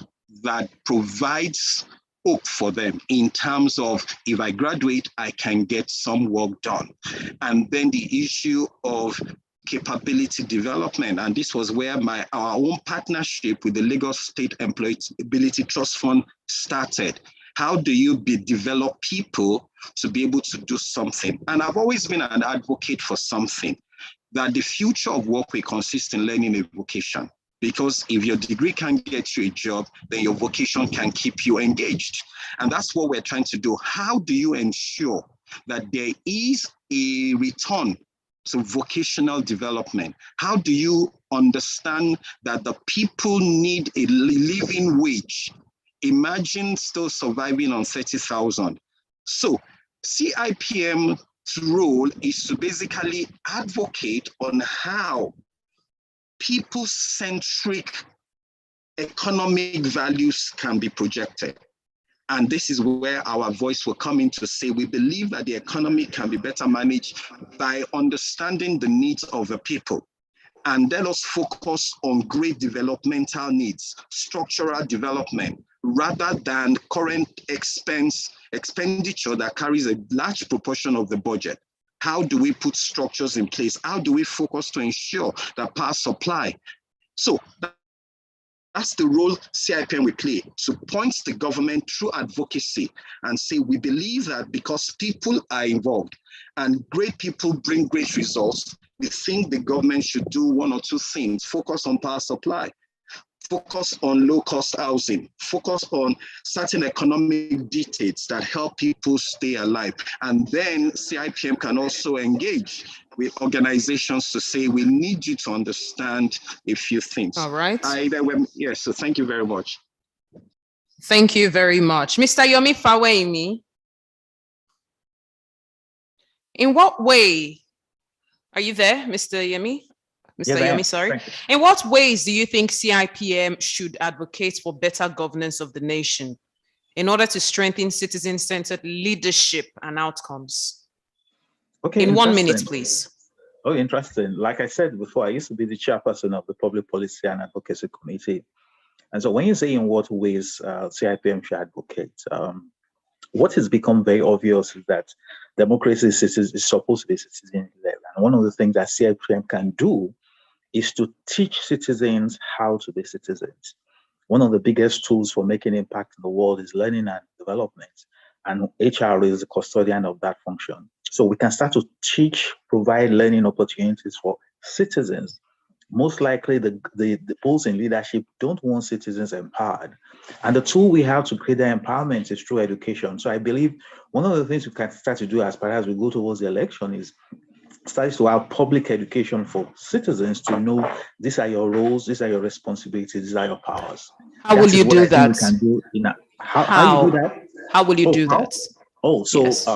that provides hope for them in terms of, if I graduate, I can get some work done. And then the issue of capability development. And this was where our own partnership with the Lagos State Employability Trust Fund started. How do you develop people to be able to do something? And I've always been an advocate for something, that the future of work will consist in learning a vocation. Because if your degree can't get you a job, then your vocation can keep you engaged. And that's what we're trying to do. How do you ensure that there is a return to vocational development? How do you understand that the people need a living wage? Imagine still surviving on 30,000. So CIPM's role is to basically advocate on how people-centric economic values can be projected. And this is where our voice will come in to say, we believe that the economy can be better managed by understanding the needs of the people. And let us focus on great developmental needs, structural development, rather than current expenditure that carries a large proportion of the budget. How do we put structures in place? How do we focus to ensure that power supply? So that's the role CIPM will play, to point the government through advocacy and say, we believe that because people are involved and great people bring great results, we think the government should do one or two things: focus on power supply, focus on low-cost housing, focus on certain economic details that help people stay alive. And then CIPM can also engage with organizations to say, we need you to understand a few things. All right. Yes, so thank you very much. Thank you very much. Mr. Yomi Fawaiimi, in what way, are you there, Mr. Yomi? Mr. Yomi, sorry. In what ways do you think CIPM should advocate for better governance of the nation in order to strengthen citizen-centered leadership and outcomes? Okay. In 1 minute, please. Oh, interesting. Like I said before, I used to be the chairperson of the Public Policy and Advocacy Committee. And so when you say in what ways CIPM should advocate, what has become very obvious is that democracy is supposed to be citizen-led. And one of the things that CIPM can do is to teach citizens how to be citizens. One of the biggest tools for making impact in the world is learning and development. And HR is the custodian of that function. So we can start to provide learning opportunities for citizens. Most likely the those in leadership don't want citizens empowered. And the tool we have to create their empowerment is through education. So I believe one of the things we can start to do as far as we go towards the election is start to have public education for citizens to know these are your roles, these are your responsibilities, these are your powers. How will you do that? How you do that? How will you do that? Yes.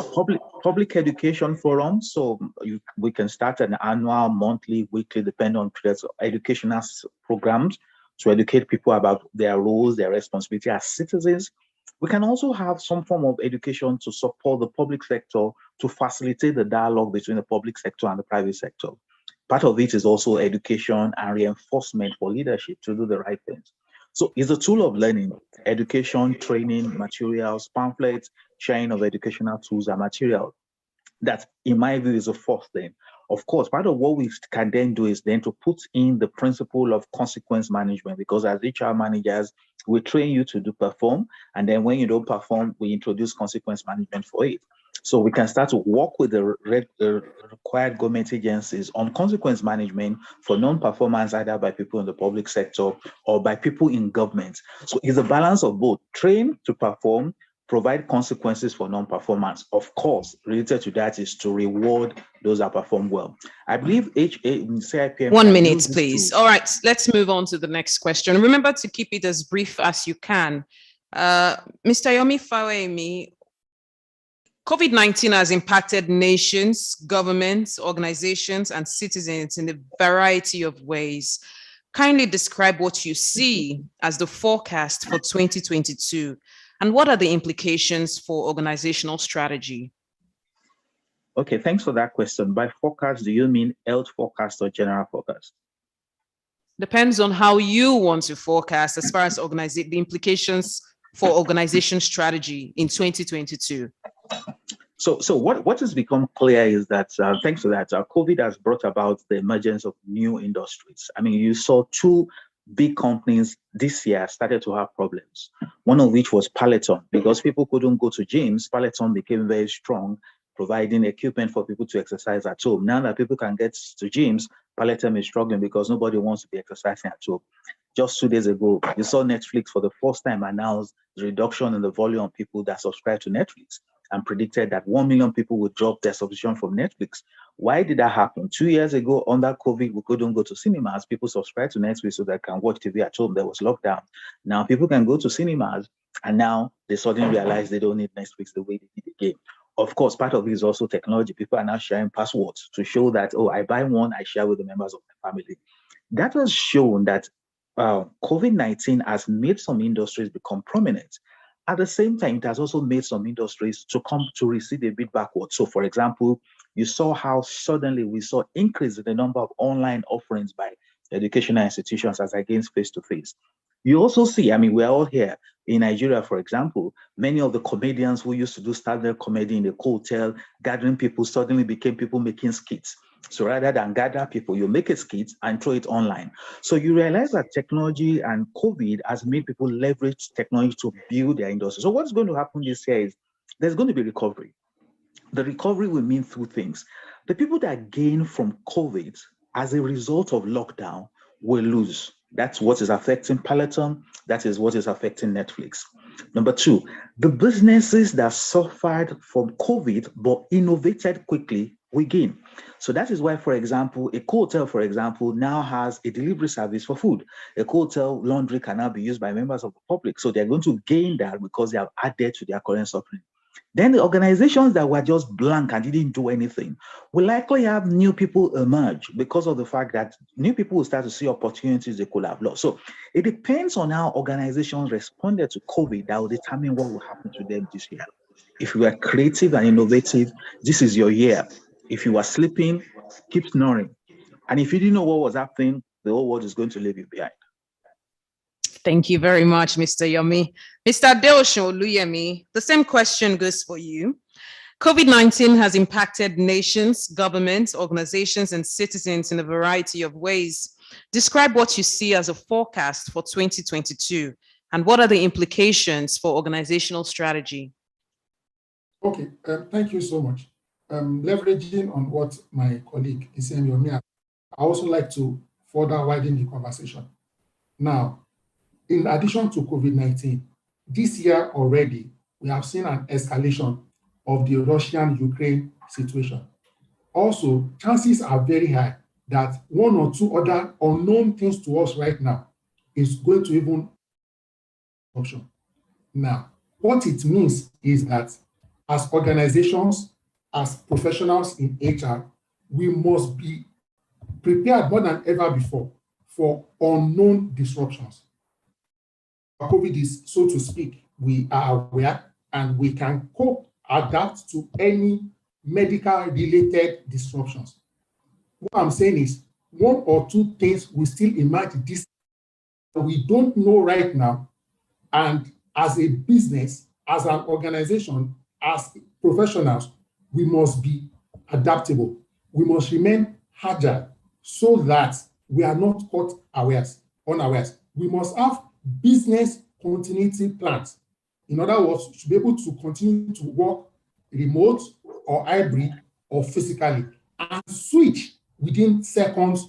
Public education forum. So we can start an annual, monthly, weekly, depending on periods, educational programs to educate people about their roles, their responsibility as citizens. We can also have some form of education to support the public sector to facilitate the dialogue between the public sector and the private sector. Part of it is also education and reinforcement for leadership to do the right things. So it's a tool of learning, education, training, materials, pamphlets, sharing of educational tools and materials. That, in my view, is the first thing. Of course, part of what we can then do is then to put in the principle of consequence management, because as HR managers, we train you to perform, and then when you don't perform, we introduce consequence management for it. So we can start to work with the required government agencies on consequence management for non-performance, either by people in the public sector or by people in government. So it's a balance of both: train to perform, provide consequences for non-performance. Of course, related to that is to reward those that perform well. I believe CIPM. 1 minute, please. All right, let's move on to the next question. Remember to keep it as brief as you can. Mr. Yomi Fawaiimi, COVID-19 has impacted nations, governments, organizations, and citizens in a variety of ways. Kindly describe what you see as the forecast for 2022, and what are the implications for organizational strategy? Okay, thanks for that question. By forecast, do you mean health forecast or general forecast? Depends on how you want to forecast as far as the implications for organization strategy in 2022. So what has become clear is that, thanks to that, COVID has brought about the emergence of new industries. I mean, you saw two big companies this year started to have problems. One of which was Peloton. Because people couldn't go to gyms, Peloton became very strong, providing equipment for people to exercise at home. Now that people can get to gyms, Peloton is struggling because nobody wants to be exercising at home. Just 2 days ago, you saw Netflix for the first time announce the reduction in the volume of people that subscribe to Netflix, and predicted that 1 million people would drop their subscription from Netflix. Why did that happen? 2 years ago, under COVID, we couldn't go to cinemas. People subscribed to Netflix so they can watch TV at home. There was lockdown. Now people can go to cinemas, and now they suddenly realize they don't need Netflix the way they did the game. Of course, part of it is also technology. People are now sharing passwords to show that, oh, I buy one, I share with the members of my family. That has shown that COVID-19 has made some industries become prominent. At the same time, it has also made some industries to come to recede a bit backward. So, for example, you saw how suddenly we saw increase in the number of online offerings by educational institutions as against face-to-face. You also see, I mean, we're all here in Nigeria, for example, many of the comedians who used to do stand-up comedy in the hotel, gathering people, suddenly became people making skits. So rather than gather people, you make a skit and throw it online. So you realize that technology and COVID has made people leverage technology to build their industry. So what's going to happen this year is there's going to be recovery. The recovery will mean two things. The people that gain from COVID as a result of lockdown will lose. That's what is affecting Peloton. That is what is affecting Netflix. Number two, the businesses that suffered from COVID but innovated quickly will gain. So that is why, for example, a hotel, for example, now has a delivery service for food. A hotel laundry can now be used by members of the public. So they're going to gain that because they have added to their current offering. Then the organizations that were just blank and didn't do anything will likely have new people emerge because of the fact that new people will start to see opportunities they could have lost. So it depends on how organizations responded to COVID that will determine what will happen to them this year. If you are creative and innovative, this is your year. If you are sleeping, keep snoring. And if you didn't know what was happening, the whole world is going to leave you behind. Thank you very much, Mr. Yomi. Mr. Adeosun, the same question goes for you. COVID-19 has impacted nations, governments, organizations, and citizens in a variety of ways. Describe what you see as a forecast for 2022, and what are the implications for organizational strategy? Okay, thank you so much. Leveraging on what my colleague is saying, Yomi, I also like to further widen the conversation. Now, in addition to COVID-19, this year already, we have seen an escalation of the Russian-Ukraine situation. Also, chances are very high that one or two other unknown things to us right now is going to even option. Now, what it means is that as organizations, as professionals in HR, we must be prepared more than ever before for unknown disruptions. COVID is, so to speak, we are aware and we can cope, adapt to any medical-related disruptions. What I'm saying is one or two things will still emerge this we don't know right now, and as a business, as an organization, as professionals, we must be adaptable. We must remain agile so that we are not caught unawares. We must have business continuity plans. In other words, to be able to continue to work remote or hybrid or physically, and switch within seconds.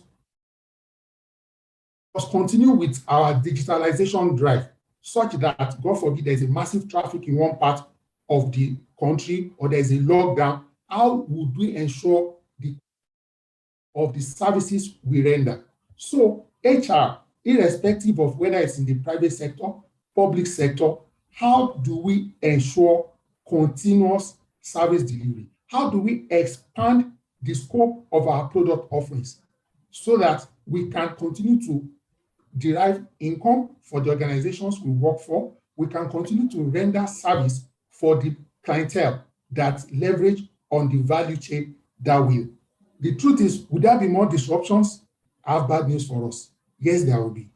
Must continue with our digitalization drive, such that, God forbid, there's a massive traffic in one part of the country or there's a lockdown. How would we ensure of the services we render? So HR, irrespective of whether it's in the private sector, public sector, how do we ensure continuous service delivery? How do we expand the scope of our product offerings so that we can continue to derive income for the organizations we work for? We can continue to render service for the clientele that leverage on the value chain that will. The truth is, would there be more disruptions? I have bad news for us. Yes, there will be.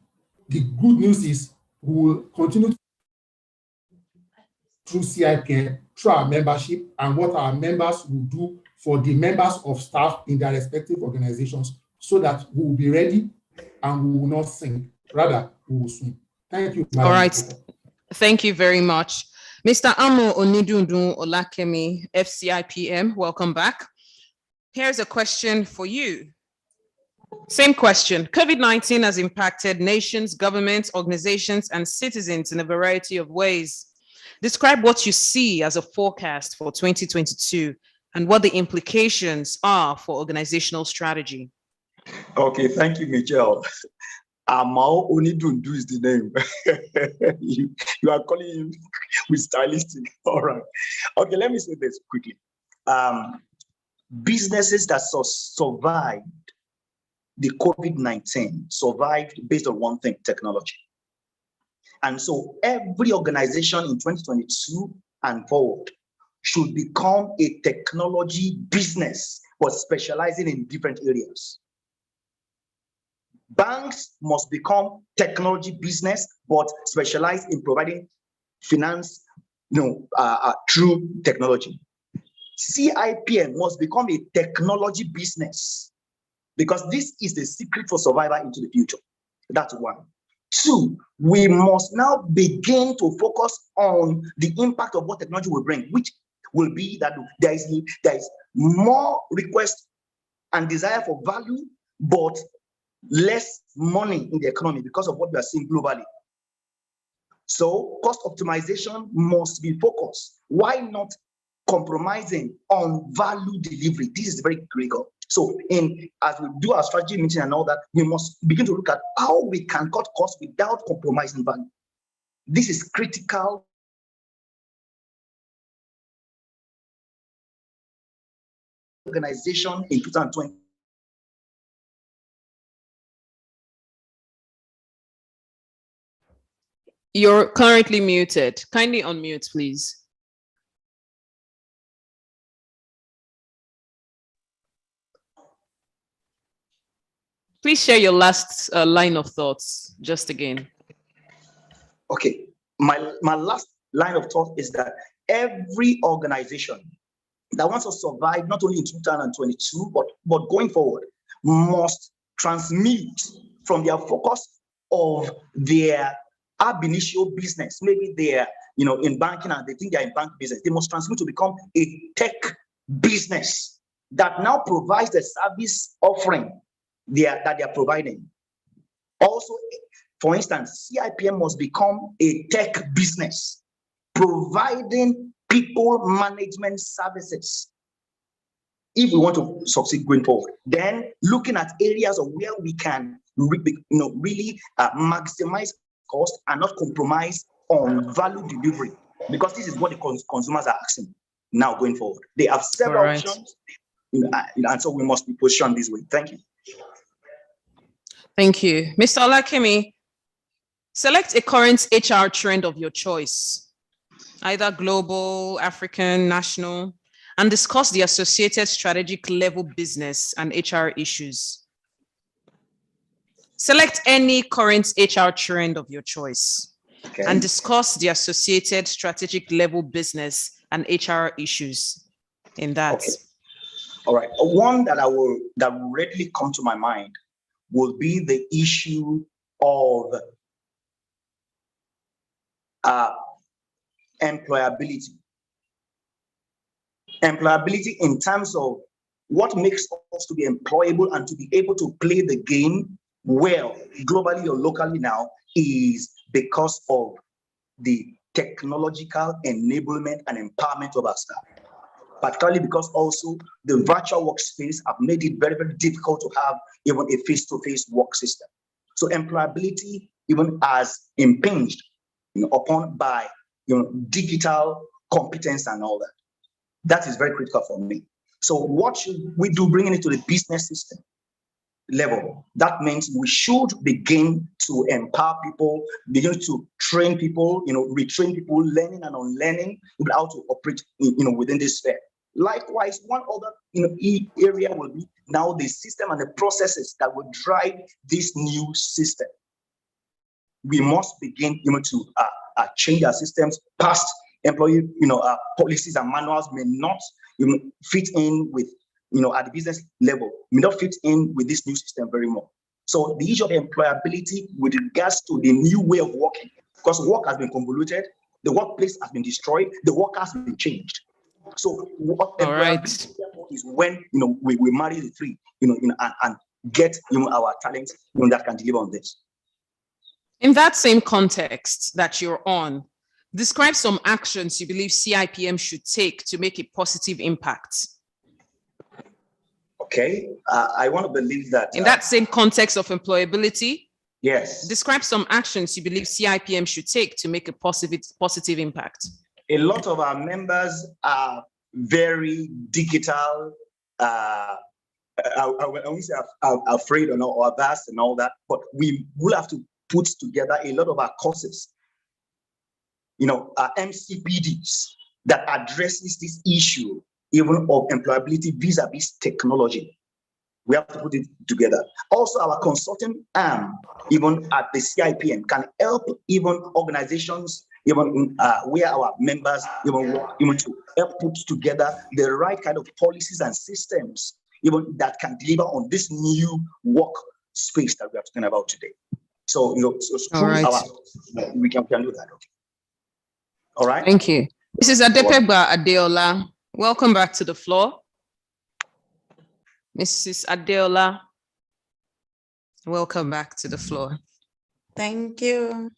The good news is we will continue through CIPM, through our membership, and what our members will do for the members of staff in their respective organizations, so that we will be ready and we will not sink. Rather, we will swim. Thank you, Madam. All right. Thank you very much. Mr. Amo Onidundu Olakemi, FCIPM, welcome back. Here's a question for you. Same question. COVID-19 has impacted nations, governments, organizations, and citizens in a variety of ways. Describe what you see as a forecast for 2022 and what the implications are for organizational strategy. Okay, thank you, Michelle. Amao Onidundu is the name. you are calling him with stylistic. All right. Okay, let me say this quickly. Businesses that survived the COVID-19 survived based on one thing: technology. And so every organization in 2022 and forward should become a technology business, but specializing in different areas. Banks must become technology business, but specialize in providing finance, through technology. CIPM must become a technology business, because this is the secret for survival into the future. That's one. Two, we must now begin to focus on the impact of what technology will bring, which will be that there is more request and desire for value, but less money in the economy because of what we are seeing globally. So cost optimization must be focused. Why not compromising on value delivery? This is very critical. So as we do our strategy meeting and all that, we must begin to look at how we can cut costs without compromising value. This is critical. Organization in 2020. You're currently muted. Kindly unmute, please. Please share your last line of thoughts, just again. Okay, my last line of thought is that every organization that wants to survive, not only in 2022, but going forward, must transmit from their focus of their ab initio business. Maybe they're in banking and they think they're in bank business. They must transmit to become a tech business that now provides the service offering that they are providing. Also, for instance, CIPM must become a tech business, providing people management services. If we want to succeed going forward, then looking at areas of where we can really maximize cost and not compromise on value delivery, because this is what the consumers are asking now going forward. They have several options, and so we must be positioned this way. Thank you. Thank you. Mr. Olakemi, select a current HR trend of your choice, either global, African, national, and discuss the associated strategic level business and HR issues. Select any current HR trend of your choice, and discuss the associated strategic level business and HR issues in that. Okay. All right. One that will readily come to my mind will be the issue of employability. Employability in terms of what makes us to be employable and to be able to play the game well, globally or locally now, is because of the technological enablement and empowerment of our staff. Particularly because also the virtual workspace have made it very, very difficult to have even a face-to-face work system. So employability even as impinged upon by digital competence and all that. That is very critical for me. So what should we do bringing it to the business system level? That means we should begin to empower people, begin to train people, retrain people, learning and unlearning how to operate, within this sphere. Likewise, one other area will be now the system and the processes that will drive this new system. We must begin, to change our systems. Past employee, policies and manuals may not fit in with, at the business level, may not fit in with this new system very much. So the issue of employability with regards to the new way of working, because work has been convoluted, the workplace has been destroyed, the work has been changed. So what is when we marry the three, and get our talents that can deliver on this. In that same context that you're on, describe some actions you believe CIPM should take to make a positive impact. Okay, I want to believe that. In that same context of employability, yes. Describe some actions you believe CIPM should take to make a positive impact. A lot of our members are very digital, I won't say afraid or averse and all that, but we will have to put together a lot of our courses, our MCPDs that addresses this issue, even of employability vis-a-vis technology. We have to put it together. Also, our consulting arm, even at the CIPM, can help even organizations, even where our members even to help put together the right kind of policies and systems, even that can deliver on this new work space that we are talking about today. So, all right. We can do that. Okay. All right. Thank you. Mrs. Adepeba Adeola, welcome back to the floor. Mrs. Adeola, welcome back to the floor. Thank you.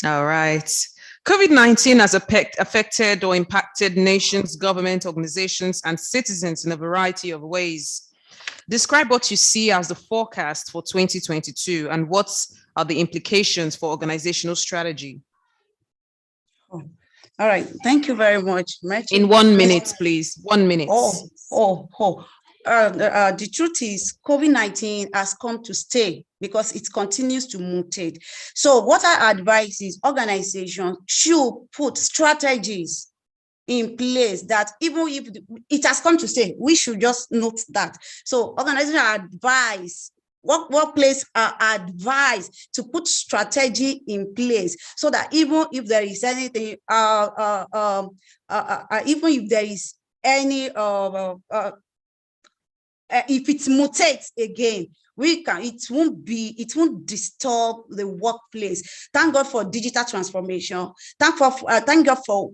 All right. COVID-19 has affected or impacted nations, government, organizations, and citizens in a variety of ways. Describe what you see as the forecast for 2022 and what are the implications for organizational strategy. Oh. All right. Thank you very much. In 1 minute, please. 1 minute. The truth is COVID-19 has come to stay because it continues to mutate. So what I advise is organizations should put strategies in place that even if it has come to stay, we should just note that. So organizations are advised, workplace are advised to put strategy in place so that even if there is anything, even if there is any, if it mutates again, it won't disturb the workplace. Thank God for digital transformation. Thank God for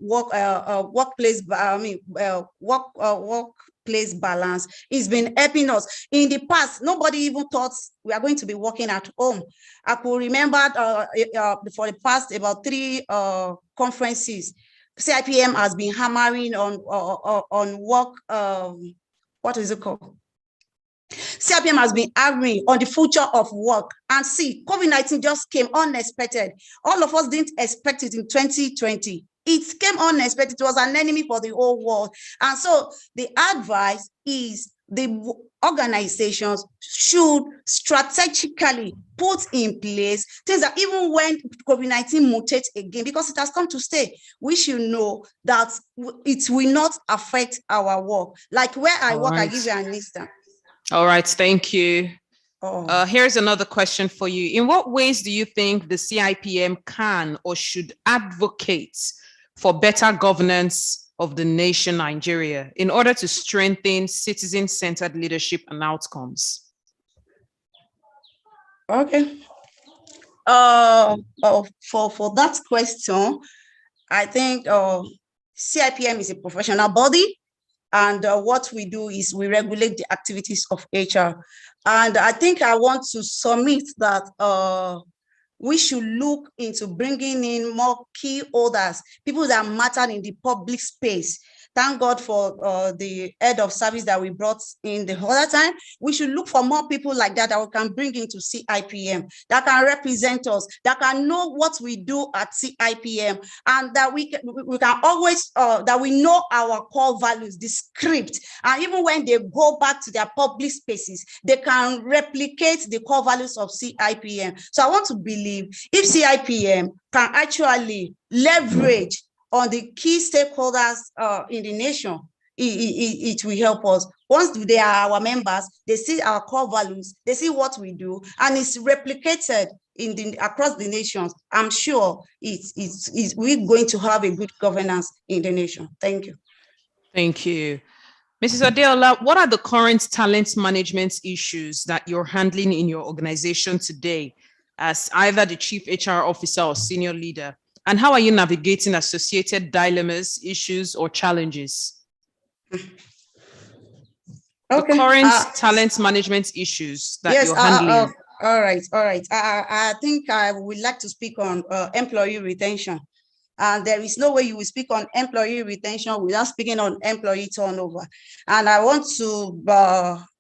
workplace balance. It's been helping us. In the past, nobody even thought we are going to be working at home. I could remember for the past about 3 conferences, CIPM has been hammering on work. What is it called? CIPM has been arguing on the future of work. And see, COVID-19 just came unexpected. All of us didn't expect it in 2020. It came unexpected. It was an enemy for the whole world. And so the advice is the organizations should strategically put in place things that even when COVID-19 mutates again, because it has come to stay, we should know that it will not affect our work. Like where I work, I give you an instance. All right, thank you. Here's another question for you. In what ways do you think the CIPM can or should advocate for better governance of the nation Nigeria in order to strengthen citizen-centered leadership and outcomes? Okay. For that question, I think CIPM is a professional body. And what we do is we regulate the activities of HR. And I think I want to submit that we should look into bringing in more key holders, people that matter in the public space. Thank God for the head of service that we brought in the other time. We should look for more people like that we can bring into CIPM, that can represent us, that can know what we do at CIPM, and that we can always, that we know our core values, the script, and even when they go back to their public spaces, they can replicate the core values of CIPM. So I want to believe if CIPM can actually leverage on the key stakeholders in the nation, it will help us. Once they are our members, they see our core values, they see what we do, and it's replicated across the nations. I'm sure we're going to have a good governance in the nation. Thank you. Thank you. Mrs. Adeola, what are the current talent management issues that you're handling in your organization today as either the chief HR officer or senior leader? And how are you navigating associated dilemmas, issues, or challenges? Okay. The current talent management issues that you're handling. All right. I think I would like to speak on employee retention. And there is no way you will speak on employee retention without speaking on employee turnover. And I want to,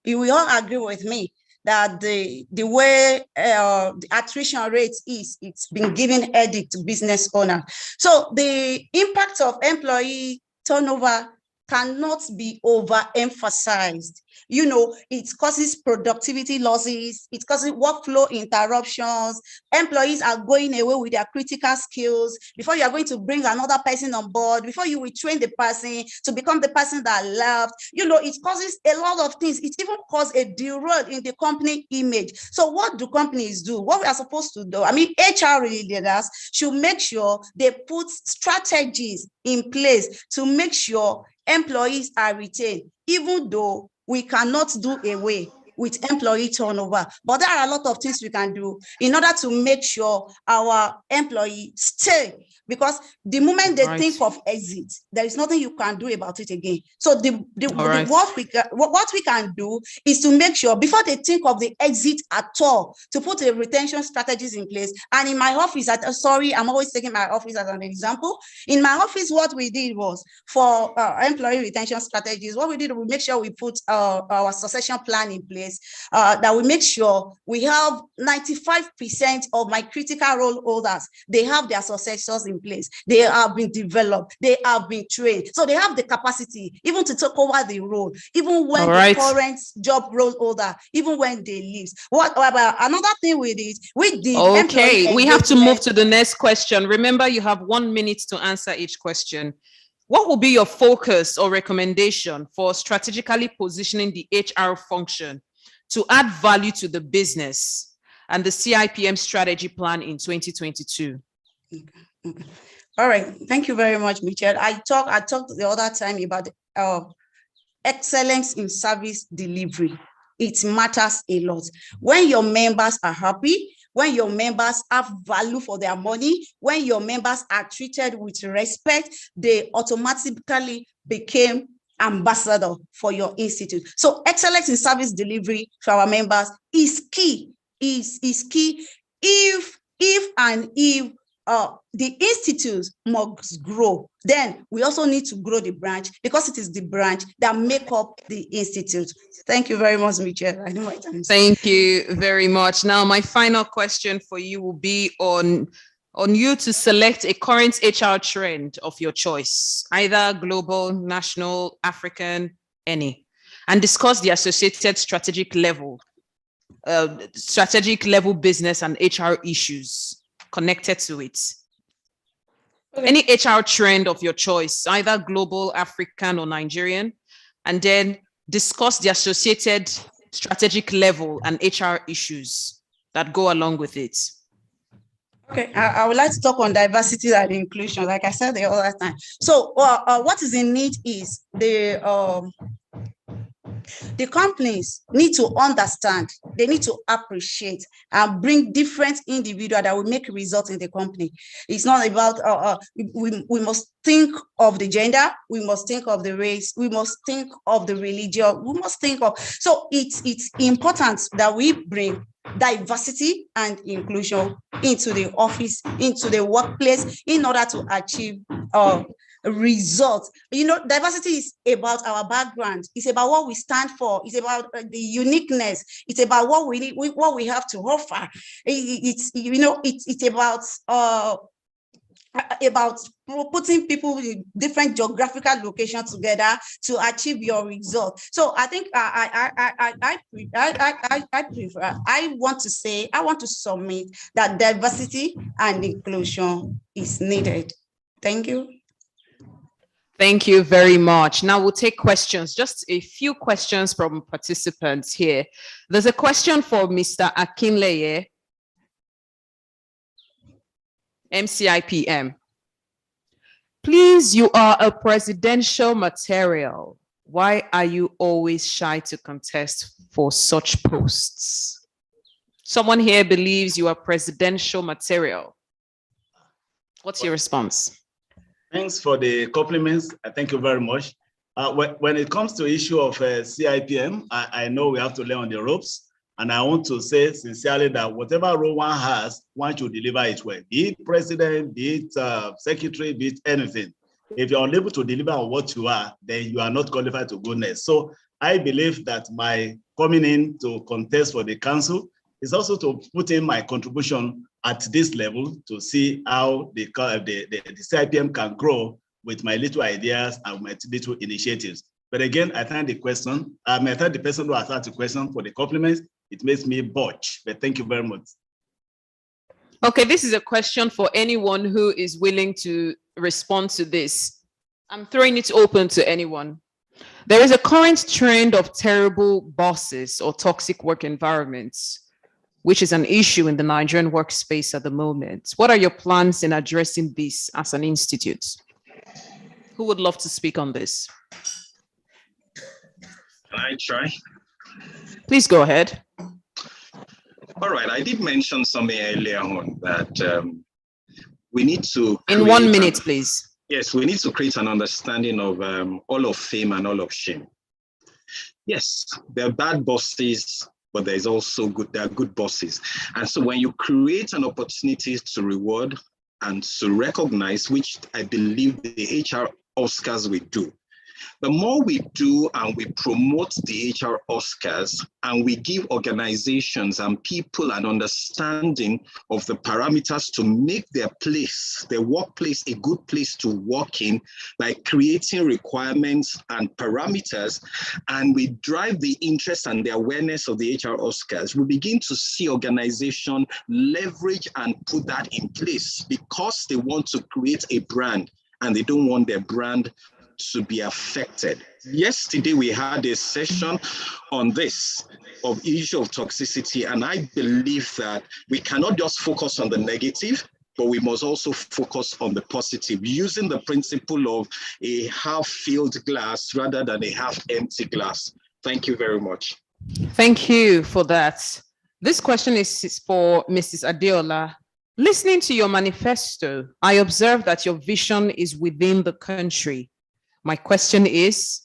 you will all agree with me that the way the attrition rate is, it's been giving headache to business owners. So the impact of employee turnover cannot be overemphasized. You know, it causes productivity losses, it causes workflow interruptions. Employees are going away with their critical skills before you are going to bring another person on board, before you will train the person to become the person that left. You know, it causes a lot of things. It even causes a derail in the company image. So what do companies do? What we are supposed to do? I mean, HR leaders should make sure they put strategies in place to make sure employees are retained, even though we cannot do away with employee turnover. But there are a lot of things we can do in order to make sure our employees stay, because the moment they think of exit, there is nothing you can do about it again. So what we can do is to make sure before they think of the exit at all, to put a retention strategies in place. And in my office, I'm always taking my office as an example. In my office, what we did was for employee retention strategies, what we did, we make sure we put our succession plan in place, that we make sure we have 95% of my critical role holders, they have their successors in place. They have been developed, they have been trained, so they have the capacity even to take over the role, even when the current job role holder, even when they leave. What about another thing we did? Okay, we have to move to the next question. Remember, you have 1 minute to answer each question. What will be your focus or recommendation for strategically positioning the HR function to add value to the business and the CIPM strategy plan in 2022? Okay. All right. Thank you very much, Michelle. I talked the other time about excellence in service delivery. It matters a lot. When your members are happy, when your members have value for their money, when your members are treated with respect, they automatically became ambassador for your institute. So excellence in service delivery for our members is key, is key. If the institute must grow, then we also need to grow the branch, because it is the branch that make up the institute. Thank you very much, Michelle. I know my time is up. Thank you very much. Now, my final question for you will be on you to select a current HR trend of your choice, either global, national, African, any, and discuss the associated strategic level business and HR issues connected to it. Okay. Any HR trend of your choice, either global, African, or Nigerian, and then discuss the associated strategic level and HR issues that go along with it. Okay, I would like to talk on diversity and inclusion, like I said the other time. So what is in need is the The companies need to understand, they need to appreciate and bring different individuals that will make results in the company. It's not about, we must think of the gender, we must think of the race, we must think of the religion, we must think of, so it's important that we bring diversity and inclusion into the office, into the workplace, in order to achieve results. You know, diversity is about our background. It's about what we stand for. It's about the uniqueness. It's about what we need, what we have to offer. It's about putting people in different geographical locations together to achieve your result. So I think I want to submit that diversity and inclusion is needed. Thank you. Thank you very much. Now we'll take questions, just a few questions from participants here. There's a question for Mr. Akinleye, MCIPM. Please, you are a presidential material. Why are you always shy to contest for such posts? Someone here believes you are presidential material. What's your response? Thanks for the compliments. Thank you very much. When it comes to issue of CIPM, I know we have to lay on the ropes. And I want to say sincerely that whatever role one has, one should deliver it well. Be it president, be it secretary, be it anything. If you're unable to deliver on what you are, then you are not qualified to go next. So I believe that my coming in to contest for the council is also to put in my contribution at this level to see how the CIPM can grow with my little ideas and my little initiatives. But again, I thank the question. I thank the person who has asked the question for the compliments. It makes me butch, but thank you very much. Okay, this is a question for anyone who is willing to respond to this. I'm throwing it open to anyone. There is a current trend of terrible bosses or toxic work environments, which is an issue in the Nigerian workspace at the moment. What are your plans in addressing this as an institute? Who would love to speak on this? Can I try? Please go ahead. All right, I did mention something earlier on that we need to— In 1 minute, please. Yes, we need to create an understanding of all of fame and all of shame. Yes, there are bad bosses, but there's also there are good bosses. And so when you create an opportunity to reward and to recognize, which I believe the HR Oscars will do, the more we do and we promote the HR Oscars and we give organizations and people an understanding of the parameters to make their place, their workplace, a good place to work in by creating requirements and parameters, and we drive the interest and the awareness of the HR Oscars, we begin to see organizations leverage and put that in place because they want to create a brand and they don't want their brand to be affected. Yesterday, we had a session on this issue of toxicity, and I believe that we cannot just focus on the negative, but we must also focus on the positive, using the principle of a half-filled glass rather than a half-empty glass. Thank you very much. Thank you for that. This question is for Mrs. Adeola. Listening to your manifesto, I observe that your vision is within the country. My question is,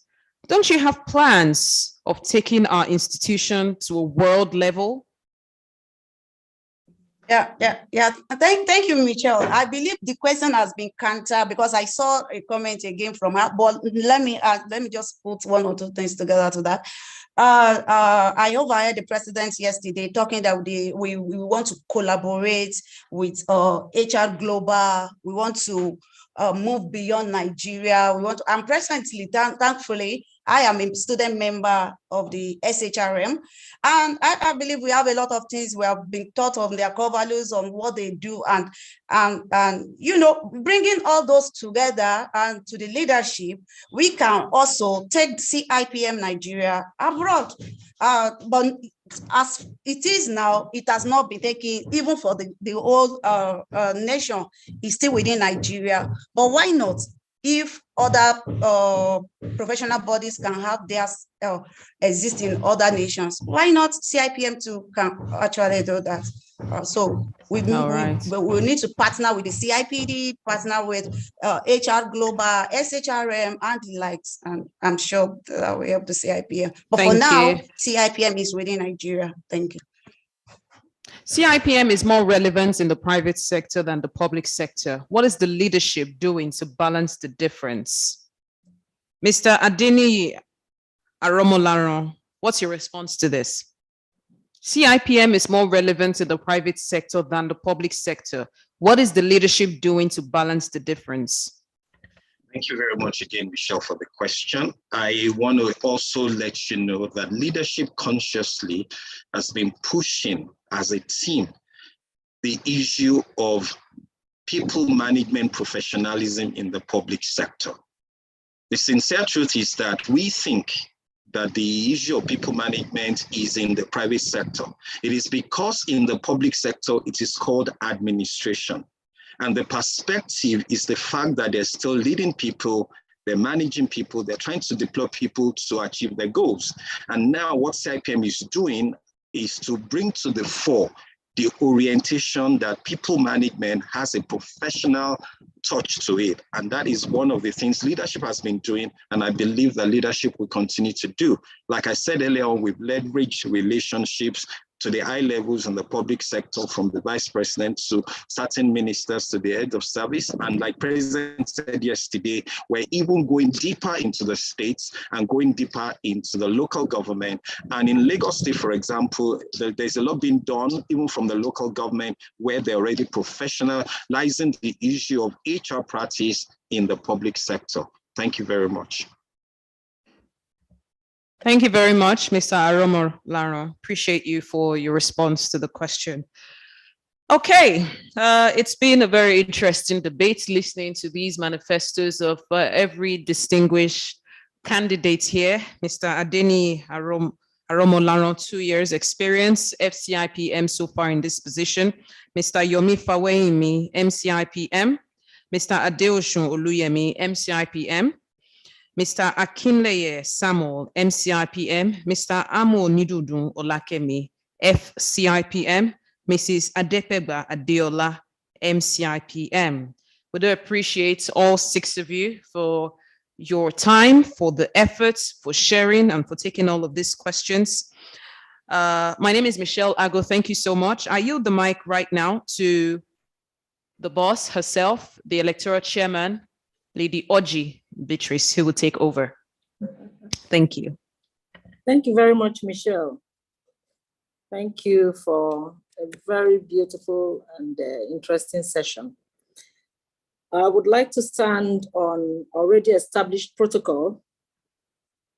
don't you have plans of taking our institution to a world level? Yeah. Thank you, Michelle. I believe the question has been countered because I saw a comment again from her, but let me just put one or two things together to that. I overheard the president yesterday talking that we want to collaborate with HR Global. We want to move beyond Nigeria. I'm presently, thankfully, I am a student member of the SHRM, and I believe we have a lot of things we have been taught on their core values, on what they do, and bringing all those together and to the leadership, we can also take CIPM Nigeria abroad. But as it is now, it has not been taken, even for the whole nation, is still within Nigeria. But why not? if other professional bodies can have theirs exist in other nations, why not CIPM too can actually do that? So we need to partner with the CIPD, partner with HR Global, SHRM, and the likes, and I'm sure that will help the CIPM. But for now, CIPM is within Nigeria. Thank you. CIPM is more relevant in the private sector than the public sector. What is the leadership doing to balance the difference? Mr. Adeniyi Aromolaran, what's your response to this? CIPM is more relevant in the private sector than the public sector. What is the leadership doing to balance the difference? Thank you very much again, Michelle, for the question. I want to also let you know that Leadership Consciously has been pushing as a team the issue of people management professionalism in the public sector. The sincere truth is that we think that the issue of people management is in the private sector. It is because in the public sector, it is called administration. And the perspective is the fact that they're still leading people, they're managing people, they're trying to deploy people to achieve their goals. And now what CIPM is doing is to bring to the fore the orientation that people management has a professional touch to it. And that is one of the things leadership has been doing. And I believe that leadership will continue to do. Like I said earlier on, we've leveraged relationships to the high levels in the public sector, from the vice president to certain ministers to the head of service. And like President said yesterday, we're even going deeper into the states and going deeper into the local government. And in Lagos State, for example, there's a lot being done even from the local government, where they're already professionalizing the issue of HR practice in the public sector. Thank you very much. Thank you very much, Mr. Aromolaran. Appreciate you for your response to the question. Okay, it's been a very interesting debate listening to these manifestos of every distinguished candidate here. Mr. Adeniyi Aromolaran, 2 years experience, FCIPM so far in this position. Mr. Yomi Fawaiimi, MCIPM. Mr. Adeosun Oluyemi, MCIPM. Mr. Akinjide Samuel, MCIPM, Mr. Amo Nidudun Olakemi, FCIPM, Mrs. Adepeba Adeola, MCIPM. We do appreciate all 6 of you for your time, for the efforts, for sharing, and for taking all of these questions. My name is Michelle Ago. Thank you so much. I yield the mic right now to the boss herself, the electoral chairman, Lady Oji Beatrice, who will take over. Thank you. Thank you very much, Michelle. Thank you for a very beautiful and interesting session. I would like to stand on already established protocol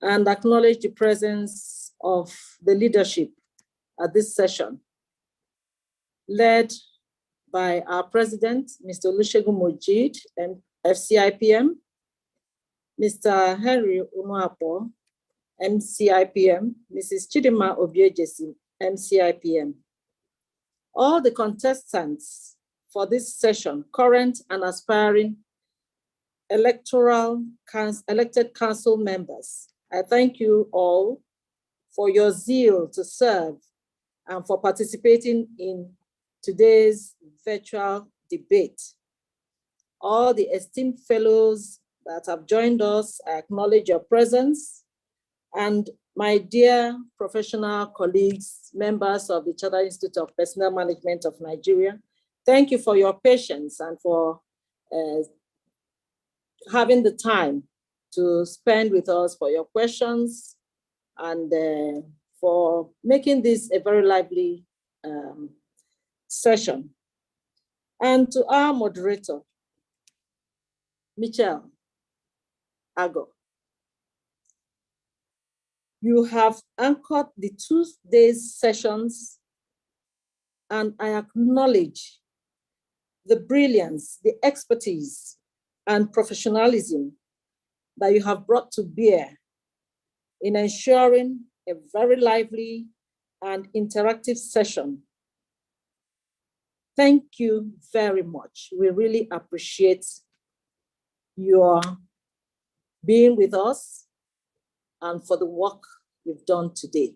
and acknowledge the presence of the leadership at this session, led by our president, Mr. Olusegun Mojid, FCIPM, Mr. Henry Unuapo, MCIPM, Mrs. Chidima Obiejesi, MCIPM. All the contestants for this session, current and aspiring elected council members, I thank you all for your zeal to serve and for participating in today's virtual debate. All the esteemed fellows that have joined us, I acknowledge your presence. And my dear professional colleagues, members of the Chartered Institute of Personnel Management of Nigeria, thank you for your patience and for having the time to spend with us, for your questions, and for making this a very lively session. And to our moderator, Michelle Ago. You have anchored the 2 days sessions, and I acknowledge the brilliance, the expertise, and professionalism that you have brought to bear in ensuring a very lively and interactive session. Thank you very much. We really appreciate your being with us and for the work you've done today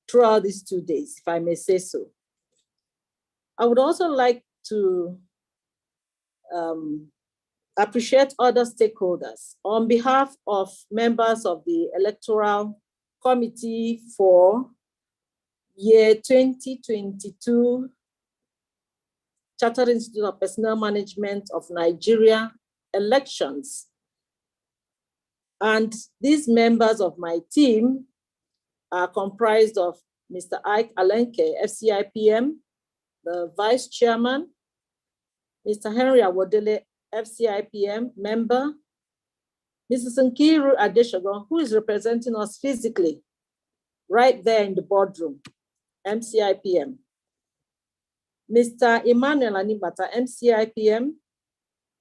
throughout these 2 days, if I may say so. I would also like to appreciate other stakeholders on behalf of members of the Electoral Committee for year 2022 Chartered Institute of Personnel Management of Nigeria elections. And these members of my team are comprised of Mr. Ike Alenke, FCIPM, the Vice Chairman, Mr. Henry Awodele, FCIPM member, Mrs. Nkiru Adeshogon, who is representing us physically right there in the boardroom, MCIPM. Mr. Emmanuel Anibata, MCIPM,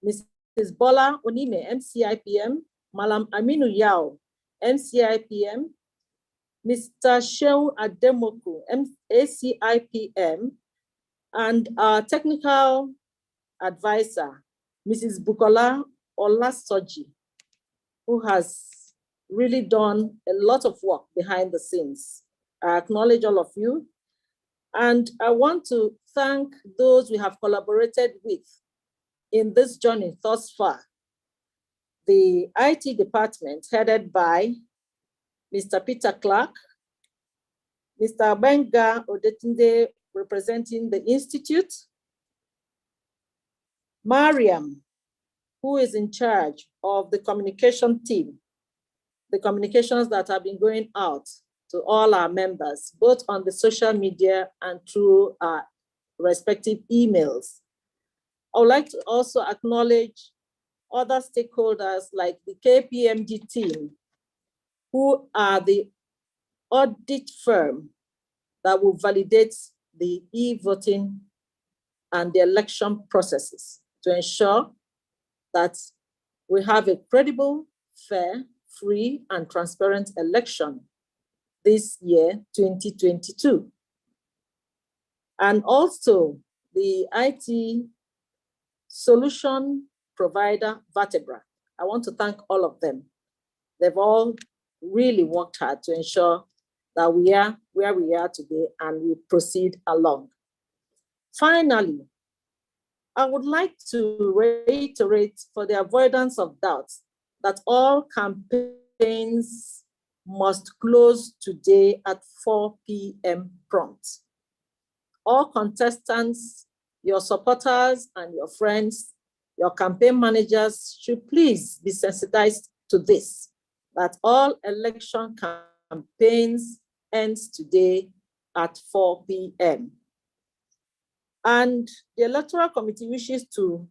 Mrs. Bola Onime, MCIPM, Malam Aminu Yao, MCIPM, Mr. Shehu Ademoku, ACIPM, and our technical advisor, Mrs. Bukola Olasoji, who has really done a lot of work behind the scenes. I acknowledge all of you. And I want to thank those we have collaborated with in this journey thus far. The IT department headed by Mr. Peter Clark, Mr. Benga Odetunde representing the Institute, Mariam, who is in charge of the communication team, the communications that have been going out to all our members, both on the social media and through our respective emails. I would like to also acknowledge other stakeholders like the KPMG team, who are the audit firm that will validate the e-voting and the election processes to ensure that we have a credible, fair, free, and transparent election this year, 2022. And also the IT solution provider, Vertebra. I want to thank all of them. They've all really worked hard to ensure that we are where we are today and we proceed along. Finally, I would like to reiterate for the avoidance of doubt that all campaigns must close today at 4 p.m. prompt. All contestants, your supporters and your friends, your campaign managers should please be sensitized to this, that all election campaigns ends today at 4 p.m. And the Electoral Committee wishes to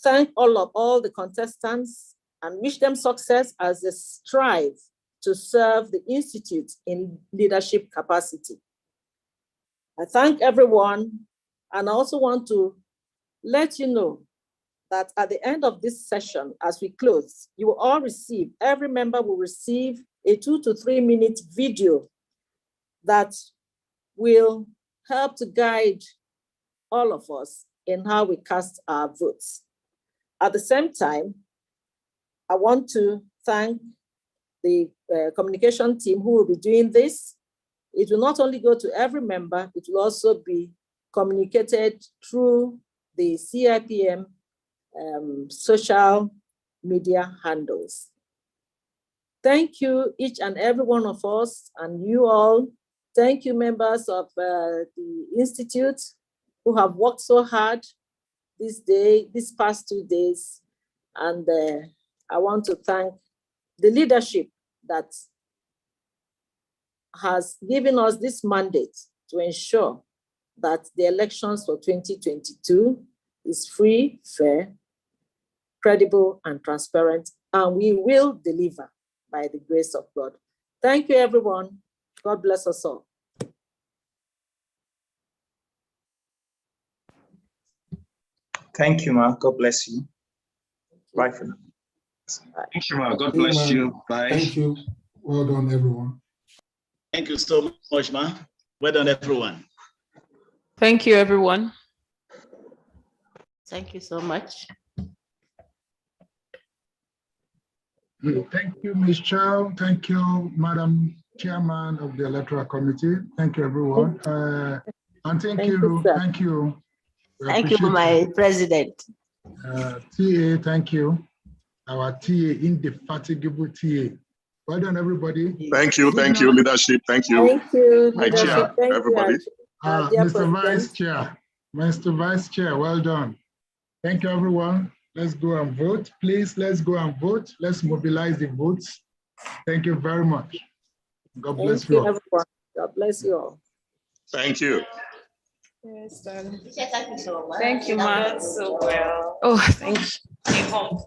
thank all the contestants and wish them success as they strive to serve the Institute in leadership capacity. I thank everyone, and I also want to let you know that at the end of this session, as we close, you will all receive, every member will receive a 2 to 3 minute video that will help to guide all of us in how we cast our votes. At the same time, I want to thank the communication team who will be doing this. It will not only go to every member, it will also be communicated through the CIPM social media handles. Thank you, each and every one of us, and you all. Thank you, members of the Institute who have worked so hard these past 2 days. And I want to thank the leadership that has given us this mandate to ensure that the elections for 2022 is free, fair, credible, and transparent, and we will deliver by the grace of God. Thank you, everyone. God bless us all. Thank you, Ma. God bless you. Bye for now. Thank you, Ma. God bless you. Bye. Thank you. Well done, everyone. Thank you so much, Ma. Well done, everyone. Thank you, everyone. Thank you so much. Thank you, Ms. Chow. Thank you, Madam Chairman of the Electoral Committee. Thank you, everyone. And thank you. Thank you. Thank you, my president. TA, thank you. Our TA, indefatigable TA. Well done, everybody. Thank you, leadership. Thank you. Thank you, my chair, everybody. Mr. Vice Chair, well done. Thank you, everyone. Let's go and vote. Please, let's go and vote. Let's mobilize the votes. Thank you very much. God bless you all. Everyone. God bless you all. Thank you. Yes, darling. Thank you so much. Thank you, man. So well. Oh, thank you. Keep on.